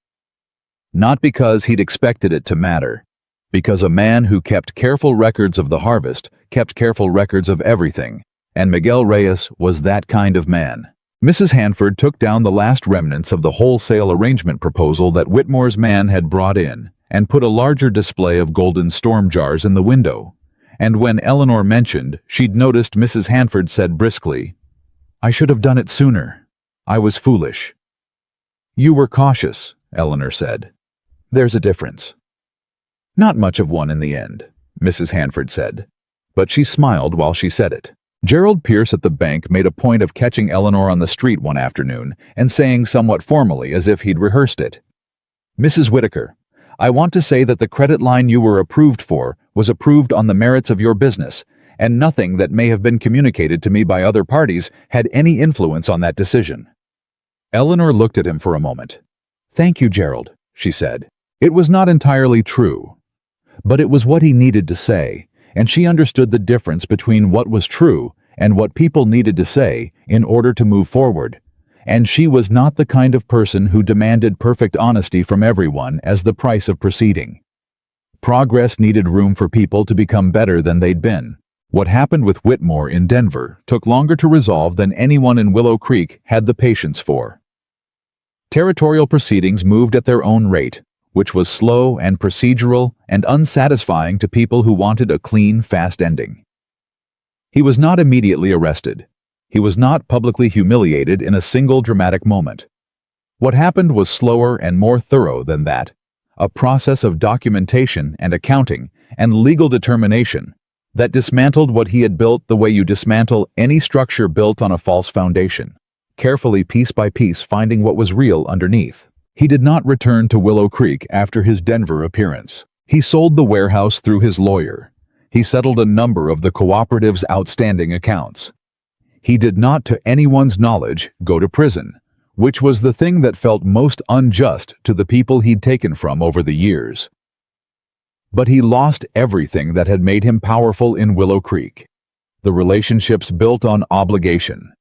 Not because he'd expected it to matter, because a man who kept careful records of the harvest kept careful records of everything, and Miguel Reyes was that kind of man. Mrs. Hanford took down the last remnants of the wholesale arrangement proposal that Whitmore's man had brought in and put a larger display of golden storm jars in the window. And when Eleanor mentioned she'd noticed, Mrs. Hanford said briskly, "I should have done it sooner. I was foolish." "You were cautious," Eleanor said. "There's a difference." "Not much of one in the end," Mrs. Hanford said, but she smiled while she said it. Gerald Pierce at the bank made a point of catching Eleanor on the street one afternoon and saying somewhat formally, as if he'd rehearsed it, "Mrs. Whitaker, I want to say that the credit line you were approved for was approved on the merits of your business, and nothing that may have been communicated to me by other parties had any influence on that decision." Eleanor looked at him for a moment. "Thank you, Gerald," she said. It was not entirely true, but it was what he needed to say, and she understood the difference between what was true and what people needed to say in order to move forward, and she was not the kind of person who demanded perfect honesty from everyone as the price of proceeding. Progress needed room for people to become better than they'd been. What happened with Whitmore in Denver took longer to resolve than anyone in Willow Creek had the patience for. Territorial proceedings moved at their own rate, which was slow and procedural and unsatisfying to people who wanted a clean, fast ending. He was not immediately arrested. He was not publicly humiliated in a single dramatic moment. What happened was slower and more thorough than that, a process of documentation and accounting and legal determination that dismantled what he had built the way you dismantle any structure built on a false foundation, carefully piece by piece finding what was real underneath. He did not return to Willow Creek after his Denver appearance. He sold the warehouse through his lawyer. He settled a number of the cooperative's outstanding accounts. He did not, to anyone's knowledge, go to prison, which was the thing that felt most unjust to the people he'd taken from over the years. But he lost everything that had made him powerful in Willow Creek. The relationships built on obligation,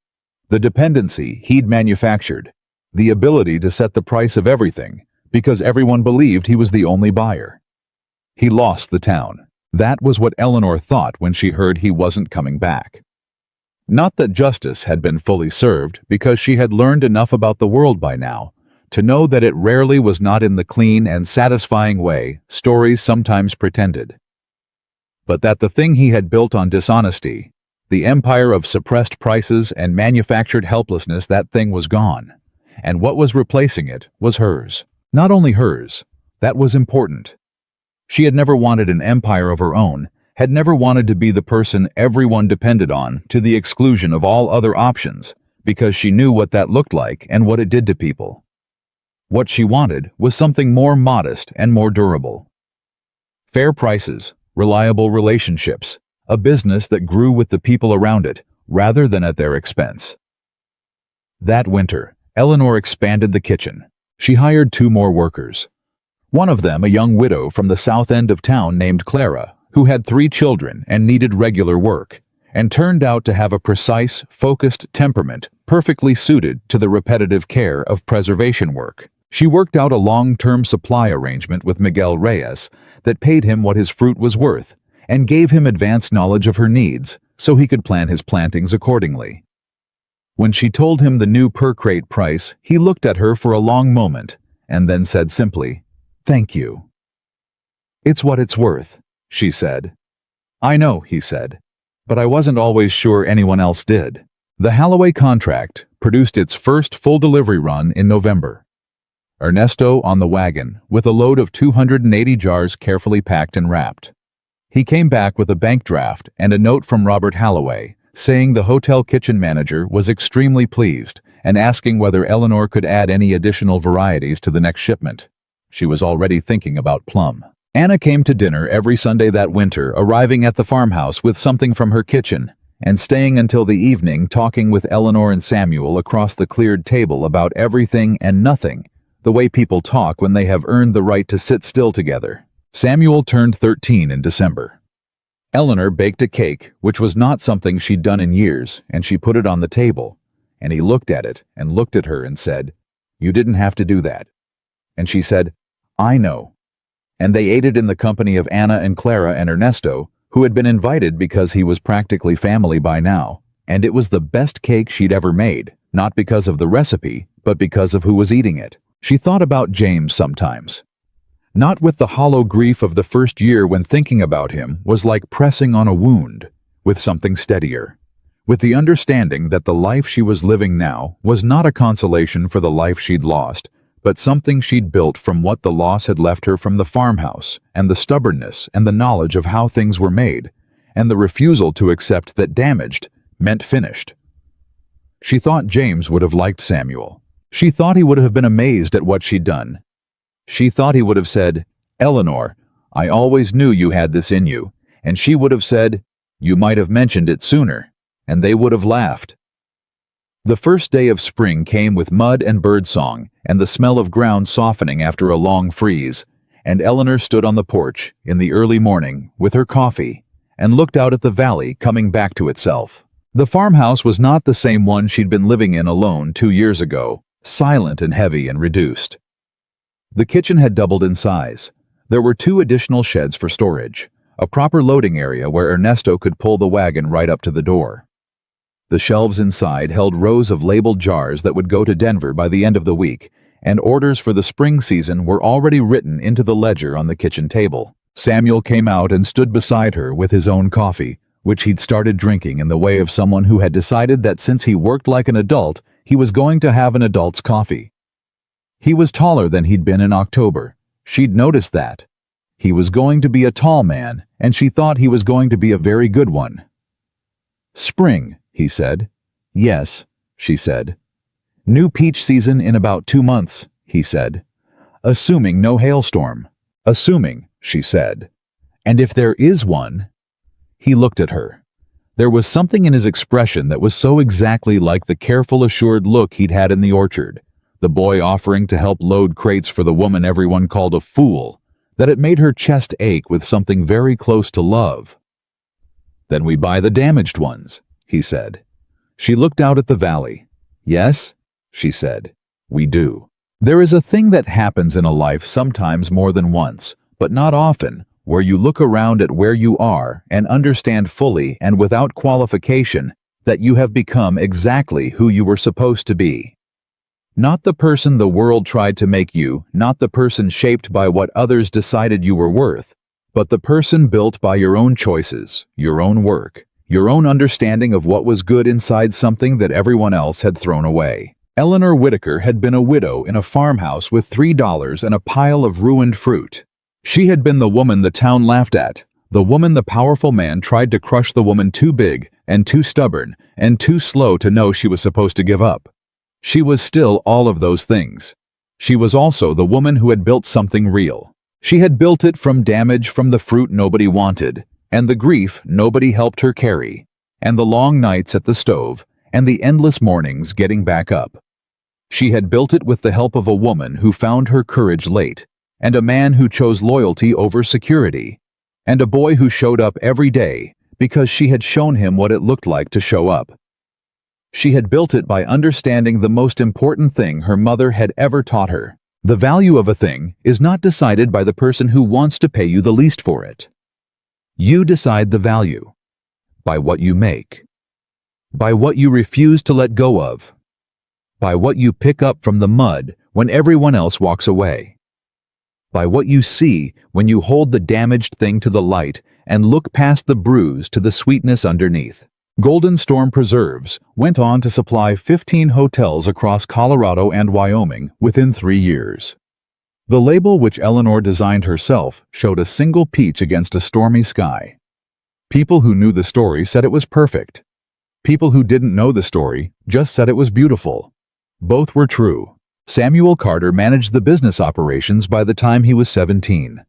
the dependency he'd manufactured, the ability to set the price of everything because everyone believed he was the only buyer. He lost the town. That was what Eleanor thought when she heard he wasn't coming back. Not that justice had been fully served, because she had learned enough about the world by now to know that it rarely was not in the clean and satisfying way stories sometimes pretended. But that the thing he had built on dishonesty, the empire of suppressed prices and manufactured helplessness, that thing was gone. And what was replacing it was hers. Not only hers, that was important. She had never wanted an empire of her own, had never wanted to be the person everyone depended on to the exclusion of all other options, because she knew what that looked like and what it did to people. What she wanted was something more modest and more durable. Fair prices, reliable relationships, a business that grew with the people around it, rather than at their expense. That winter, Eleanor expanded the kitchen. She hired 2 more workers. One of them a young widow from the south end of town named Clara, who had 3 children and needed regular work, and turned out to have a precise, focused temperament perfectly suited to the repetitive care of preservation work. She worked out a long-term supply arrangement with Miguel Reyes that paid him what his fruit was worth and gave him advanced knowledge of her needs so he could plan his plantings accordingly. When she told him the new per-crate price, he looked at her for a long moment and then said simply, "Thank you." "It's what it's worth," she said. "I know," he said, "but I wasn't always sure anyone else did." The Halloway contract produced its first full delivery run in November. Ernesto on the wagon with a load of 280 jars carefully packed and wrapped. He came back with a bank draft and a note from Robert Halloway, saying the hotel kitchen manager was extremely pleased and asking whether Eleanor could add any additional varieties to the next shipment. She was already thinking about plum. Anna came to dinner every Sunday that winter, arriving at the farmhouse with something from her kitchen and staying until the evening talking with Eleanor and Samuel across the cleared table about everything and nothing, the way people talk when they have earned the right to sit still together. Samuel turned 13 in December. Eleanor baked a cake, which was not something she'd done in years, and she put it on the table, and he looked at it and looked at her and said, "You didn't have to do that." And she said, "I know." And they ate it in the company of Anna and Clara and Ernesto, who had been invited because he was practically family by now, and it was the best cake she'd ever made, not because of the recipe, but because of who was eating it. She thought about James sometimes. Not with the hollow grief of the first year when thinking about him was like pressing on a wound, with something steadier. With the understanding that the life she was living now was not a consolation for the life she'd lost, but something she'd built from what the loss had left her from the farmhouse, and the stubbornness and the knowledge of how things were made, and the refusal to accept that damaged meant finished. She thought James would have liked Samuel. She thought he would have been amazed at what she'd done. She thought he would have said, "Eleanor, I always knew you had this in you," and she would have said, "You might have mentioned it sooner," and they would have laughed. The first day of spring came with mud and birdsong, and the smell of ground softening after a long freeze, and Eleanor stood on the porch in the early morning with her coffee and looked out at the valley coming back to itself. The farmhouse was not the same one she'd been living in alone 2 years ago, silent and heavy and reduced. The kitchen had doubled in size. There were 2 additional sheds for storage, a proper loading area where Ernesto could pull the wagon right up to the door. The shelves inside held rows of labeled jars that would go to Denver by the end of the week, and orders for the spring season were already written into the ledger on the kitchen table. Samuel came out and stood beside her with his own coffee, which he'd started drinking in the way of someone who had decided that since he worked like an adult, he was going to have an adult's coffee. He was taller than he'd been in October. She'd noticed that. He was going to be a tall man, and she thought he was going to be a very good one. "Spring," he said. "Yes," she said. "New peach season in about 2 months," he said. "Assuming no hailstorm." "Assuming," she said. "And if there is one—" He looked at her. There was something in his expression that was so exactly like the careful, assured look he'd had in the orchard, the boy offering to help load crates for the woman everyone called a fool, that it made her chest ache with something very close to love. "Then we buy the damaged ones," he said. She looked out at the valley. "Yes," she said, "we do." There is a thing that happens in a life sometimes more than once, but not often, where you look around at where you are and understand fully and without qualification that you have become exactly who you were supposed to be. Not the person the world tried to make you, not the person shaped by what others decided you were worth, but the person built by your own choices, your own work, your own understanding of what was good inside something that everyone else had thrown away. Eleanor Whitaker had been a widow in a farmhouse with $3 and a pile of ruined fruit. She had been the woman the town laughed at, the woman the powerful man tried to crush, the woman too big and too stubborn and too slow to know she was supposed to give up. She was still all of those things. She was also the woman who had built something real. She had built it from damage from the fruit nobody wanted, and the grief nobody helped her carry, and the long nights at the stove, and the endless mornings getting back up. She had built it with the help of a woman who found her courage late, and a man who chose loyalty over security, and a boy who showed up every day because she had shown him what it looked like to show up. She had built it by understanding the most important thing her mother had ever taught her. The value of a thing is not decided by the person who wants to pay you the least for it. You decide the value by what you make, by what you refuse to let go of, by what you pick up from the mud when everyone else walks away, by what you see when you hold the damaged thing to the light and look past the bruise to the sweetness underneath. Golden Storm Preserves went on to supply 15 hotels across Colorado and Wyoming within 3 years. The label, which Eleanor designed herself, showed a single peach against a stormy sky. People who knew the story said it was perfect. People who didn't know the story just said it was beautiful. Both were true. Samuel Carter managed the business operations by the time he was 17.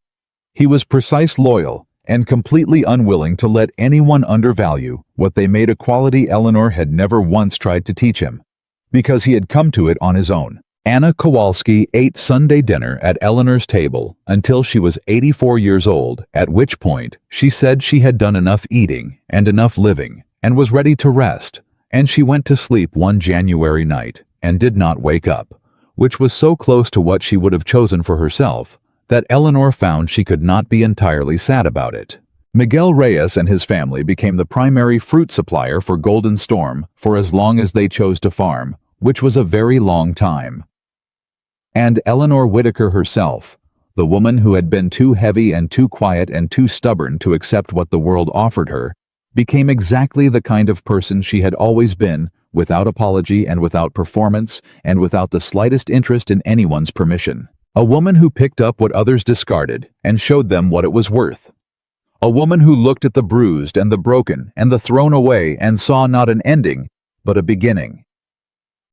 He was precise, loyal, and completely unwilling to let anyone undervalue what they made, a quality Eleanor had never once tried to teach him, because he had come to it on his own. Anna Kowalski ate Sunday dinner at Eleanor's table until she was 84 years old, at which point she said she had done enough eating and enough living and was ready to rest, and she went to sleep one January night and did not wake up, which was so close to what she would have chosen for herself that Eleanor found she could not be entirely sad about it. Miguel Reyes and his family became the primary fruit supplier for Golden Storm for as long as they chose to farm, which was a very long time. And Eleanor Whitaker herself, the woman who had been too heavy and too quiet and too stubborn to accept what the world offered her, became exactly the kind of person she had always been, without apology and without performance and without the slightest interest in anyone's permission. A woman who picked up what others discarded and showed them what it was worth. A woman who looked at the bruised and the broken and the thrown away and saw not an ending, but a beginning.